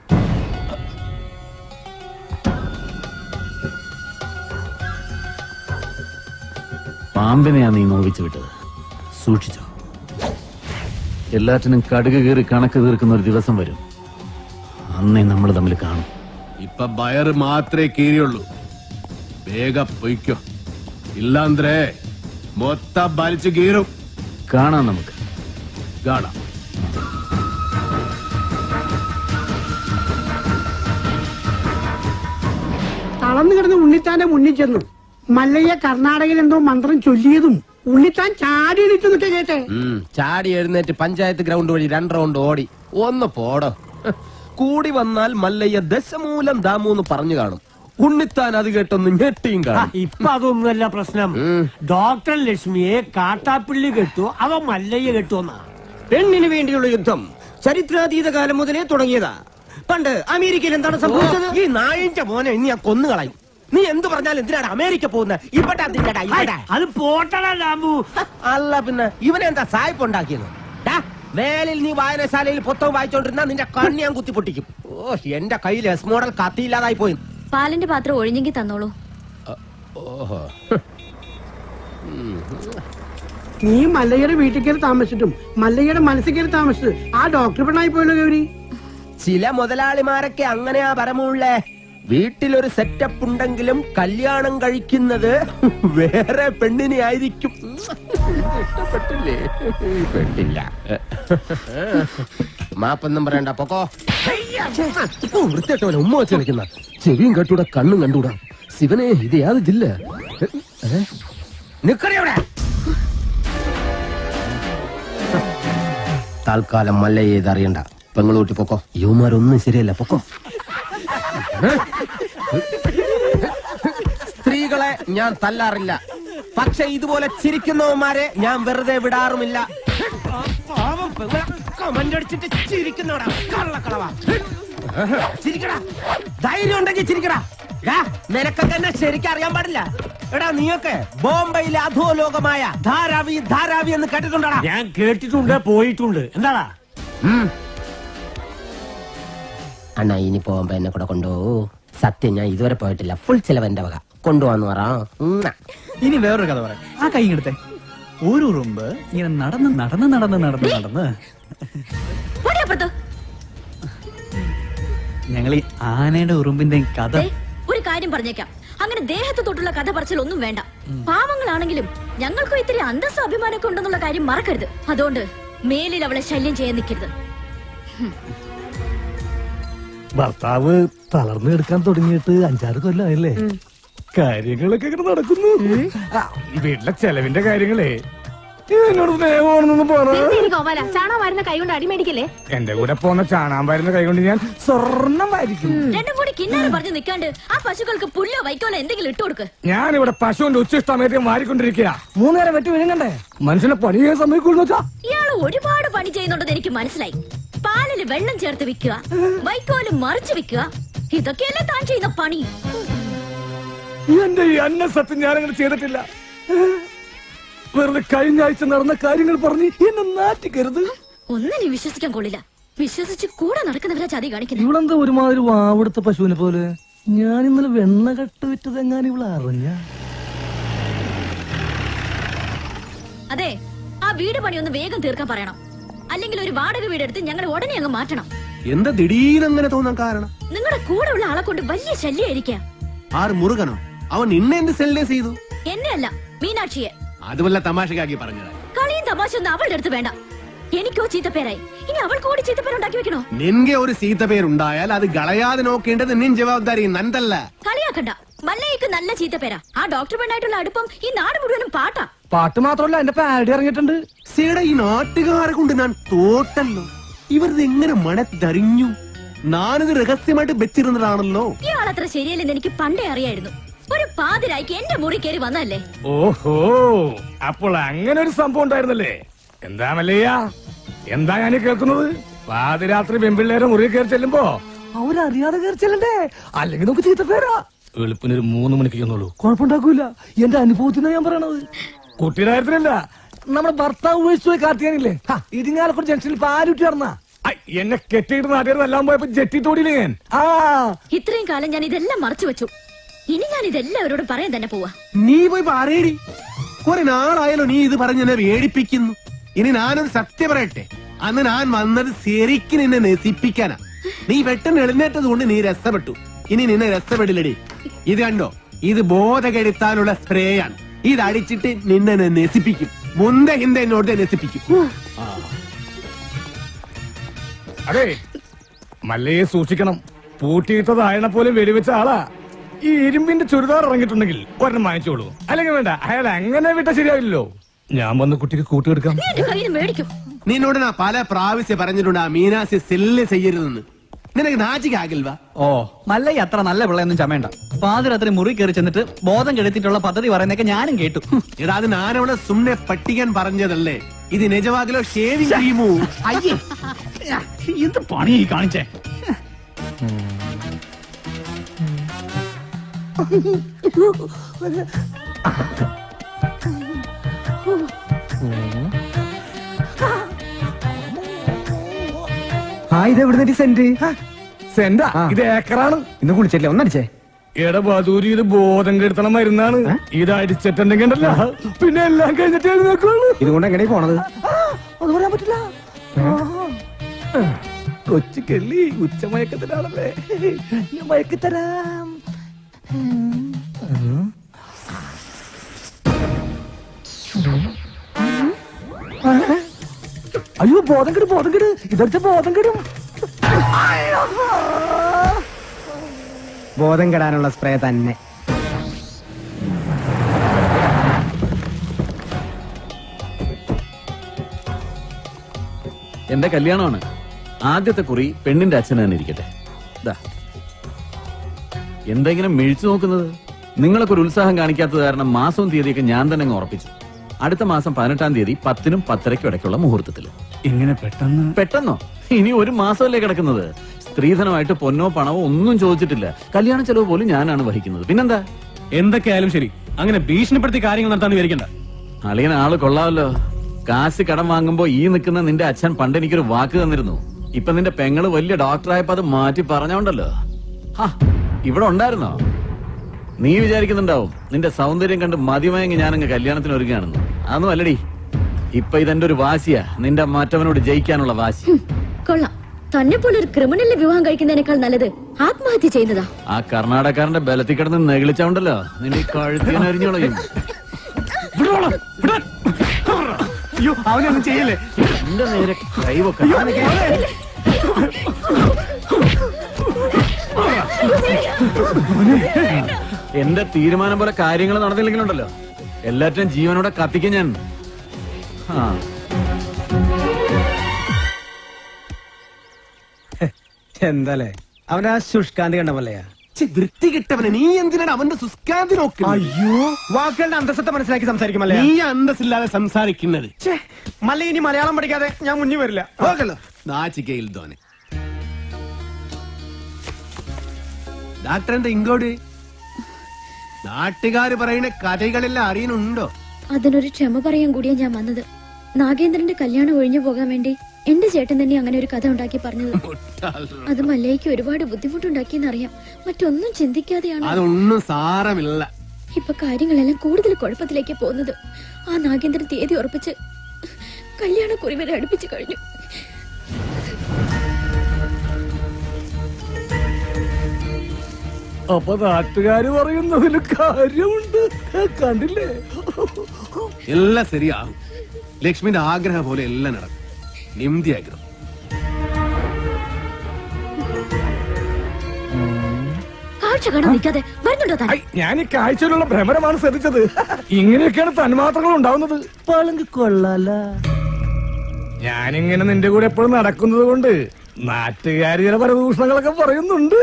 പാമ്പിനെയാ നീ നോവിച്ചു വിട്ടത്. സൂക്ഷിച്ചോ. എല്ലാറ്റിനും കടുക് കീറി കണക്ക് തീർക്കുന്ന ഒരു ദിവസം വരും. അന്നേ നമ്മൾ തമ്മിൽ കാണും. ഇപ്പൊ ബയർ മാത്രമേ കീറിയുള്ളൂ. വേഗം പൊയ്ക്കോ, ഇല്ലാന്ത്രേ മൊത്തം വലിച്ചു കീറും. കാണാം, നമുക്ക് കാണാം. തളർന്നു കിടന്ന് ഉണ്ണിത്താന്റെ മുന്നിൽ ചെന്നു. മല്ലയ്യ കർണാടകയിൽ എന്തോ മന്ത്രം ചൊല്ലിയതും ഉണ്ണിത്താൻ ചാടി എണീറ്റ് നിൽക്കെ കേട്ടെ. ചാടി എഴുന്നേറ്റ് പഞ്ചായത്ത് ഗ്രൗണ്ട് വഴി 2 റൗണ്ട് ഓടി. ഒന്ന് പോടോ. കൂടി വന്നാൽ മല്ലയ്യ ദശമൂലം ദാമൂന്ന് പറഞ്ഞു കാണും. ഉണ്ണിത്താൻ അത് കേട്ടൊന്ന് ഞെട്ടിയും കാണും. ഇപ്പൊ അതൊന്നുമല്ല പ്രശ്നം. ഡോക്ടർ ലക്ഷ്മിയെ കാട്ടാപ്പിള്ളി കെട്ടു, അവ മല്ലയ്യ കെട്ടുവന്നാ. പെണ്ണിന് വേണ്ടിയുള്ള യുദ്ധം ചരിത്രാതീത കാലം മുതലേ തുടങ്ങിയതാ. പണ്ട് അമേരിക്കയിൽ എന്താണ് സംഭവിച്ചത്? ഈ നായിന്റെ മോനെ ഇനി ഞാൻ കൊന്നുകളയും. നീ എന്ത് പറഞ്ഞാലും എന്തിനാണ് അമേരിക്ക പോകുന്നത്? അത് പോട്ടടാ ലാബു. അല്ല പിന്നെ ഇവനെന്താ സായിപ്പ് ഉണ്ടാക്കിയത്? വേലിൽ നീ വായനശാലയിൽ പുസ്തകം വായിച്ചോണ്ടിരുന്ന നിന്റെ കണ്ണി ഞാൻ കുത്തിപ്പൊട്ടിക്കും. ഓ, എന്റെ കയ്യിൽ എസ് മോഡൽ കത്തിയില്ലാതായി പോയി. പാലിന്റെ പാത്രം ഒഴിഞ്ഞെങ്കിൽ തന്നോളൂ. ഓഹോ, നീ മല്ലയ്യയുടെ വീട്ടിൽ കയറി താമസിച്ചിട്ടും മല്ലയ്യയുടെ മനസ്സിൽ കയറി താമസിച്ചത് ആ ഡോക്ടർ പെണ്ണായി പോയല്ലോ ഗൗരി. ചില മുതലാളിമാരൊക്കെ അങ്ങനെയാ പരമുള്ളേ. വീട്ടിലൊരു സെറ്റപ്പ് ഉണ്ടെങ്കിലും കല്യാണം കഴിക്കുന്നത് വേറെ പെണ്ണിനെ ആയിരിക്കും. ഇഷ്ടപ്പെട്ടില്ലേ? പെട്ടില്ല. മാപ്പൊന്നും പറയണ്ട, പൊക്കോ. വൃത്തിയായിട്ടവനെ ഉമ്മ വെച്ച് കളിക്കുന്ന ചെവിയും കെട്ടൂടാ കണ്ണും കണ്ടൂടാ. ശിവനെ, ഇത് യാത് ജില്ല നിക്കടവിടെ. താൽക്കാലം മല്ലയെ ഇതറിയണ്ട. പെങ്ങളൂട്ടി പൊക്കോ. യുവമാരൊന്നും ശരിയല്ല, പൊക്കോ. സ്ത്രീകളെ ഞാൻ തല്ലാറില്ല, പക്ഷെ ഇതുപോലെ ചിരിക്കുന്നവന്മാരെ ഞാൻ വെറുതെ വിടാറുമില്ല. കമന്റടിച്ചിട്ട് ചിരിക്കുന്നവടാ കള്ളക്കളവാ. ചിരിക്കടാ, ധൈര്യം ഉണ്ടെങ്കിൽ ചിരിക്കടാ. നിനക്കൊക്കെ എന്നെ ശരിക്കും അറിയാൻ പാടില്ല. എടാ, നീയൊക്കെ ബോംബെയിലെ അധോലോകമായ ധാരാവി ധാരാവി എന്ന് കേട്ടിട്ടുണ്ടാ? ഞാൻ കേട്ടിട്ടുണ്ട്, പോയിട്ടുണ്ട്. എന്താടാ? അണ്ണാ, ഇനി പോകുമ്പോ എന്നെ കൂടെ കൊണ്ടുപോകൂ. സത്യം, ഞാൻ ഇതുവരെ പോയിട്ടില്ല. ഫുൾ ചെലവ് എന്റെ വക. കൊണ്ടുപോവാന്ന് പറ. ഇനി വേറൊരു കഥ പറയാം. ആ കൈ എടുത്തേ. ഒരു ഉറുമ്പ് ഇങ്ങനെ നടന്ന് നടന്ന് നടന്ന് നടന്ന് നടന്ന് ഞങ്ങൾ ഈ ആനയുടെ ഉറുമ്പിന്റെ കഥ. ഒരു കാര്യം പറഞ്ഞേക്കാം, അങ്ങനെ ദേഹത്ത് തൊട്ടുള്ള കഥ പറച്ചിലൊന്നും വേണ്ട. പാവങ്ങളാണെങ്കിലും ഞങ്ങൾക്കും ഇത്തിരി അന്തസ്സ അഭിമാനമൊക്കെ ഉണ്ടെന്നുള്ള കാര്യം മറക്കരുത്. അതുകൊണ്ട് മേലിൽ അവളെ ശല്യം ചെയ്യാൻ നിൽക്കരുത്. ഭർത്താവ് തളർന്നു എടുക്കാൻ തുടങ്ങിയിട്ട് 5-6 കൊല്ലമായില്ലേ? കാര്യങ്ങളൊക്കെ ഇങ്ങനെ നടക്കുന്നു. ഈ വീട്ടിലെ ചെലവിന്റെ കാര്യങ്ങളെ എന്നോട് സ്നേഹമാണെന്നൊന്നും പറഞ്ഞു. ചാണകം വരുന്ന കൈ കൊണ്ട് അടിമേടിക്കല്ലേ. എന്റെ കൂടെ പോന്ന ചാണാൻ വരുന്ന കൈ കൊണ്ട് ഞാൻ സ്വർണം വാരിക്കും. രണ്ടും കൂടി കിന്നാരം പറഞ്ഞു നിൽക്കാണ്ട് ആ പശുക്കൾക്ക് പുല്ലോ വൈക്കോലോ എന്തെങ്കിലും ഇട്ടു കൊടുക്ക്. ഞാനിവിടെ പശുവിന്റെ ഉച്ചിഷ്ടമേറ്റം വാരിക്കൊണ്ടിരിക്കുക. 3 നേരം വെട്ടി വിഴുങ്ങണ്ടേ? മനുഷ്യനെ പണി ചെയ്യാൻ സമ്മതിക്കുള്ളൂ വെച്ചാ. ഇയാള് ഒരുപാട് പണി ചെയ്യുന്നുണ്ടെന്ന് എനിക്ക് മനസ്സിലായി. പാലില് വെള്ളം ചേർത്ത് വിൽക്കുക, വൈക്കോല് മറിച്ച് വിൽക്കുക, ഇതൊക്കെയല്ലേ താൻ ചെയ്യുന്ന പണി. എന്റെ ഈ അന്ന സത്യം ഞാനങ്ങനെ ചെയ്തിട്ടില്ല. വെറുതെ കഴിഞ്ഞ ആഴ്ച നടന്ന കാര്യങ്ങൾ പറഞ്ഞ് എന്നെ നാറ്റിക്കരുത്. ഒന്നിനും വിശ്വസിക്കാൻ കൊള്ളില്ല. വിശ്വസിച്ച് കൂടെ നടക്കുന്നവരാ ചതി കാണിക്കുന്നത്. ഇവളെന്താ ഒരുമാതിരി വാവെടുത്ത പശുവിനെ പോലെ? ഞാൻ ഇന്നലെ വെണ്ണ കട്ട് വിറ്റത് എങ്ങാനും ഇവള് അറിഞ്ഞ. അതെ, ആ വീട് പണി ഒന്ന് വേഗം തീർക്കാൻ പറയണം. അല്ലെങ്കിൽ ഒരു വാടക വീടെടുത്ത് ഞങ്ങൾ ഉടനെ അങ്ങ് മാറ്റണം. എന്താ ദിടീരങ്ങനെ തോന്നാൻ കാരണം? നിങ്ങളുടെ കൂടെ ഉള്ള ആളെ കൊണ്ട് വലിയ ശല്യമായിരിക്കാം. ആറ് മുറുകനോ? അവൻ നിന്നെ എന്ത് സെല്ലേസ് ചെയ്തു? എന്നെ അല്ല, മീനാക്ഷിയെ. അതുമല്ല തമാശക്കാക്കി പറഞ്ഞത്. കളിയും തമാശ ഒന്നും അവളുടെ അടുത്ത് വേണ്ട. എനിക്കോ ചീത്തപ്പേരായി, ഇനി അവൾക്ക് കൂടി ചീത്തപ്പേരുണ്ടാക്കി വെക്കണോ? നിൻಗೆ ഒരു ചീത്തപ്പേരുണ്ടായാൽ അത് കളയാതെ നോക്കേണ്ടത് നിൻ ജവാബ്ദാരി, നന്തല്ല. കളിയാക്കണ്ട. മല്ലയ്ക്ക് നല്ല ചീത്തപ്പേരാ. ആ ഡോക്ടർ പെണ്ണായിട്ടുള്ള അടുപ്പം ഈ നാട് മുഴുവനും പാട്ടാ. പാട്ട് മാത്രമല്ല, എന്റെ പാടി ഇറങ്ങിയിട്ടുണ്ട്. സീട, ഈ നാട്ടുകാരെ കൊണ്ട് ഞാൻ തോട്ടല്ലോ. ഇവരിത് എങ്ങനെ മണത്തറിഞ്ഞു? ഞാനിത് രഹസ്യമായിട്ട് വെച്ചിരുന്നതാണല്ലോ. ഇയാളത്ര ശരിയല്ലെന്ന് എനിക്ക് പണ്ടേ അറിയായിരുന്നു. ഒരു പാതിരായിക്ക് എന്റെ മുറി കയറി വന്നല്ലേ. ഓഹോ, അപ്പോൾ അങ്ങനെ ഒരു സംഭവം ഉണ്ടായിരുന്നല്ലേ? എന്താ മല്ലയ്യ, എന്താ ഞാൻ കേൾക്കുന്നത്? പാതിരാത്രി പെൺപിള്ളേരെ മുറി കയറി ചെല്ലുമ്പോ അവരറിയാതെ കയറി ചെല്ലണ്ടേ? അല്ലെങ്കിൽ നമുക്ക് ചീത്തപ്പേരാ. വെളുപ്പിനൊരു 3 മണിക്ക് ചെന്നുള്ളൂ, കുഴപ്പമുണ്ടാക്കൂല. എന്റെ അനുഭവത്തിനാ ഞാൻ പറയണത്. കുട്ടിയുടെ കാര്യത്തിലല്ല, നമ്മുടെ ഭർത്താവ് ഉപയോഗിച്ചു കാർത്തിയാനില്ലേ, ഇരിങ്ങാലക്കുട ജംഗ്ഷനിൽ പാലുറ്റി നടന്ന എന്നെ കെട്ടിയിട്ട് നാട്ടിലെല്ലാം പോയപ്പോ ജെട്ടി തോടിയില്ലേ ഞാൻ. ഇത്രയും കാലം ഞാൻ ഇതെല്ലാം മറച്ചു വെച്ചു. ഇനി ഞാൻ ഇതെല്ലാവരോടും പറയാൻ തന്നെ പോവാ. നീ പോയി പറയടി. കുറെ നാളായാലോ നീ ഇത് പറഞ്ഞ് എന്നെ വേടിപ്പിക്കുന്നു. ഇനി ഞാനൊരു സത്യം പറയട്ടെ, അന്ന് ഞാൻ വന്നത് ശരിക്കും നിന്നെ നശിപ്പിക്കാനാ. നീ പെട്ടെന്ന് എഴുന്നേറ്റത് കൊണ്ട് നീ രസപ്പെട്ടു. ഇനി നിന്നെ രസപ്പെടില്ലടി. ഇത് കണ്ടോ, ഇത് ബോധകെടുത്താനുള്ള സ്പ്രേയാണ്. ഇത് അടിച്ചിട്ട് നിന്നെ നശിപ്പിക്കും. മുന്തെ ഹിന്ദ എന്നോട് നശിപ്പിക്കും. അതെ, മല്ലയെ സൂക്ഷിക്കണം. പൂട്ടിയിട്ടതായണ പോലെ വെടിവെച്ച ആളാ. ഈ ഇരുമ്പിന്റെ ചുരിദാർ ഇറങ്ങിയിട്ടുണ്ടെങ്കിൽ ഒരെണ്ണം വാങ്ങിച്ചോളൂ. അല്ലെങ്കിൽ വേണ്ട, അയാൾ അങ്ങനെ വിട്ട ശരിയാവില്ലല്ലോ. ഞാൻ വന്ന് കുട്ടിക്ക് കൂട്ടിയെടുക്കാം. നിന്നോട് ഞാൻ പല പ്രാവശ്യം പറഞ്ഞിട്ടുണ്ട് ആ മീനാസി സെല്ല് ചെയ്യരുതെന്ന്. നിനക്ക് നാച്ചിക്കാകിൽവാ? ഓ, മല്ലയ്യ അത്ര നല്ല പിള്ളയൊന്നും ചമയണ്ട. പാതിരാത്രി മുറി കയറി ചെന്നിട്ട് ബോധം കെടുത്തിട്ടുള്ള പദ്ധതി പറയുന്നൊക്കെ ഞാനും കേട്ടു. എടാ, അത് ഞാനവിടെ സുമ്നെ പട്ടിക്കാൻ പറഞ്ഞതല്ലേ. ഇത് നിജവാകിലോ ഷേവിംഗ് ക്രീമോ? അയ്യേ, എന്ത് പണി കാണിച്ചേ. ഇതെവിടെ സെന്റ്? സെന്റാ? ഇത് ഏക്കറാണ്. ഇന്ന് കുളിച്ചില്ലേ? ഒന്നടിച്ചേ. എടാ ബദൂരി ഇത് ബോധം കെടുത്തണം മരുന്നാണ്. ഇത് അടിച്ചിട്ടുണ്ടെങ്കിൽ ഉണ്ടല്ലോ, പിന്നെ എല്ലാം കഴിഞ്ഞിട്ട് എഴുന്നേക്കുള്ളൂ. ഇതുകൊണ്ട് എങ്ങനെ പോണത്? അത് പറയാൻ പറ്റില്ല. കൊച്ചു കെള്ളി ഉച്ചമയക്കത്തിലാണല്ലേ, ഞാൻ മയക്കിത്തരാം. അയ്യോ ബോധം കെട് ഇതടുത്ത് ബോധം കെടും. ബോധം കെടാനുള്ള സ്പ്രേ തന്നെ. എന്റെ കല്യാണമാണ്. ആദ്യത്തെ കുറി പെണ്ണിന്റെ അച്ഛൻ തന്നെ ഇരിക്കട്ടെ. ദാ. എന്തെങ്കിലും മിഴിച്ചു നോക്കുന്നത്? നിങ്ങളൊക്കെ ഒരു ഉത്സാഹം കാണിക്കാത്തത് കാരണം മാസവും തീയതിയൊക്കെ ഞാൻ തന്നെ അങ്ങ് ഉറപ്പിച്ചു. അടുത്ത മാസം 18-ാം തീയതി 10-നും 10:30-ക്കും ഇടയ്ക്കുള്ള മുഹൂർത്തത്തിൽ. ഇങ്ങനെ പെട്ടെന്നോ? ഇനി ഒരു മാസമല്ലേ കിടക്കുന്നത്. സ്ത്രീധനമായിട്ട് പൊന്നോ പണമോ ഒന്നും ചോദിച്ചിട്ടില്ല. കല്യാണ ചെലവ് പോലും ഞാനാണ് വഹിക്കുന്നത്. പിന്നെന്താ? എന്തൊക്കെയായാലും ശരി, അങ്ങനെ ഭീഷണിപ്പെടുത്തി കാര്യങ്ങൾ നടത്താൻ വിചാരിക്കണ്ട. അളിയൻ ആള് കൊള്ളാമല്ലോ. കാശ് കടം വാങ്ങുമ്പോ ഈ നിൽക്കുന്ന നിന്റെ അച്ഛൻ പണ്ട് എനിക്കൊരു വാക്ക് തന്നിരുന്നു. ഇപ്പൊ നിന്റെ പെങ്ങള് വലിയ ഡോക്ടറായപ്പോ അത് മാറ്റി പറഞ്ഞോണ്ടല്ലോ. ഇവിടെ ഉണ്ടായിരുന്നോ? നീ വിചാരിക്കുന്നുണ്ടാവും നിന്റെ സൗന്ദര്യം കണ്ട് മതിമയങ്ങി ഞാനങ്ങ് കല്യാണത്തിന് ഒരുങ്ങാണെന്ന്. അതൊന്നും അല്ലടി. ഇപ്പൊ ഇതെന്റെ ഒരു വാശിയാ, നിന്റെ മറ്റവനോട് ജയിക്കാനുള്ള വാശി. കൊള്ളാം. തന്നെ പോലെ ഒരു ക്രിമിനലിനെ വിവാഹം കഴിക്കുന്നതിനേക്കാൾ നല്ലത് ആത്മഹത്യ ചെയ്യുന്നതാ. ആ കർണാടകക്കാരന്റെ ബലത്തിൽ കിടന്ന് നെകിളിച്ചോണ്ടല്ലോ നിന്റെ കഴുത്തിനരിഞ്ഞോളയും. അയ്യോ അവനൊന്നും ചെയ്യല്ലേ. എന്റെ നേരെ കൈവക്ക. എന്റെ തീരുമാനം പോലെ കാര്യങ്ങൾ നടന്നില്ലെങ്കിലുണ്ടല്ലോ എല്ലാറ്റിനും ജീവനോടെ കത്തിക്കും ഞാൻ. എന്താലേ അവനാ ശുഷ്കാന്തി കണ്ട മല്ലയാ. വൃത്തി കിട്ടവനെ നീ എന്തിനാണ് അവന്റെ സുസ്കാന്തി നോക്കുന്നത്? അയ്യോ വാക്കുകളുടെ അന്തസ്സത്തെ മനസ്സിലാക്കി സംസാരിക്കുമല്ലേ. നീ അന്തസ്സില്ലാതെ സംസാരിക്കുന്നത്. മല്ല ഇനി മലയാളം പഠിക്കാതെ ഞാൻ മുന്നിൽ വരില്ല. നാച്ചിക്കയിൽ തോനെ ഡാക്ടർ എന്താ ഇങ്ങോട്ട്? നാട്ടുകാര് പറയുന്ന കഥകളെല്ലാം അറിയുന്നുണ്ടോ? അതിനൊരു ക്ഷമ പറയാൻ കൂടിയാ ഞാൻ വന്നത്. നാഗേന്ദ്രന്റെ കല്യാണം ഒഴിഞ്ഞു പോകാൻ വേണ്ടി എന്റെ ചേട്ടൻ തന്നെ അങ്ങനെ ഒരു കഥ ഉണ്ടാക്കി പറഞ്ഞത്. അത് മല്ലയ്ക്ക് ഒരുപാട് ബുദ്ധിമുട്ടുണ്ടാക്കിയെന്നറിയാം. മറ്റൊന്നും ചിന്തിക്കാതെയാണ്. അതൊന്നും സാരമില്ല. ഇപ്പൊ കാര്യങ്ങളെല്ലാം കൂടുതൽ കുഴപ്പത്തിലേക്ക് പോകുന്നത്. ആ നാഗേന്ദ്രൻ തീയതി ഉറപ്പിച്ച് കല്യാണക്കുറി വരെ അടുപ്പിച്ചു കഴിഞ്ഞു. അപ്പൊ നാട്ടുകാര് പറയുന്നതിൽ കാര്യമുണ്ട്. കണ്ടില്ലേ? എല്ലാം ശരിയാകും. ലക്ഷ്മിന്റെ ആഗ്രഹം പോലെ എല്ലാം നടക്കും. നിംതി ആഗ്രഹം. കാഴ്ച കാണാൻ നിൽക്കാതെ വരുന്നുണ്ടോ താൻ? ഞാൻ ഈ കാഴ്ചയിലുള്ള ഭ്രമരമാണ് ശ്രദ്ധിച്ചത്. ഇങ്ങനെയൊക്കെയാണ് തന്മാത്രകൾ ഉണ്ടാവുന്നത്. പളങ്ക് കൊള്ളാല. ഞാനിങ്ങനെ നിന്റെ കൂടെ എപ്പോഴും നടക്കുന്നത് കൊണ്ട് നാട്ടുകാര് ചില പരദൂഷണങ്ങളൊക്കെ പറയുന്നുണ്ട്.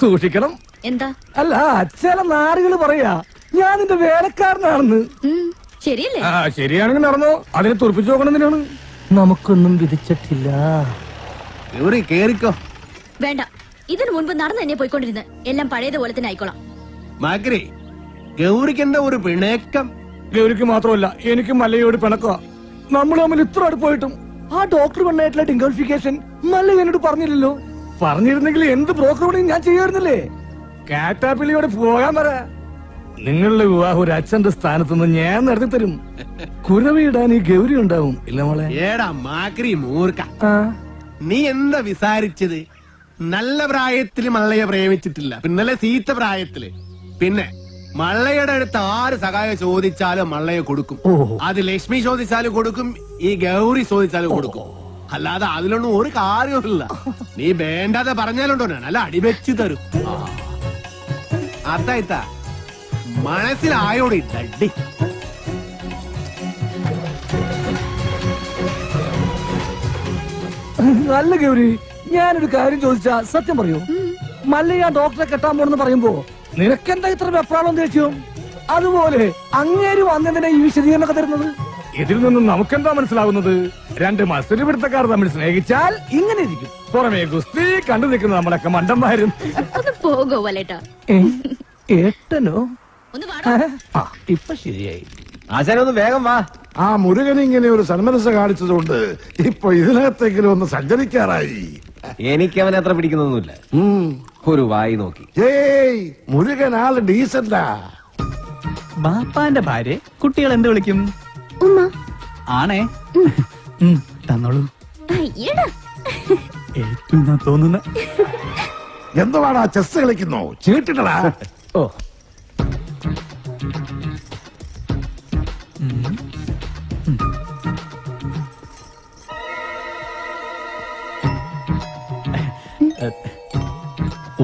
സൂക്ഷിക്കണം. എന്താ? അല്ല ചില നാറുകൾ പറയാ ഞാൻ നിന്റെ വേലക്കാരനാണെന്ന്. ശരിയല്ലേ? ശരിയാണെങ്കിൽ നടന്നോ. അതിനെ തുറപ്പിച്ചു നോക്കണമെന്നാണ്. നമുക്കൊന്നും വിധിച്ചിട്ടില്ല. കേറിക്കോ. വേണ്ട. ഇതിനു മുൻപ് നടന്നു തന്നെ പോയിക്കൊണ്ടിരുന്നത് എല്ലാം പഴയതുപോലെ തന്നെ ആയിക്കോളാം. മാക്രി ഗൗരിക്ക് എന്താ ഒരു പിണക്കം? ഗൗരിക്ക് മാത്രമല്ല എനിക്കും മല്ലയോട് പിണക്കുക. നമ്മൾ തമ്മിൽ ഇത്ര അടുപ്പായിട്ടും ആ ഡോക്ടർ പെണ്ണായിട്ടുള്ള ഡിംഗോളിഫിക്കേഷൻ മല്ല എന്നോട് പറഞ്ഞില്ലല്ലോ. പറഞ്ഞിരുന്നെങ്കിൽ എന്ത് ബ്രോക്കർ പണിയും ഞാൻ ചെയ്യാറുന്നില്ലേ. കാറ്റാപ്പിള്ളിയോട് പോകാൻ പറ. നിങ്ങളുടെ വിവാഹം ഒരു അച്ഛന്റെ സ്ഥാനത്തുനിന്ന് ഞാൻ നടത്തി തരും. കുരവിടാൻ ഈ ഗൗരി ഉണ്ടാവും. ഇല്ല മോളെ? ഏടാ മാക്രി മൂർക്ക, നീ എന്താ വിസാരിച്ചത്? നല്ല പ്രായത്തില് മള്ളയെ പ്രേമിച്ചിട്ടില്ല, പിന്നല്ലേ സീത്ത പ്രായത്തില്. പിന്നെ മള്ളയുടെ അടുത്ത് ആര് സഹായം ചോദിച്ചാലും മള്ളയെ കൊടുക്കും. അത് ലക്ഷ്മി ചോദിച്ചാലും കൊടുക്കും, ഈ ഗൗരി ചോദിച്ചാലും കൊടുക്കും. അല്ലാതെ അതിലൊന്നും ഒരു കാര്യമില്ല. നീ വേണ്ടാതെ പറഞ്ഞാലുണ്ടോ നല്ല അടിവെച്ചു തരും. അതായിത്താ മനസ്സിലായോടി ഡഡി. നല്ല ഗൗരി, ഞാനൊരു കാര്യം ചോദിച്ചാ സത്യം പറയൂ. മല്ലയ്യ ഡോക്ടറെ കെട്ടാൻ പോണെന്ന് പറയുമ്പോ നിനക്കെന്താ ഇത്ര വെപ്രാളം ദേഷ്യം? അതുപോലെ അങ്ങേര് വന്നതിനെ ഈ വിശദീകരണമൊക്കെ തരുന്നത്. ഇതിൽ നിന്നും നമുക്കെന്താ മനസ്സിലാവുന്നത്? രണ്ട് മത്സര പിടുത്തക്കാർ തമ്മിൽ സ്നേഹിച്ചാൽ ഇങ്ങനെ ഇരിക്കും. പുറമേ ഗുസ്തി കണ്ടു നിൽക്കുന്ന നമ്മളൊക്കെ മണ്ടന്മാരും. പോകോ വലേട്ടാ. ഏട്ടനോ? ഇപ്പൊ ശരിയായി. ആശാനൊന്ന് വേഗം വാ. ആ മുരുകൻ ഇങ്ങനെ ഒരു സന്മനസ് കാണിച്ചതുകൊണ്ട് ഇപ്പൊ ഇതിനകത്തെങ്കിലും ഒന്ന് സഞ്ചരിക്കാറായി. എനിക്ക് അവനെ അത്ര പിടിക്കുന്നൊന്നുമില്ല. ഒരു വായി നോക്കി. ഏയ് മുരുകൻ ആള് ഡീസന്റാ. ബാപ്പാന്റെ ഭാര്യ കുട്ടികൾ എന്ത് വിളിക്കും? ഉമ്മ. ആണേ. തന്നോളൂ. അയ്യടാ. ഏറ്റവും തോന്നുന്ന എന്തുവാടാ ചെസ് കളിക്കുന്നു? ചീട്ടിട്ടടാ. ഓ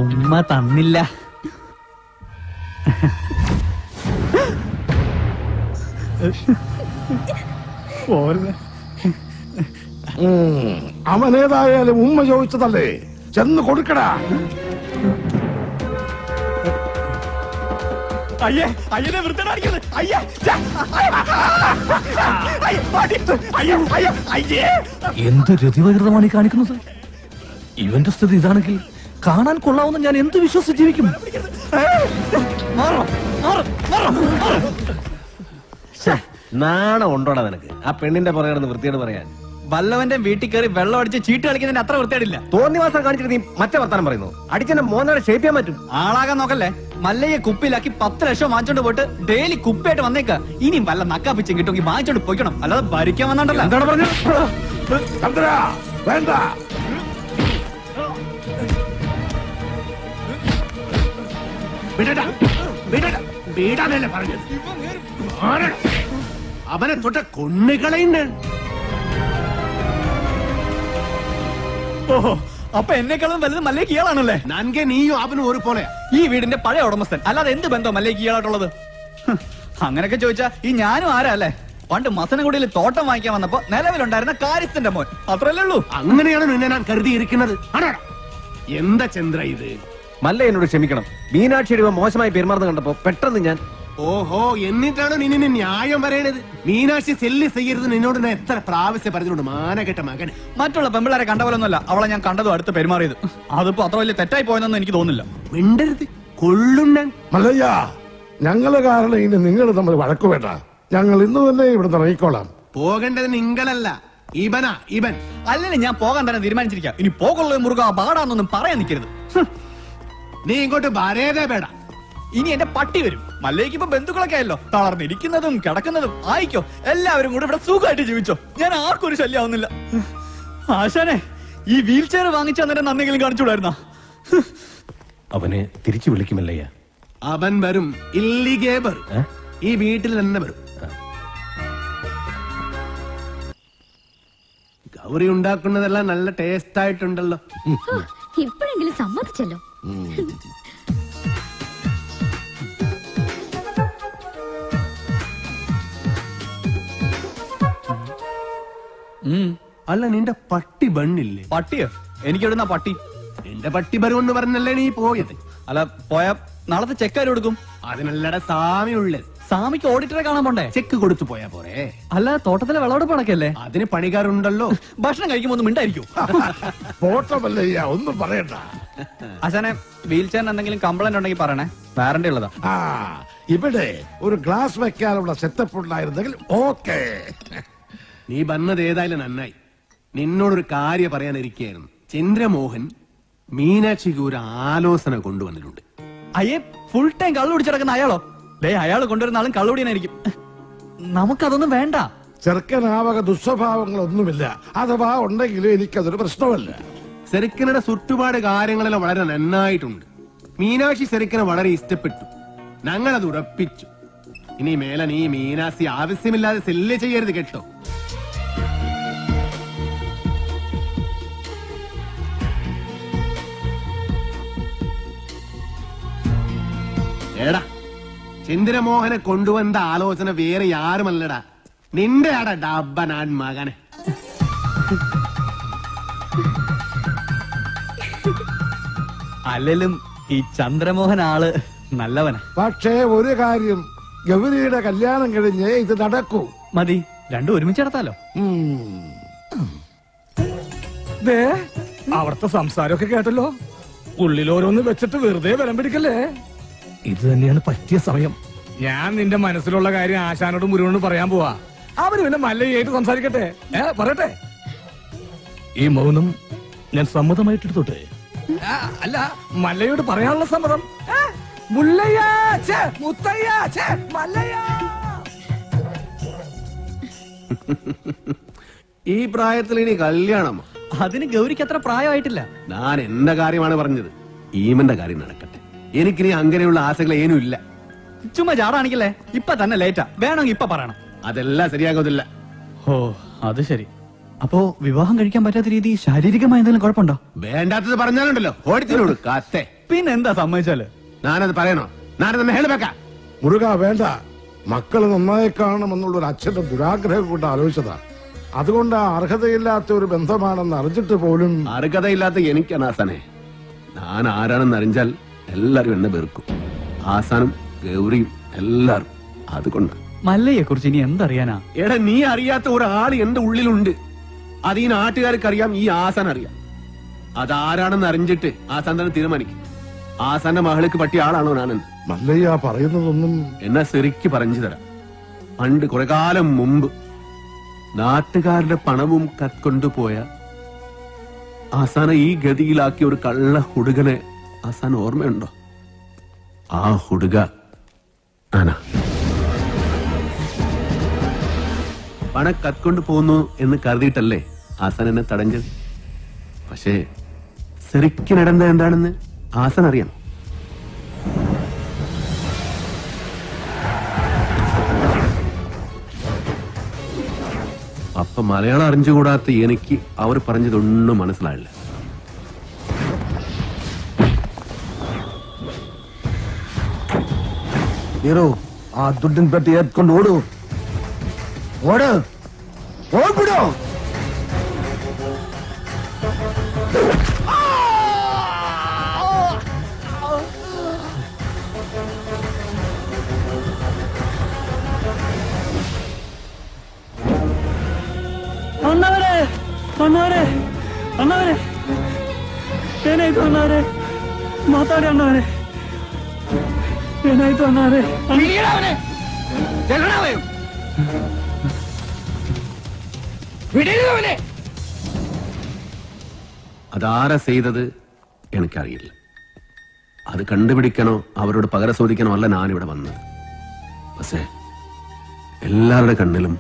ഉമ്മ തന്നില്ല. അവനേതായാലും ഉമ്മ ചോദിച്ചതല്ലേ, ചെന്ന് കൊടുക്കടാ. അയ്യേ അയ്യനെ വൃത്തിടാടിക്കുന്നത്. എന്ത് രതിവകൃതമാണ് ഈ കാണിക്കുന്നത്? ഇവന്റെ സ്ഥിതി ഇതാണെങ്കിൽ കാണാൻ കൊള്ളാവുന്ന ഞാൻ എന്ത് വിശ്വസിച്ച് ജീവിക്കും? നാണം ഉണ്ടോടാ നിനക്ക്? ആ പെണ്ണിന്റെ പുറകെ വൃത്തിയോട് പറയാൻ. വല്ലവന്റെ വീട്ടിൽ കയറി വെള്ളം അടിച്ച് ചീട്ട് കളിക്കുന്നതിന് അത്ര വൃത്തിയായിട്ടില്ല. തോന്നിവാസം കാണിച്ചിട്ട് നീ മറ്റേ വർത്താനം പറയുന്നു. അടിച്ചെന്നെ മോനാടെ ഷേപ്പ് ചെയ്യാൻ പറ്റും. ആളാകാൻ നോക്കല്ലേ. മല്ലയെ കുപ്പിയിലാക്കി 10 ലക്ഷം വാങ്ങിച്ചോണ്ട് പോയിട്ട് ഡെയിലി കുപ്പിയായിട്ട് വന്നേക്ക. ഇനിയും വല്ല നക്കാപ്പിച്ചും കിട്ടുമെങ്കിൽ വാങ്ങിച്ചോണ്ട് പോയിക്കണം, അല്ലാതെ ഭരിക്കാൻ വന്നോണ്ടല്ലോ. എന്താണ് പറഞ്ഞത്? ചന്ദ്ര വേണ്ട. വീടാനല്ലേ പറഞ്ഞത്? അവനെ തൊട്ട കൊണ്ണുകളയുണ്ട്. ഓഹോ, അപ്പൊ എന്നെക്കാളും വലുത് മല്ലയ്ക്ക് ഇയാളാണല്ലേ? നൻകെ നീയും അവനും ഒരു പോലെയാ. ഈ വീടിന്റെ പഴയ ഉടമസ്ഥൻ, അല്ലാതെ എന്ത് ബന്ധം മല്ലയ്ക്ക് ഇയാളായിട്ടുള്ളത്? അങ്ങനെയൊക്കെ ചോദിച്ചാ ഈ ഞാനും ആരാ അല്ലേ? പണ്ട് മസനഗുഡിയിൽ തോട്ടം വാങ്ങിക്കാൻ വന്നപ്പോ നിലവിലുണ്ടായിരുന്ന കാര്യസ്ഥന്റെ മോൻ, അത്രല്ലേ ഉള്ളൂ. അങ്ങനെയാണ് നിന്നെ ഞാൻ കരുതിയിരിക്കുന്നത്. ആണോടാ? എന്താ ചന്ദ്ര ഇത്? മല്ല എന്നോട് ക്ഷമിക്കണം. മീനാക്ഷിയുടെ മോശമായി പെരുമാറുന്ന കണ്ടപ്പോ പെട്ടെന്ന് ഞാൻ. ഓഹോ, എന്നിട്ടാണ് നിന്നെ ന്യായം പറയണത്? മീനാക്ഷി സെല്ല് ചെയ്യരുത് നിന്നോട് ഞാൻ എത്ര പ്രാവശ്യം പറഞ്ഞിട്ടുണ്ട്, മാനകെട്ട മകൻ. മറ്റുള്ള പെമ്പിളാരെ കണ്ട പോലൊന്നുമല്ല അവളെ ഞാൻ കണ്ടതും അടുത്ത് പെരുമാറിയത്. അതിപ്പോ അത്ര വലിയ തെറ്റായി പോയെന്നൊന്നും എനിക്ക് തോന്നുന്നില്ല. മിണ്ടരുത്, കൊള്ളുണ്ണൻ. മല്ലയ്യ, ഞങ്ങള് കാരണം ഇനി നിങ്ങൾ തമ്മിൽ വഴക്കു വേണ്ട. ഞങ്ങൾ ഇന്ന് തന്നെ ഇവിടുന്ന് ഇറങ്ങിക്കോളാം. പോകേണ്ടത് നിങ്ങളല്ല, ഇവനാ. ഇവൻ അല്ലെങ്കിൽ ഞാൻ പോകാൻ തന്നെ തീരുമാനിച്ചിരിക്കാം. ഇനി പോകുള്ള മുറുക പാടാന്നൊന്നും പറയാൻ നിൽക്കരുത്. നീ ഇങ്ങോട്ട് വരേതേ പേട. ഇനി എന്റെ പട്ടി വരും. മല്ലേക്ക് ഇപ്പൊ ബന്ധുക്കളൊക്കെ ആയല്ലോ. തളർന്നിരിക്കുന്നതും കിടക്കുന്നതും ആയിക്കോ. എല്ലാവരും കൂടെ ഇവിടെ സുഖമായിട്ട് ജീവിച്ചോ. ഞാൻ ആർക്കും ഒരു ശല്യാവുന്നില്ല. ആശാനെ, ഈ വീൽ ചെയർ വാങ്ങിച്ചു തന്നെ നന്ദിയെങ്കിലും കാണിച്ചുകൂടായിരുന്ന? അവനെ തിരിച്ചു വിളിക്കുമല്ലയ്യ. അവൻ വരും, ഇല്ലിഗേ വരും. ഈ വീട്ടിൽ തന്നെ വരും. ഗൗരി ഉണ്ടാക്കുന്നതെല്ലാം നല്ല ടേസ്റ്റ് ആയിട്ടുണ്ടല്ലോ. ഇപ്പോഴെങ്കിലും സമ്മതിച്ചല്ലോ. അല്ല, നിന്റെ പട്ടി ബണ്ണില്ലേ? പട്ടിയോ? എനിക്കെവിടുന്ന പട്ടി? നിന്റെ പട്ടി വരുമെന്ന് പറഞ്ഞല്ലേ നീ പോയത്? അല്ല, പോയാ നാളത്തെ ചെക്കാര് കൊടുക്കും. അതിനല്ലട സാമി ഉള്ളത്. സാമിക്ക് ഓഡിറ്ററെ കാണാൻ പോണ്ടേ? ചെക്ക് കൊടുത്തു പോയാ പോരെ? അല്ല, തോട്ടത്തിലെ വിളവെടുപ്പ് നടക്കല്ലേ? അതിന് പണിക്കാരുണ്ടല്ലോ. ഭക്ഷണം കഴിക്കുമ്പോ ഒന്നും മിണ്ടായിരിക്കും. പോട്ടമല്ലയ്യ, ഒന്നും പറയണ്ട. ആശാനെ, വീൽ ചെയറിന് എന്തെങ്കിലും കംപ്ലൈന്റ് ഉണ്ടെങ്കിൽ പറയണേ, വാറന്റി ഉള്ളതാ. ആ, ഇവിടെ ഒരു ഗ്ലാസ് വെക്കാനുള്ള സെറ്റപ്പ് ഉണ്ടായിരുന്നെങ്കിൽ ഓക്കെ. നീ വന്നത് ഏതായാലും നന്നായി. നിന്നോടൊരു കാര്യം പറയാനിരിക്കുകയായിരുന്നു. ചന്ദ്രമോഹൻ മീനാക്ഷിക്ക് ഒരു ആലോചന കൊണ്ടുവന്നിട്ടുണ്ട്. അയ്യേ, ഫുൾ ടൈം കള്ളു കുടിച്ചിടക്കുന്ന അയാളോ? ദേ, അയാൾ കൊണ്ടുവരുന്ന ആളും കള്ളുടിയായിരിക്കും. നമുക്കതൊന്നും വേണ്ട. ചെറുക്കനാവക ദുസ്വഭാവങ്ങളൊന്നുമില്ല. അഥവാ ഉണ്ടെങ്കിലും എനിക്കതൊരു പ്രശ്നമല്ല. സെറുക്കനുടെ ചുറ്റുപാട് കാര്യങ്ങളെല്ലാം വളരെ നന്നായിട്ടുണ്ട്. മീനാക്ഷി സെറുക്കനെ വളരെ ഇഷ്ടപ്പെട്ടു. ഞങ്ങളത് ഉറപ്പിച്ചു. ഇനി മേലെ നീ മീനാക്ഷി ആവശ്യമില്ലാതെ സെല്ല് ചെയ്യരുത് കേട്ടോ. ഏടാ, ചന്ദ്രമോഹനെ കൊണ്ടുവന്ന ആലോചന വേറെ യാരുമല്ലടാ, നിന്റെ ആടാ ഡബ്ബനാൻ മകനെ. അല്ലെങ്കിലും ഈ ചന്ദ്രമോഹൻ ആള് നല്ലവനാ. പക്ഷേ ഒരു കാര്യം, ഗൗരിയുടെ കല്യാണം കഴിഞ്ഞ് ഇത് നടക്കൂ. മതി, രണ്ടും ഒരുമിച്ച് നടത്താലോ. അവിടുത്തെ സംസാരമൊക്കെ കേട്ടല്ലോ. ഉള്ളിലോരോന്ന് വെച്ചിട്ട് വെറുതെ ബലം പിടിക്കല്ലേ. ഇത് തന്നെയാണ് പറ്റിയ സമയം. ഞാൻ നിന്റെ മനസ്സിലുള്ള കാര്യം ആശാനോടും മുരുകനോടും പറയാൻ പോവാ. അവര് പിന്നെ മല്ലയായിട്ട് സംസാരിക്കട്ടെ. പറയട്ടെ. ഈ മൗനം ഞാൻ സമ്മതമായിട്ടെടുത്തോട്ടെ? അല്ല, മല്ലയോട് പറയാനുള്ള സമ്മതം. മുല്ലയ്യ, ഛേ, മുത്തയ്യ, ഛേ, മല്ലയ്യ. ഈ പ്രായത്തിൽ ഇനി കല്യാണം? അതിന് ഗൗരിക്ക് അത്ര പ്രായമായിട്ടില്ല. ഞാൻ എന്റെ കാര്യമാണ് പറഞ്ഞത്. ഈമന്റെ കാര്യം നടക്കട്ടെ. എനിക്കിനി അങ്ങനെയുള്ള ആശകൾ ഇല്ല. ചുമ്മാ ചാടാണിക്കല്ലേ? ഇപ്പൊ തന്നെ ലേറ്റാ. വേണമെങ്കിൽ ഇപ്പൊ പറയണം. അതെല്ലാം ശരിയാകുന്നില്ല. ഓ, അത് ശരി. അപ്പോ വിവാഹം കഴിക്കാൻ പറ്റാത്ത രീതി ശാരീരികമായ എന്തെങ്കിലും കുഴപ്പമുണ്ടോ? വേണ്ടാത്തത് പറഞ്ഞാലുണ്ടല്ലോ ഓടിത്തിനോട് കാത്തേ. പിന്നെന്താ സമ്മതിച്ചാല്? ഞാനത് പറയണോ? ഞാനത് ഹേളുവെക്കാം. മുരുക വേണ്ട. മക്കള് നന്നായി കാണണമെന്നുള്ള ഒരു അച്ഛന്റെ ദുരാഗ്രഹം കൊണ്ട് ആലോചിച്ചതാ. അതുകൊണ്ട് ആ അർഹതയില്ലാത്ത ഒരു ബന്ധമാണെന്ന് അറിഞ്ഞിട്ട് പോലും. അർഹതയില്ലാത്ത എനിക്കാണ് ആസാനെ. ഞാൻ ആരാണെന്ന് അറിഞ്ഞാൽ എല്ലാരും എന്നെ വെറുക്കും. ആസാനും ഗൗരിയും എല്ലാരും. അതുകൊണ്ട് മല്ലയെ കുറിച്ച് ഇനി എന്തറിയാനാ? എടാ, നീ അറിയാത്ത ഒരാൾ എന്റെ ഉള്ളിലുണ്ട്. അത് ഈ നാട്ടുകാർക്ക് അറിയാം, ഈ ആസാൻ അറിയാം. അതാരാണെന്ന് അറിഞ്ഞിട്ട് ആസാൻ തന്നെ തീരുമാനിക്കും. ആസാന്റെ മകൾക്ക് പറ്റിയ ആളാണോ ഞാനെന്ന്. മല്ലയ്യ പറയുന്നതൊന്നും എന്നാ ശരിക്ക് പറഞ്ഞു തരാം. പണ്ട് കുറെ കാലം മുമ്പ് നാട്ടുകാരുടെ പണവും കത്കൊണ്ടുപോയ ആസാനെ ഈ ഗതിയിലാക്കിയ ഒരു കള്ള ഹുടുകനെ ആസാൻ ഓർമ്മയുണ്ടോ? ആ ഹുടുക ആനാ. പണം കത്കൊണ്ട് പോകുന്നു എന്ന് കരുതിയിട്ടല്ലേ ആസാൻ എന്നെ തടഞ്ഞത്. പക്ഷേ ശരിക്കും നടന്നത് എന്താണെന്ന് ആസാൻ അറിയാം. അപ്പൊ മലയാളം അറിഞ്ഞുകൂടാത്ത എനിക്ക് അവർ പറഞ്ഞതൊന്നും മനസ്സിലായില്ല. ആ ദുഡിൻ പെട്ടി ഏത്കൊണ്ട് ഓടൂ. ഓട്, ഓടിപ്പിടോ. ಅಣ್ಣವರೇ, ಅಣ್ಣವರೇ, ಅಣ್ಣವರೇ, ಏನಾಯ್ತು ಅಣ್ಣವರೇ? ಮಾತಾಡಿ ಅಣ್ಣವರೇ, ಏನಾಯ್ತು ಅಣ್ಣವರೇ? അതാരാ ചെയ്തത് എനിക്കറിയില്ല. അത് കണ്ടുപിടിക്കണോ അവരോട് പകരം ചോദിക്കണോ അല്ല ഞാനിവിടെ വന്നത്. പക്ഷേ എല്ലാവരുടെ കണ്ണിലും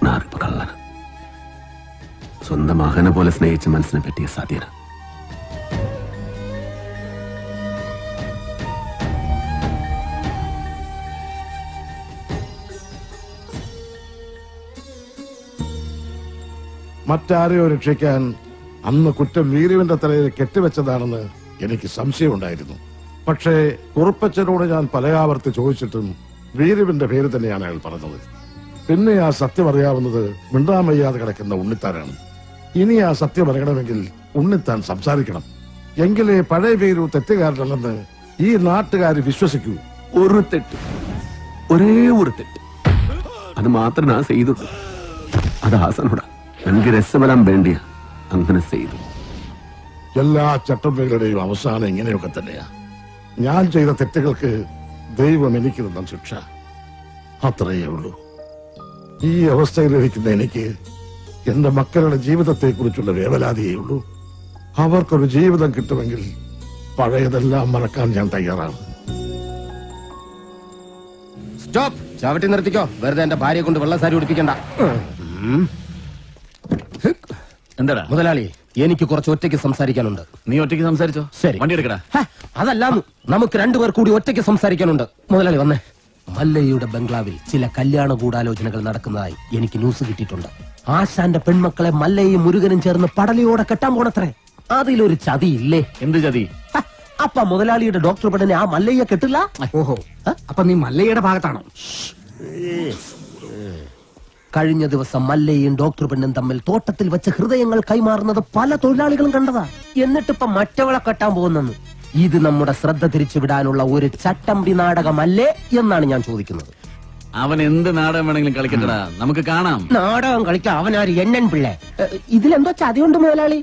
ഞാനിപ്പോ കള്ളന. സ്വന്തം മകനെ പോലെ സ്നേഹിച്ച മനസ്സിനെ പറ്റിയ സാധ്യത. മറ്റാരെയോ രക്ഷിക്കാൻ അന്ന് കുറ്റം വീരുവിന്റെ തലയിൽ കെട്ടിവെച്ചതാണെന്ന് എനിക്ക് സംശയമുണ്ടായിരുന്നു. പക്ഷേ കുറുപ്പച്ചനോട് ഞാൻ പലയാവർത്തി ചോദിച്ചിട്ടും വീരുവിന്റെ പേര് തന്നെയാണ് അയാൾ പറഞ്ഞത്. പിന്നെ ആ സത്യം അറിയാവുന്നത് മിണ്ടാമയ്യാതെ കിടക്കുന്ന ഉണ്ണിത്താനാണ്. ഇനി ആ സത്യം അറിയണമെങ്കിൽ ഉണ്ണിത്താൻ സംസാരിക്കണം. എങ്കിലേ പഴയ വീരു തെറ്റുകാരനല്ലെന്ന് ഈ നാട്ടുകാർ വിശ്വസിക്കൂ. ഒരു തെറ്റ്, ഒരേ ഒരു തെറ്റ്, അത് മാത്രം ഞാൻ ചെയ്തുള്ളൂ. അത് ആസനോടാ. എനിക്ക് രസബലം വേണ്ടിയ അങ്ങനെ ചെയ്തു. എല്ലാ ചട്ടമ്പകളുടെയും അവസാനം ഇങ്ങനെയൊക്കെ തന്നെയാ. ഞാൻ ചെയ്ത തെറ്റുകൾക്ക് ദൈവം എനിക്ക് തന്ന ശിക്ഷ അത്രയേ ഉള്ളൂ. ഈ അവസ്ഥയിലിരിക്കുന്ന എനിക്ക് എന്റെ മക്കളുടെ ജീവിതത്തെ കുറിച്ചുള്ള വേവലാതിയേ ഉള്ളൂ. അവർക്കൊരു ജീവിതം കിട്ടുമെങ്കിൽ പഴയതെല്ലാം മറക്കാൻ ഞാൻ തയ്യാറാണ്. സ്റ്റോപ്പ്. ചവിട്ടി നിർത്തിക്കോ. വെറുതെ എന്റെ ഭാര്യയെ കൊണ്ട് വെള്ളസാരി ഉടിപ്പിക്കണ്ട. എന്താടാ മുതലാളി, എനിക്ക് കുറച്ച് ഒറ്റയ്ക്ക് സംസാരിക്കാനുണ്ട്. നീ ഒറ്റയ്ക്ക് സംസാരിച്ചോ? ശരി, വണ്ടി എടുക്കടാ. അതല്ല, നമുക്ക് രണ്ടുപേർ കൂടി ഒറ്റയ്ക്ക് സംസാരിക്കാനുണ്ട്. മുതലാളി വന്നേ. മല്ലയ്യയുടെ ബംഗ്ലാവിൽ ചില കല്യാണ ഗൂഢാലോചനകൾ നടക്കുന്നതായി എനിക്ക് ന്യൂസ് കിട്ടിയിട്ടുണ്ട്. ആശാന്റെ പെൺമക്കളെ മല്ലയും മുരുകനും ചേർന്ന് പടലയോടെ കെട്ടാൻ പോണത്രേ. അതിലൊരു ചതിയില്ലേ? എന്ത് ചതി? അപ്പ മുതലാളിയുടെ ഡോക്ടർ പെണ്ണിനെ ആ മല്ലയ്യ കെട്ടില്ല. ഓഹോ, അപ്പൊ നീ മല്ലയുടെ ഭാഗത്താണോ? കഴിഞ്ഞ ദിവസം മല്ലയും ഡോക്ടർ പെണ്ണും തമ്മിൽ തോട്ടത്തിൽ വെച്ച് ഹൃദയങ്ങൾ കൈമാറുന്നത് പല തൊഴിലാളികളും കണ്ടതാ. എന്നിട്ടിപ്പൊ മറ്റവളെ കെട്ടാൻ പോകുന്നെന്ന്. ഇത് നമ്മുടെ ശ്രദ്ധ തിരിച്ചുവിടാനുള്ള ഒരു ചട്ടമ്പി നാടകമല്ലേ എന്നാണ് ഞാൻ ചോദിക്കുന്നത്. അവൻ എന്ത് നാടകം വേണമെങ്കിലും കളിക്കട്ടടാ, നമുക്ക് കാണാം. നാടകം കളിക്കാൻ അവനാര് എണ്ണൻ പിള്ളേ? ഇതിലെന്തോ ചതിയുണ്ട് മുതലാളി.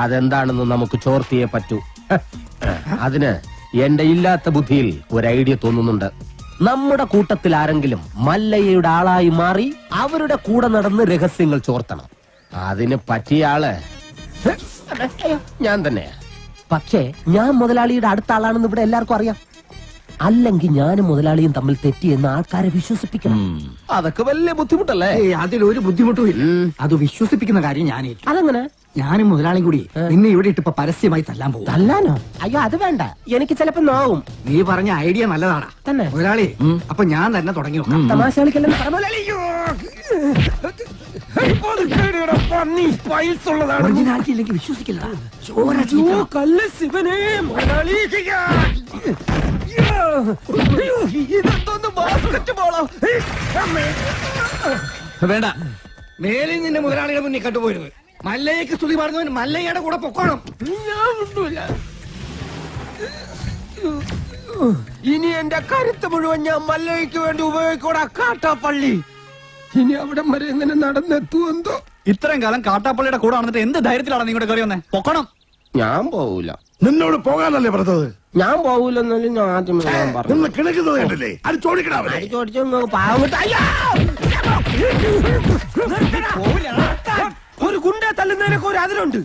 അതെന്താണെന്ന് നമുക്ക് ചോർത്തിയേ പറ്റൂ. അതിന് എന്റെ ഇല്ലാത്ത ബുദ്ധിയിൽ ഒരു ഐഡിയ തോന്നുന്നുണ്ട്. നമ്മുടെ കൂട്ടത്തിൽ ആരെങ്കിലും മല്ലയ്യയുടെ ആളായി മാറി അവരുടെ കൂടെ നടന്ന് രഹസ്യങ്ങൾ ചോർത്തണം. അതിന് പറ്റിയ ആള് ഞാൻ തന്നെയാ. പക്ഷേ ഞാൻ മുതലാളിയുടെ അടുത്ത ആളാണെന്ന് ഇവിടെ എല്ലാവർക്കും അറിയാം. അല്ലെങ്കിൽ ഞാനും മുതലാളിയും തമ്മിൽ തെറ്റിയെന്ന് ആൾക്കാരെ വിശ്വസിപ്പിക്കണം. അതൊക്കെ വലിയ ബുദ്ധിമുട്ടല്ലേ? അതിലൊരു ബുദ്ധിമുട്ടും ഇല്ല. അത് വിശ്വസിപ്പിക്കുന്ന കാര്യം ഞാൻ അതെങ്ങനെ? ഞാനും മുതലാളിയും കൂടി നിന്നെ ഇവിടെ ഇട്ടിപ്പോ പരസ്യമായി തല്ലാൻ പോകും. തല്ലാനോ? അയ്യോ അത് വേണ്ട, എനിക്ക് ചിലപ്പോ നോവും. നീ പറഞ്ഞ ഐഡിയ നല്ലതാണ് തന്നെ മുതലാളി. അപ്പൊ ഞാൻ തന്നെ തുടങ്ങി നോക്കാം. തമാശ കളിക്കല്ലെന്ന് പറഞ്ഞ ഒറിജിനാലിറ്റി ഇല്ലെങ്കിൽ വിശ്വസിക്കില്ല. കല്ല് ശിവനെ മുതലാളി. ഇതെന്തോന്ന് ബാസ്കറ്റ് ബോളോ? വേണ്ട, മേലിൽ നിന്റെ മുതലാളിയുടെ മുന്നിൽ കണ്ടുപോയിരുന്നു. മല്ലയ്ക്ക് സ്തുതി പറഞ്ഞവൻ മല്ലയ്യയുടെ കൂടെ പൊക്കോണം. ഞാൻ വിട്ടൂല. ഇനി എന്റെ കരുത്ത് മുഴുവൻ ഞാൻ മല്ലയ്ക്ക് വേണ്ടി ഉപയോഗിക്കൂടാ. കാട്ടാപ്പള്ളി ഇനി അവിടം വരെ എങ്ങനെ നടന്നെത്തുമെന്തോ. ഇത്രയും കാലം കാട്ടാപ്പള്ളിയുടെ കൂടെ നടന്നിട്ട് എന്ത് ധൈര്യത്തിലാണ് നിങ്ങളുടെ കയറി വന്നേ? പൊക്കണം. ഞാൻ പോവൂല. നിന്നോട് പോകാനല്ലേ പറഞ്ഞത്? ഞാൻ പോവൂലെന്നാലും ഞാൻ ആദ്യമേ ഞാൻ പറഞ്ഞു. നിന്ന് കിണക്കുന്നത് കണ്ടില്ലേ? അത് ചോദിക്കണാവല്ലേ? ഒരു ഗുണ്ട തള്ളുന്നതിനൊക്കെ ഒരു അതിലുണ്ട്.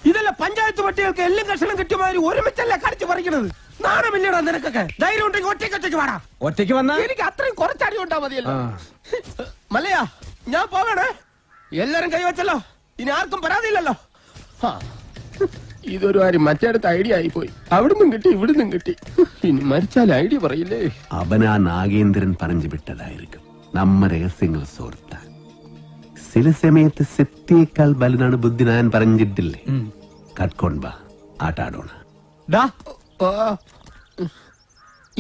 ഇതല്ല പഞ്ചായത്ത് പട്ടികൾക്ക് എല്ലാം കഷണം കിട്ടിയമാതിരി ഒരുമിച്ചല്ല കടിച്ചു പറിക്കണത്. നാണമില്ലടാ നിനക്കൊക്കെ. ധൈര്യം ഉണ്ടെങ്കിൽ ഒറ്റയ്ക്ക് വാടാ. ഒറ്റയ്ക്ക് വന്നാ എനിക്ക് അത്രയും കുറച്ചടി ഉണ്ടാ മതിയല്ലോ. മല്ലയാ ഞാൻ പോകണേ. എല്ലാരും കൈവച്ചല്ലോ, ഇനി ആർക്കും പരാതിയില്ലല്ലോ. ഇതൊരു കാര്യം മറ്റേടത്ത് ഐഡിയ ആയിപ്പോയി. അവിടുന്നും കിട്ടി ഇവിടുന്നും കിട്ടി. ഇനി മരിച്ചാൽ ഐഡിയ പറയില്ലേ? അവനാ നാഗേന്ദ്രൻ പറഞ്ഞു വിട്ടതായിരിക്കും. നമ്മ രഹസ്യങ്ങൾ സോർത്താൻ ചില സമയത്ത് സത്യേക്കാൾ വലുതാണ് ബുദ്ധി. ഞാൻ പറഞ്ഞിട്ടില്ലേ? കട്ട്കൊണ്ടാ ആട്ടാടോണ.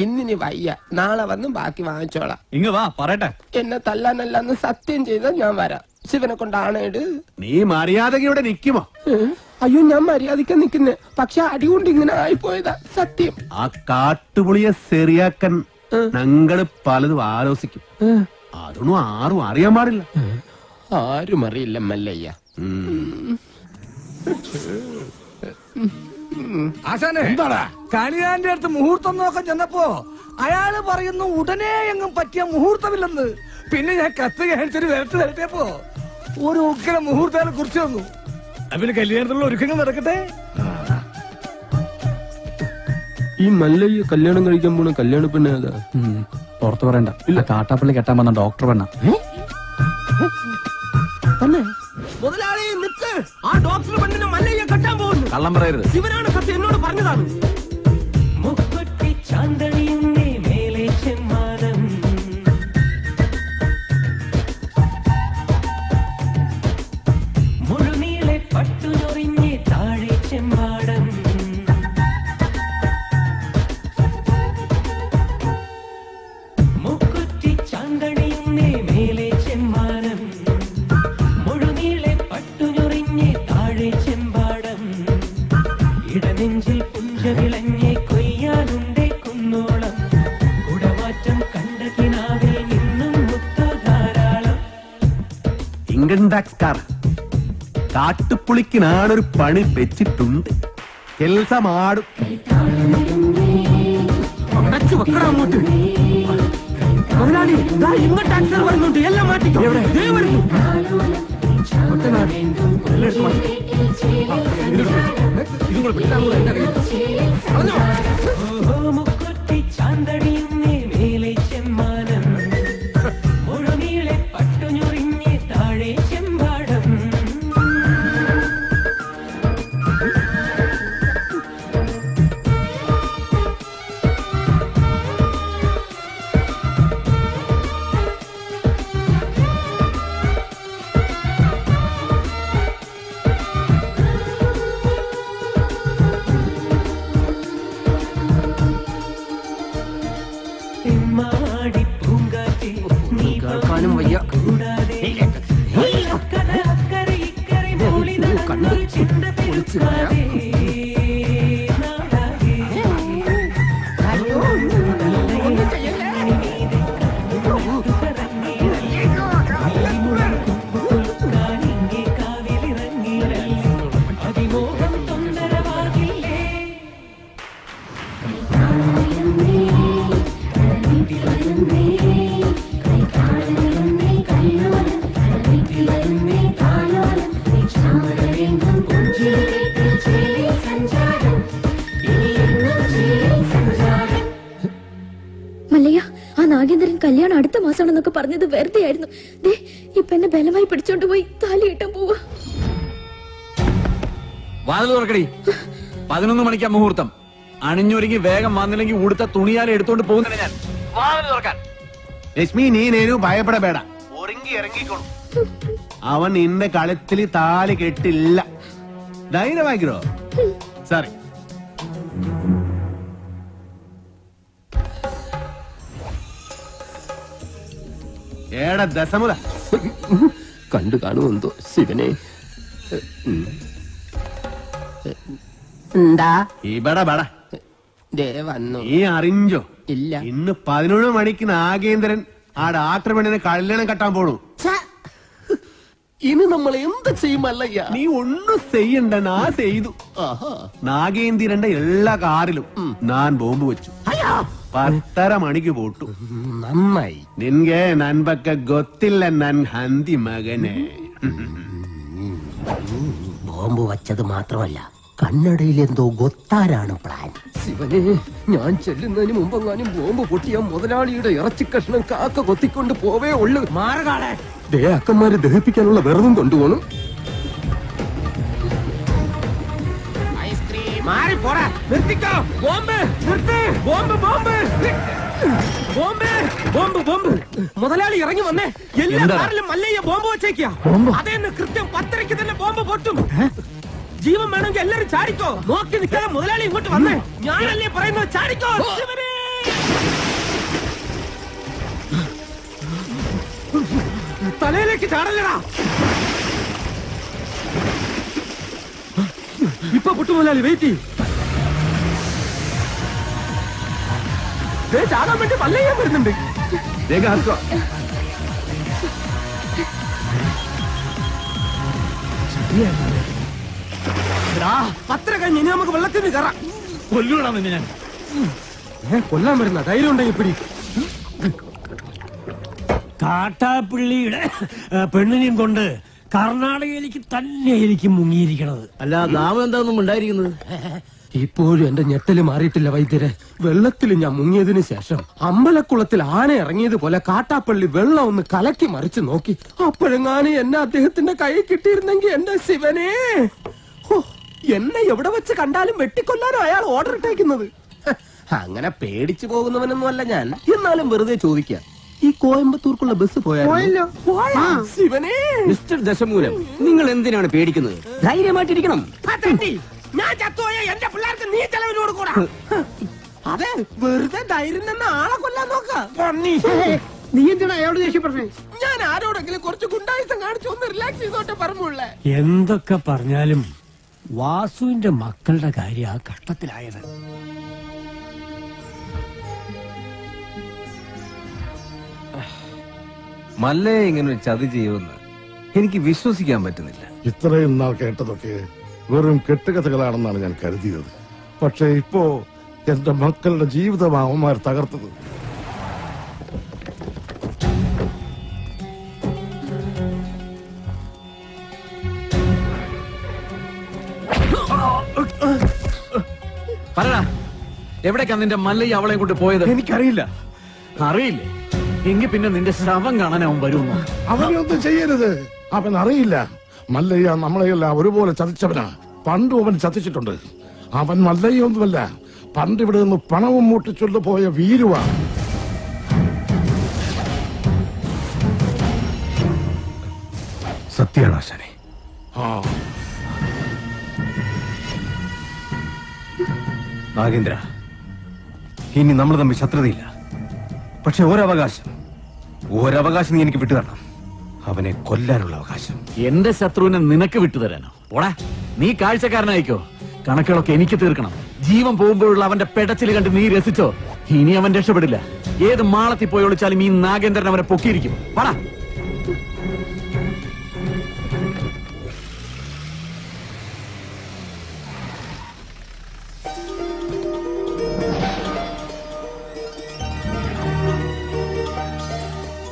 ഇന്നിനി വയ്യ, നാളെ വന്ന് ബാക്കി വാങ്ങിച്ചോളാം. ഇങ്ങ് വാ പറയട്ടെ. എന്നെ തല്ലാനല്ലെന്ന് സത്യം ചെയ്താൽ ഞാൻ വരാം. ശിവനെ കൊണ്ടാണേട്. നീ മര്യാദകയോടെ നിൽക്കുമോ? അയ്യോ ഞാൻ മര്യാദയ്ക്ക് നിൽക്കുന്നേ. പക്ഷെ അടികൊണ്ട് ഇങ്ങനെ ആയിപ്പോയതാ സത്യം. ആ കാട്ടുപുളിയെ ശരിയാക്കാൻ ഞങ്ങള് പലതും ആലോചിക്കും. അതൊന്നും ആരും അറിയാൻ പാടില്ല. ആരും അറിയില്ല മല്ലയ്യ. ആശാനെ എന്താടാ? കണിയാന്റെ അടുത്ത് മുഹൂർത്തം നോക്കാൻ ചെന്നപ്പോ അയാള് പറയുന്നു ഉടനെ എങ്ങും പറ്റിയ മുഹൂർത്തമില്ലെന്ന്. പിന്നെ ഞാൻ കത്ത് കാണിച്ചൊരു വരട്ടിയപ്പോ ഒരു ഉഗ്ര മുഹൂർത്തം കുറിച്ച് വന്നു. പിന്നെ കല്യാണത്തിലുള്ള ഒരുക്കങ്ങൾ നടക്കട്ടെ. ഈ മല്ലയ്യ കല്യാണം കഴിക്കാൻ പോണ കല്യാണ പെണ്ണ ഏതാ? പുറത്തു പറയണ്ട. ഇല്ല, കാട്ടാപ്പള്ളി കെട്ടാൻ വന്ന ഡോക്ടർ പെണ്ണ. മുതലാളി നിക്ക്. ആ ഡോക്ടർ പെണ്ണിനെ മല്ലയ്യ കെട്ടാൻ പോകുന്നു. കള്ളം പറയരുത്. ശിവനാണ് സത്യം എന്നോട് പറഞ്ഞതാണ്. ഇൻകം ടാക്സ്കാർ കാട്ടുപുളിക്ക് നാടൊരു പണി വെച്ചിട്ടുണ്ട്. കെൽസമാടും. അങ്ങോട്ട് മുതലാളി ഇങ്ങോട്ട് ടാക്സർ വരുന്നുണ്ട്. എല്ലാം മാറ്റിക്കോ. വരുന്നു. കേൾക്കാനും വയ്യ. കണ്ട് ഒളിച്ചു കളയാം. അടുത്ത മാസമാണെന്നൊക്കെ പറഞ്ഞത് വെറുതെ ആയിരുന്നു. ദേ ഇപ്പൊ എന്നെ ബലമായി പിടിച്ചോണ്ട് പോയി താലി കെട്ടാൻ പോവാ. വാതിൽ തുറക്കടി. 11 മണിക്കാ മുഹൂർത്തം. അണിഞ്ഞൊരുങ്ങി വേഗം വന്നില്ലെങ്കിൽ ഉടുത്ത തുണിയാലെ എടുത്തോണ്ട് പോകുന്നില്ല ഞാൻ. വാതിൽ തുറക്കാൻ. ലക്ഷ്മി, നീ നേരു ഭയപ്പെടಬೇಡ. ഒരുങ്ങി ഇറങ്ങിക്കോളൂ. അവൻ നിന്റെ കളത്തിൽ താലി കെട്ടില്ല. ധൈര്യമാക്കിരോ. സോറി. ഏടാ ദശമുല കണ്ടു കാണുമെന്തോ ശിവനെ. എന്താ ഇവിടെ ബട വന്നു? നീ അറിഞ്ഞോ? ഇല്ല. ഇന്ന് 11 മണിക്ക് നാഗേന്ദ്രൻ ആ ഡാക്ടർ പെണ്ണിനെ കല്യാണം കെട്ടാൻ പോണു. ഇനി നമ്മൾ എന്ത് ചെയ്യുമല്ലയ്യ? നീ ഒന്നും ചെയ്യണ്ട, ഞാൻ ചെയ്തു. നാഗേന്ദ്രന്റെ എല്ലാ കാറിലും ഞാൻ ബോംബ് വെച്ചു. 10:30 മണിക്ക് പോട്ടു. നന്നായി. നിൻಗೆ ನನ್ ಬಗ್ಗೆ ಗೊತ್ತಿಲ್ಲ ನನ್ ಹಂದಿ ಮಗನೇ. ബോംബ് വച്ചത് മാത്രമല്ല, കണ്ണടയിൽ എന്തോ ഗൊത്താരാണ് പ്ലാൻ. ശിവനെ, ഞാൻ ചെല്ലുന്നതിന് മുമ്പെങ്ങാനും ബോംബ് പൊട്ടിയ മുതലാളിയുടെ ഇറച്ചി കഷ്ണം കാക്ക കൊത്തിക്കൊണ്ട് പോവേ ഉള്ളു. മാറുകാളെ അക്കന്മാരെ ദഹിപ്പിക്കാനുള്ള വെറുതും കൊണ്ടുപോകണം. മുതലാളി ഇറങ്ങി വന്നേ. എല്ലാ കാറിലും മല്ലയ്യ ബോംബ് വെച്ചേക്കാ. അതേന്ന് കൃത്യം 10:30 തന്നെ ബോംബ് പൊട്ടും. ജീവൻ വേണമെങ്കിൽ എല്ലാരും ചാടിക്കോ. നോക്കി നിൽക്കാതെ മുതലാളി ഇങ്ങോട്ട് വന്നേ. ഞാനല്ലേ പറയുന്നത്, ചാടിക്കോ. തലയിലേക്ക് ചാടല്ലടാ. ഇപ്പൊ പൊട്ടു മുതലാളി, വെയിറ്റ് ചാടാൻ വേണ്ടി മല്ലയ്യ വരുന്നുണ്ട്. പത്ര കഴിഞ്ഞ് ഇനി നമുക്ക് വെള്ളത്തിന് കയറാം. കൊല്ലൂടാ നിന്നെ ഞാൻ. കൊല്ലാൻ വരുന്ന ധൈര്യം ഉണ്ടെങ്കിൽ പിടി. കാട്ടാപ്പിള്ളിയുടെ പെണ്ണിനെയും കൊണ്ട് കർണാടകയിലേക്ക് തന്നെ എനിക്ക് മുങ്ങിയിരിക്കണത്. അല്ല, നാമം എന്താണെന്നും ഉണ്ടായിരിക്കുന്നത്. ഇപ്പോഴും എന്റെ ഞെട്ടല് മാറിയിട്ടില്ല വൈദ്യരെ. വെള്ളത്തിൽ ഞാൻ മുങ്ങിയതിനു ശേഷം അമ്പലക്കുളത്തിൽ ആന ഇറങ്ങിയതുപോലെ കാട്ടാപ്പള്ളി വെള്ളം ഒന്ന് കലക്കി മറിച്ച് നോക്കി. അപ്പോഴെങ്ങാനും എന്നെ അദ്ദേഹത്തിന്റെ കൈ കിട്ടിയിരുന്നെങ്കിൽ എന്റെ ശിവനെ, എന്നെ എവിടെ വെച്ച് കണ്ടാലും വെട്ടിക്കൊല്ലാനോ അയാൾ ഓർഡർ ഇട്ടേക്കുന്നത്. അങ്ങനെ പേടിച്ചു പോകുന്നവനൊന്നും അല്ല ഞാൻ. എന്നാലും വെറുതെ ചോദിക്കാം, ഈ കോയമ്പത്തൂർക്കുള്ള ബസ് പോയാലോ? ശിവനെ, മിസ്റ്റർ ദശമൂലം, നിങ്ങൾ എന്തിനാണ് പേടിക്കുന്നത്? ധൈര്യമായിട്ടിരിക്കണം. ഞാൻ ചത്തുപോയ എന്റെ പിള്ളേർക്ക് നീ ചെലവിന് കൊടുക്കൂടാ. അതെ, വെറുതെ ധൈര്യം തന്നെ ആളെ കൊല്ലാൻ നോക്കാം. നീ എന്തിനാ അയാളോട് ദേഷ്യപ്പെട്ടേ? ഞാൻ ആരോടെങ്കിലും കുറച്ച് ഗുണ്ടായുസം കാണിച്ചു ഒന്ന് റിലാക്സ് ചെയ്തോട്ടെ പറഞ്ഞുള്ളേ. എന്തൊക്കെ പറഞ്ഞാലും വാസുവിന്റെ മക്കളുടെ കാര്യം ആ കഷ്ടത്തിലായത്. മല്ലയെ ഇങ്ങനെ ഒരു ചതി ചെയ്യുമെന്ന് എനിക്ക് വിശ്വസിക്കാൻ പറ്റുന്നില്ല. ഇത്രയും നാൾ കേട്ടതൊക്കെ വെറും കെട്ടുകഥകളാണെന്നാണ് ഞാൻ കരുതിയത്. പക്ഷെ ഇപ്പോ എന്റെ മക്കളുടെ ജീവിതമാണ് അവന്മാർ തകർത്തത്. പറടാ, എവിടേക്കാ നിന്റെ മല്ലയ്യ അവളെ കൊണ്ട് പോയത്? എനിക്കറിയില്ല. അറിയില്ലേ? എങ്കിൽ പിന്നെ നിന്റെ ശവം കാണാൻ അവൻ വരുമോ? അവനൊന്നും ചെയ്യരുത്. അവൻ അറിയില്ല. മല്ലയ്യ നമ്മളെയെല്ലാം ഒരുപോലെ ചതിച്ചവനാ. പണ്ടും അവൻ ചതിച്ചിട്ടുണ്ട്. അവൻ മല്ലയ്യൊന്നുമല്ല, പണ്ട് ഇവിടെ നിന്ന് പണവും മൂട്ടിച്ചൊല്ലു പോയ വീരുവാ. സത്യാണ് ആശാനെ. നാഗേന്ദ്ര, ഇനി നമ്മൾ തമ്മിൽ ശത്രുതയില്ല. പക്ഷെ ഒരവകാശം നീ എനിക്ക് വിട്ടുതരണം. അവനെ കൊല്ലാനുള്ള അവകാശം. എന്റെ ശത്രുവിനെ നിനക്ക് വിട്ടുതരാനോ? ഓടാ, നീ കാഴ്ചക്കാരനായിക്കോ. കണക്കുകളൊക്കെ എനിക്ക് തീർക്കണം. ജീവൻ പോകുമ്പോഴുള്ള അവന്റെ പെടച്ചിൽ കണ്ട് നീ രസിച്ചോ? ഇനി അവൻ രക്ഷപ്പെടില്ല. ഏത് മാളത്തിൽ പോയി ഒളിച്ചാലും ഈ നാഗേന്ദ്രൻ അവനെ പൊക്കിയിരിക്കും. വാടാ.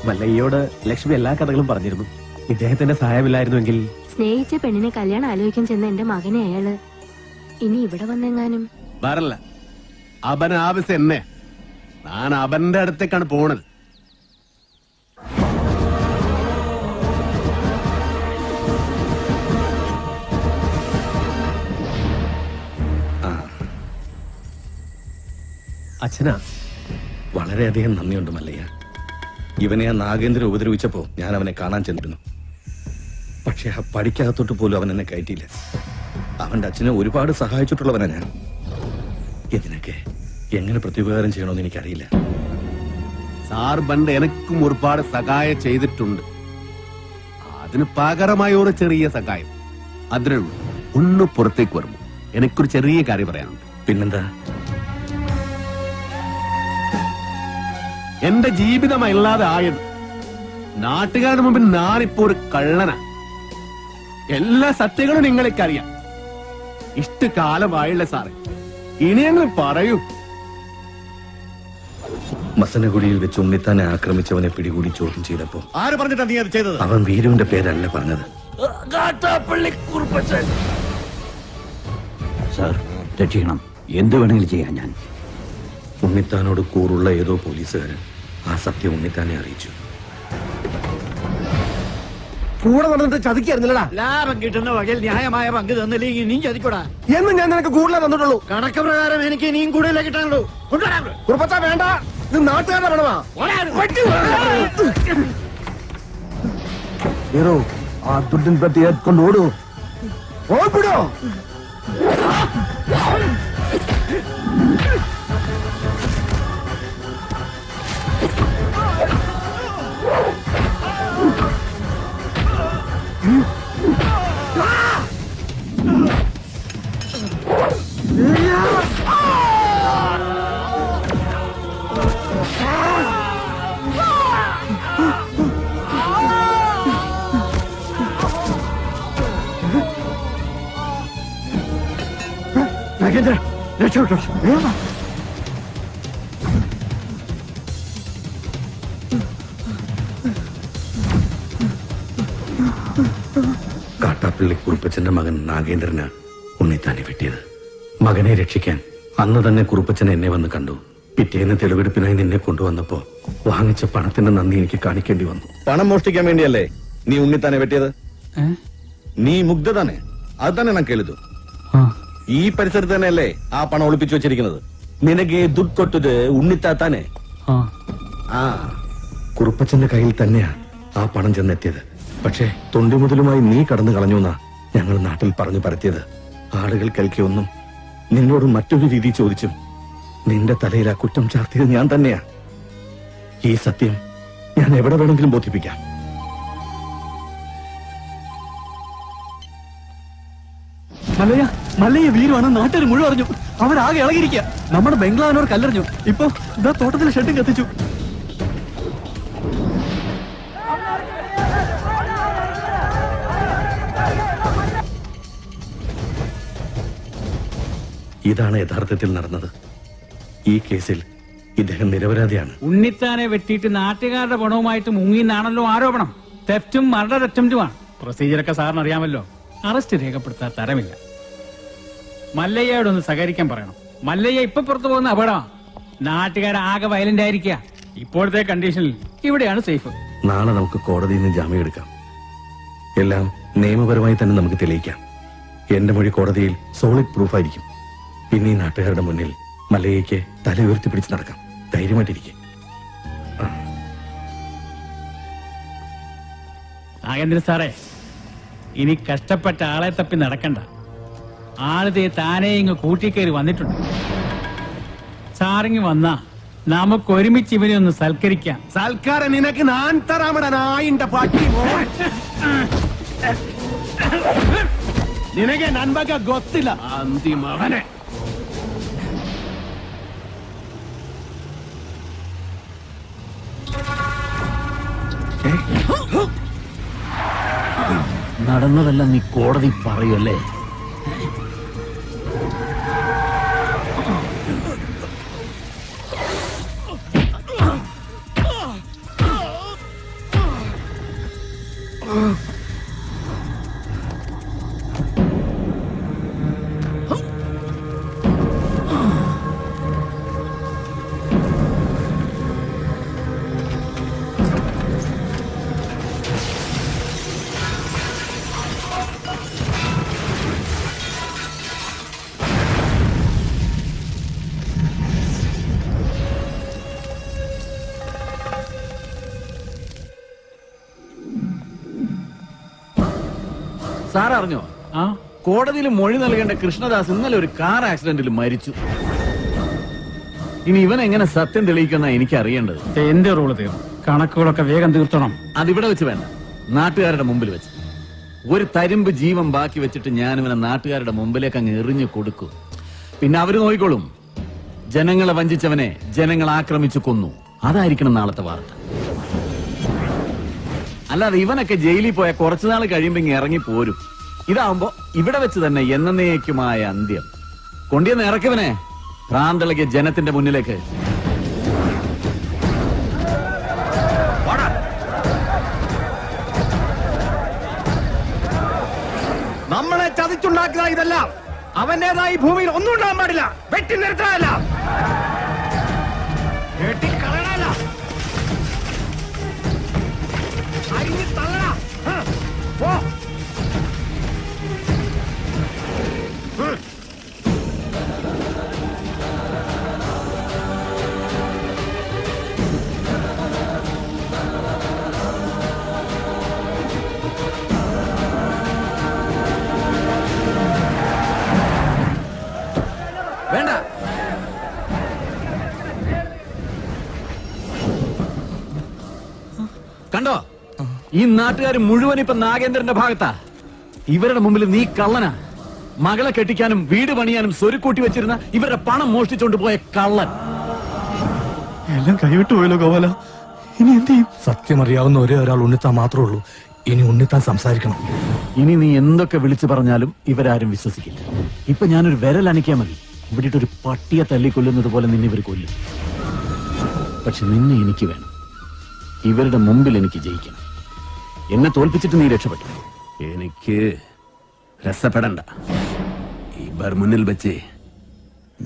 മല്ലയ്യോട് ലക്ഷ്മി എല്ലാ കഥകളും പറഞ്ഞിരുന്നു. ഇദ്ദേഹത്തിന്റെ സഹായമില്ലായിരുന്നുവെങ്കിൽ. സ്നേഹിച്ച പെണ്ണിനെ കല്യാണം ആലോചിക്കാൻ ചെന്ന എന്റെ മകനെ അയാള് ഇനി ഇവിടെ വന്നെങ്ങാനും വരല്ല. അവൻ ആവശ്യം എന്നെ. ഞാൻ അവന്റെ അടുത്തേക്കാണ് പോണത്. അച്ഛനാ? വളരെയധികം നന്ദിയുണ്ട് മല്ലയ്യ. ഇവനെ ആ നാഗേന്ദ്രൻ ഉപദ്രവിച്ചപ്പോ ഞാൻ അവനെ കാണാൻ ചെന്നിരുന്നു. പക്ഷെ ആ പടിക്കകത്തോട്ട് പോലും അവൻ എന്നെ കയറ്റിയില്ല. അവന്റെ അച്ഛനെ ഒരുപാട് സഹായിച്ചിട്ടുള്ളവനാ ഞാൻ. ഇതിനൊക്കെ എങ്ങനെ പ്രത്യുപകാരം ചെയ്യണമെന്ന് എനിക്കറിയില്ല. സാർ പണ്ട് എനക്കും ഒരുപാട് സഹായം ചെയ്തിട്ടുണ്ട്. അതിന് പകരമായ ഒരു ചെറിയ സഹായം അതിനേ ഉള്ളൂ. ഒന്ന് പുറത്തേക്ക് വരുമ്പോ എനിക്കൊരു ചെറിയ കാര്യം പറയാനുണ്ട്. പിന്നെന്താ? എന്റെ ജീവിതമല്ലാതെ ആയത് നാട്ടുകാരുടെ മുമ്പിൽ ഞാനിപ്പോ ഒരു കള്ളനാ. എല്ലാ സത്യങ്ങളും നിങ്ങൾക്കറിയാം. ഇഷ്ടകാലമായില്ല സാറേ, ഇനിയെങ്കിലും പറയൂ. മസനഗുഡിയിൽ വെച്ച് ഉണ്ണിത്താനെ ആക്രമിച്ചവനെ പിടികൂടി ചോദ്യം ചെയ്തപ്പോ ആര് പറഞ്ഞിട്ടാ നീ അത് ചെയ്തത്? അവൻ വീരുവിന്റെ പേരല്ല പറഞ്ഞത്. സാർ രക്ഷിക്കണം, എന്ത് വേണമെങ്കിലും ചെയ്യാൻ ഞാൻ. ഉണ്ണിത്താനോട് കൂറുള്ള ഏതോ പോലീസുകാരൻ ആ സത്യം ഉണ്ണിത്താനെ അറിയിച്ചു. കൂടെ നടന്നിട്ട് ചതിക്കായിരുന്നില്ലടാ. ലാഭം കിട്ടുന്ന വകയിൽ ന്യായമായ പങ്ക് തന്നില്ലെങ്കിൽ നീ ചതിക്കൂടാ. എന്ന് ഞാൻ നിനക്ക് കൂടുതലേ തന്നിട്ടുള്ളൂ. കണക്ക് പ്രകാരം എനിക്ക് ഇനിയും കൂടുതലേ കിട്ടാനുള്ളൂ. കുറുപ്പച്ചാ വേണ്ട, ഇത് നാട്ടുകാരുടെ പണമാ. ഹീറോ, ആ ദുഡിൻ പറ്റി കൊണ്ട് ഓടൂ. ഓടിപ്പിടോ. രക്ഷപ്പെട്ടോ. കാട്ടാപ്പള്ളി കുറുപ്പച്ചന്റെ മകൻ നാഗേന്ദ്രന് ഉണ്ണിത്താനെ വെട്ടിയത്. മകനെ രക്ഷിക്കാൻ അന്ന് തന്നെ കുറുപ്പച്ചൻ എന്നെ വന്ന് കണ്ടു. പിറ്റേന്ന് തെളിവെടുപ്പിനായി നിന്നെ കൊണ്ടുവന്നപ്പോ വാങ്ങിച്ച പണത്തിന്റെ നന്ദി എനിക്ക് കാണിക്കേണ്ടി വന്നു. പണം മോഷ്ടിക്കാൻ വേണ്ടിയല്ലേ നീ ഉണ്ണിത്താനെ വെട്ടിയത്? നീ മുഗ്ധ തന്നെ, അത് തന്നെ ഞാൻ കേളിതു. ഈ പരിസരത്ത് തന്നെയല്ലേ ആ പണം ഒളിപ്പിച്ചു വെച്ചിരിക്കുന്നത്? നിനക്ക് ദുഡ് കൊട്ടത് ഉണ്ണിത്താത്താനെ. ആ കുറുപ്പച്ചന്റെ കയ്യിൽ തന്നെയാ ആ പണം ചെന്നെത്തിയത്. പക്ഷേ തൊണ്ടി മുതലുമായി നീ കടന്നു കളഞ്ഞു എന്നാ ഞങ്ങൾ നാട്ടിൽ പറഞ്ഞു പരത്തിയത്. ആളുകൾ കേൾക്കിയൊന്നും നിന്നോട് മറ്റൊരു രീതി ചോദിച്ചും നിന്റെ തലയിൽ ആ കുറ്റം ചാർത്തിയത് ഞാൻ തന്നെയാ. ഈ സത്യം ഞാൻ എവിടെ വേണമെങ്കിലും ബോധിപ്പിക്കാം. മല്ലയ്യ വീരുവാണ് നാട്ടുകാർ മുഴുവൻ അറിഞ്ഞു. അവരാകെ ഇളകിയിരിക്കുക. നമ്മുടെ ബംഗ്ലാവിനോട് കല്ലെറിഞ്ഞു. ഇപ്പൊ ഇതാ തോട്ടത്തിലെ ഷെഡും കത്തിച്ചു. ഇതാണ് യഥാർത്ഥത്തിൽ നടന്നത്. ഈ കേസിൽ ഇദ്ദേഹം നിരപരാധിയാണ്. ഉണ്ണിത്താനെ വെട്ടിയിട്ട് നാട്ടുകാരുടെ പണവുമായിട്ട് മുങ്ങിന്നാണല്ലോ ആരോപണം. തെഫ്റ്റും മർഡർ അറ്റംപ്റ്റുമാണ്. പ്രൊസീജിയറൊക്കെ സാറിന് അറിയാമല്ലോ. അറസ്റ്റ് രേഖപ്പെടുത്താൻ തരമില്ല. മല്ലയ്യയോടൊന്ന് സഹകരിക്കാൻ പറയണം. മല്ലയ്യ ഇപ്പൊ പുറത്തു പോകുന്ന അപകടമാണ്. നാട്ടുകാരാകെ വയലന്റ് ആയിരിക്കുക. ഇപ്പോഴത്തെ കണ്ടീഷനിൽ ഇവിടെയാണ് സേഫ്. നാളെ നമുക്ക് കോടതിയിൽ നിന്ന് ജാമ്യം എടുക്കാം. എല്ലാം നിയമപരമായി തന്നെ നമുക്ക് തെളിയിക്കാം. എന്റെ മൊഴി കോടതിയിൽ സോളിഡ് പ്രൂഫായിരിക്കും. പിന്നെ ഈ നാട്ടുകാരുടെ മുന്നിൽ മല്ലയ്യയ്ക്ക് തല ഉയർത്തി പിടിച്ച് നടക്കാം. ധൈര്യമായിട്ടിരിക്കും. നാഗേന്ദ്രൻ സാറേ, ഇനി കഷ്ടപ്പെട്ട ആളെ തപ്പി നടക്കണ്ട. ആളിതേ താനേ ഇങ്ങ് കൂട്ടിക്കയറി വന്നിട്ടുണ്ട്. സാറിങ് വന്നാ നമുക്ക് ഒരുമിച്ച് ഇവനെ ഒന്ന് സൽക്കരിക്കാം. സൽക്കാരം നിനക്ക് ഞാൻ തരാമട നായിന്റെ പാട്ടി. നിനക്ക് നൻപക ಗೊತ್ತಿಲ್ಲ അന്തിമവനെ. നടന്നതെല്ലാം നീ കോടതി പറയല്ലേ? സാർ അറിഞ്ഞോ? ആ കോടതിയിൽ മൊഴി നൽകേണ്ട കൃഷ്ണദാസ് ഇന്നലെ ഒരു കാർ ആക്സിഡന്റിൽ മരിച്ചു. ഇനി ഇവൻ എങ്ങനെ സത്യം തെളിയിക്കുന്ന എനിക്ക് അറിയേണ്ടത്. എന്റെ റോള് തീർന്നു. കണക്കുകളൊക്കെ വേഗം തീർത്തണം. അതിവിടെ വെച്ച് വേണ്ട, നാട്ടുകാരുടെ മുമ്പിൽ വെച്ച്. ഒരു തരിമ്പ് ജീവൻ ബാക്കി വെച്ചിട്ട് ഞാൻ ഇവനെ നാട്ടുകാരുടെ മുമ്പിലേക്ക് അങ്ങ് എറിഞ്ഞു കൊടുക്കും. പിന്നെ അവര് നോക്കിക്കോളും. ജനങ്ങളെ വഞ്ചിച്ചവനെ ജനങ്ങൾ ആക്രമിച്ചു കൊന്നു. അതായിരിക്കണം നാളത്തെ വാർത്ത. അല്ലാതെ ഇവനൊക്കെ ജയിലിൽ പോയ കുറച്ചുനാൾ കഴിയുമ്പോ ഇങ്ങ് ഇറങ്ങി പോരും. ഇതാവുമ്പോ ഇവിടെ വെച്ച് തന്നെ എന്നേക്കുമായ അന്ത്യം. കൊണ്ടിയെന്ന് ഇറക്കിവനെ ഭ്രാന്തളകിയ ജനത്തിന്റെ മുന്നിലേക്ക്. നമ്മളെ ചതിച്ചുണ്ടാക്കുക ഇതെല്ലാം. അവന്റേതായി ഭൂമിയിൽ ഒന്നും ഉണ്ടാകാൻ പാടില്ല. വെട്ടി നിർത്താനല്ല, വെട്ടിക്കളയണല്ല, അരിഞ്ഞ് തള്ളടാ. പോ. വേണ്ട, കണ്ടോ? ഈ നാട്ടുകാർ മുഴുവൻ ഇപ്പൊ നാഗേന്ദ്രന്റെ ഭാഗത്താ. ഇവരുടെ മുമ്പിൽ നീ കള്ളനാ. മകളെ കെട്ടിക്കാനും വീട് പണിയാനും സ്വരുക്കൂട്ടി വെച്ചിരുന്ന ഇവരുടെ പണം മോഷ്ടിച്ചോണ്ട് പോയ കള്ളൻ. എല്ലാം കൈവിട്ടു പോയല്ലോ ഗോപാല. ഇനി എന്ത് ചെയ്യും? സത്യം അറിയാവുന്ന ഒരേ ഒരാൾ ഉണ്ണിത്താൻ മാത്രമേ ഉള്ളൂ. ഇനി ഉണ്ണിത്താൻ സംസാരിക്കണം. ഇനി നീ എന്തൊക്കെ വിളിച്ചു പറഞ്ഞാലും ഇവരാരും വിശ്വസിക്കില്ല. ഇപ്പൊ ഞാനൊരു വിരൽ അനക്കിയാൽ മതി, ഇവിടെ ഒരു പട്ടിയെ തല്ലിക്കൊല്ലുന്നത് പോലെ നിന്നെ ഇവർ കൊല്ലും. പക്ഷെ നിന്നെ എനിക്ക് വേണം. ഇവരുടെ മുമ്പിൽ എനിക്ക് ജയിക്കണം. എന്നെ തോൽപ്പിച്ചിട്ട് നീ രക്ഷപ്പെട്ടു. എനിക്ക് രസപ്പെടണ്ട. ഇവർ മുന്നിൽ വെച്ച്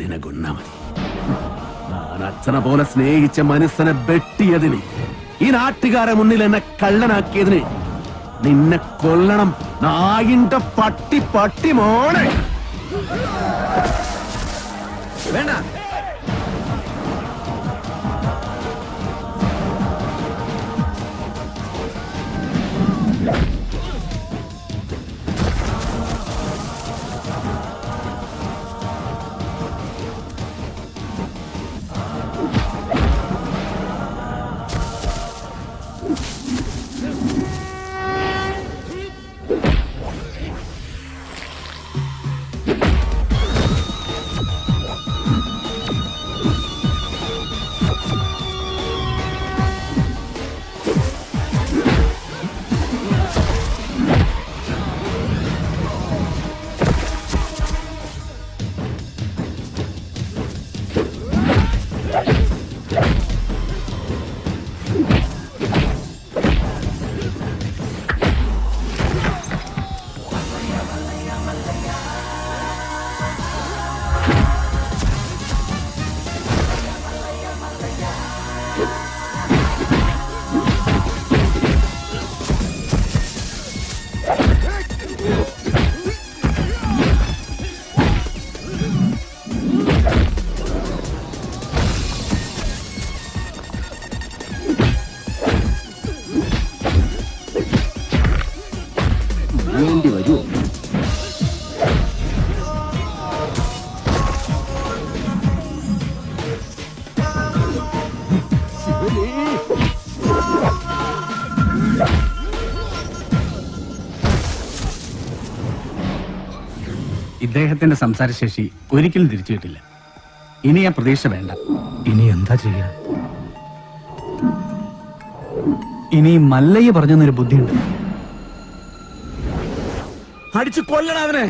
നിനകൊന്നാ മതി. ഞാൻ അച്ഛനെ പോലെ സ്നേഹിച്ച മനസ്സിനെ വെട്ടിയതിന്, ഈ നാട്ടുകാരെ മുന്നിൽ എന്നെ കള്ളനാക്കിയതിന് നിന്നെ കൊല്ലണം. നായിന്റെ പട്ടി പട്ടി മോനെ. വേണ്ട, വേണ്ടി വരുമോ? ഇദ്ദേഹത്തിന്റെ സംസാരശേഷി ഒരിക്കലും തിരിച്ചു കിട്ടില്ല. ഇനി ആ പ്രതീക്ഷ വേണ്ട. ഇനി എന്താ ചെയ്യാ? ഇനി മല്ലയ്യ പറഞ്ഞൊരു ബുദ്ധിയുണ്ട്. അടിച്ചു കൊല്ലണം അവനെ.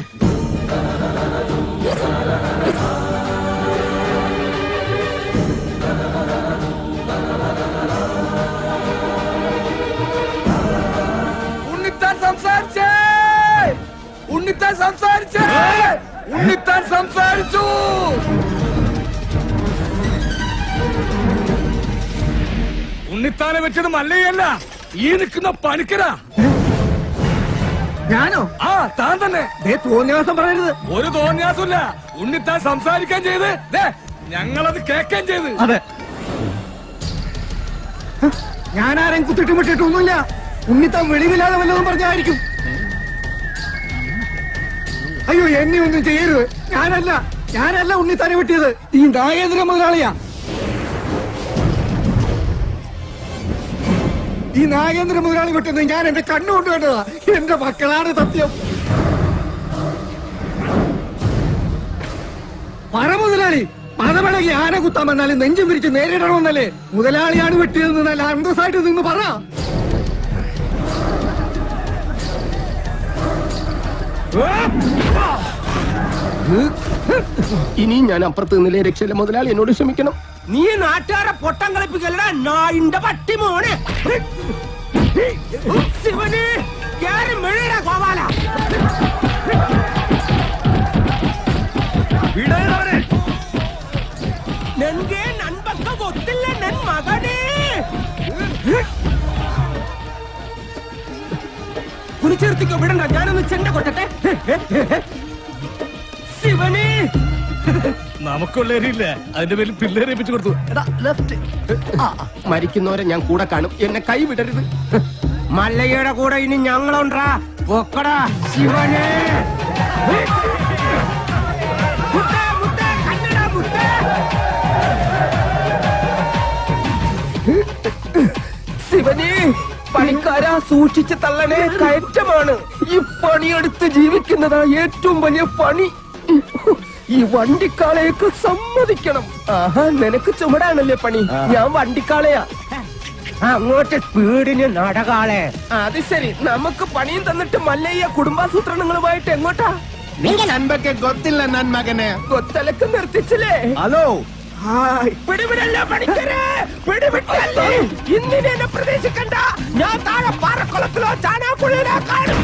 ഉണ്ണിത്താൻ സംസാരിച്ചേ! ഉണ്ണിത്താൻ സംസാരിച്ചേ! ഉണ്ണിത്താൻ സംസാരിച്ചു! ഉണ്ണിത്താനെ വെച്ചത് മല്ലയല്ല, ഈ നിൽക്കുന്ന പണിക്കരാ. ഞാനോ? ആ, താൻ തന്നെ. തോന്നിയാസം പറയരുത്. ഒരു തോന്നിയാസമില്ല. ഉണ്ണിത്താൻ സംസാരിക്കാൻ ചെയ്ത് ഞങ്ങളത് കേൾക്കാൻ ചെയ്ത്. അതെ, ഞാനാരെയും കുത്തിട്ടുമിട്ടിട്ടൊന്നുമില്ല. ഉണ്ണിത്താൻ വെളിവില്ലാതെ വല്ലതും പറഞ്ഞായിരിക്കും. അയ്യോ എന്നെ ഒന്നും ചെയ്യരുത്. ഞാനല്ല ഉണ്ണിത്താനെ വെട്ടിയത്, ഈ നാഗേന്ദ്ര മുതലാളിയാ. ഈ നാഗേന്ദ്ര മുതലാളി വെട്ടുന്നത് ഞാൻ എന്റെ കണ്ണുകൊണ്ട് കണ്ടതാ. എന്റെ മക്കളാണ് സത്യം. പറ മുതലാളി, പദവിളകി ആന കുത്താൻ വന്നാലും നെഞ്ചും പിരിച്ച് നേരിടണമെന്നല്ലേ? മുതലാളിയാണ് വെട്ടിയതെന്ന് നല്ല അന്തസ്സായിട്ട് നിന്ന് പറ. ഇനി ഞാൻ അപ്പുറത്ത് നിന്നില്ലേ രക്ഷയില്ല. മുതലാളി എന്നോട് ക്ഷമിക്കണം. നീ നാട്ടുകാരെ പൊട്ടം കളിപ്പിക്കലടാ നായിന്റെ പട്ടി മോനെ. ശിവന് കേറി മെഴുകടാ ഗോപാല. നൻകെ നൻപക്ക ಗೊತ್ತಿಲ್ಲ ನನ್ ಮಗನೇ. കുറിച്ചെടുത്തിക്കോ, വിടണ്ട. ഞാനൊന്ന് ചെണ്ട കൊട്ടട്ടെ. ശിവന് നമുക്കുള്ളവരില്ല, അതിന്റെ പേരിൽ പിള്ളേരെ ഏൽപ്പിച്ചു കൊടുത്തു. മരിക്കുന്നവരെ ഞാൻ കൂടെ കാണും, എന്നെ കൈ വിടരുത്. മല്ലയ്യയുടെ കൂടെ ഇനി ഞങ്ങളുണ്ടാ. പൊക്കടാ ശിവനെ. ശിവനെ, പണിക്കാരാ സൂക്ഷിച്ച് തള്ളണേ, കയറ്റമാണ്. ഈ പണിയെടുത്ത് ജീവിക്കുന്നതാ ഏറ്റവും വലിയ പണി. ഈ വണ്ടിക്കാളയൊക്കെ സമ്മതിക്കണം. ആഹാ, നിനക്ക് ചുമടാണല്ലേ പണി, ഞാൻ വണ്ടിക്കാളയാ. അങ്ങോട്ട് സ്പീഡിന് നടകാളെ. അത് ശരി, നമുക്ക് പണിയും തന്നിട്ട് മല്ലയ്യ കുടുംബാസൂത്രണങ്ങളുമായിട്ട് എങ്ങോട്ടാ? നൻപൊക്കെ ഗൊത്തില്ല നൻ മകനെ. കൊത്തലക്ക് നിർത്തിച്ചില്ലേ? ഹലോ, പിടിവിടല്ലോ പണിക്കരെ, പിടിവിട്ടല്ലേ. ഇന്നിനെ പ്രതീക്ഷിക്കണ്ട, ഞാൻ താഴെ പാറക്കുളത്തിലോ ചാനാക്കുഴിയിലോ കാണും.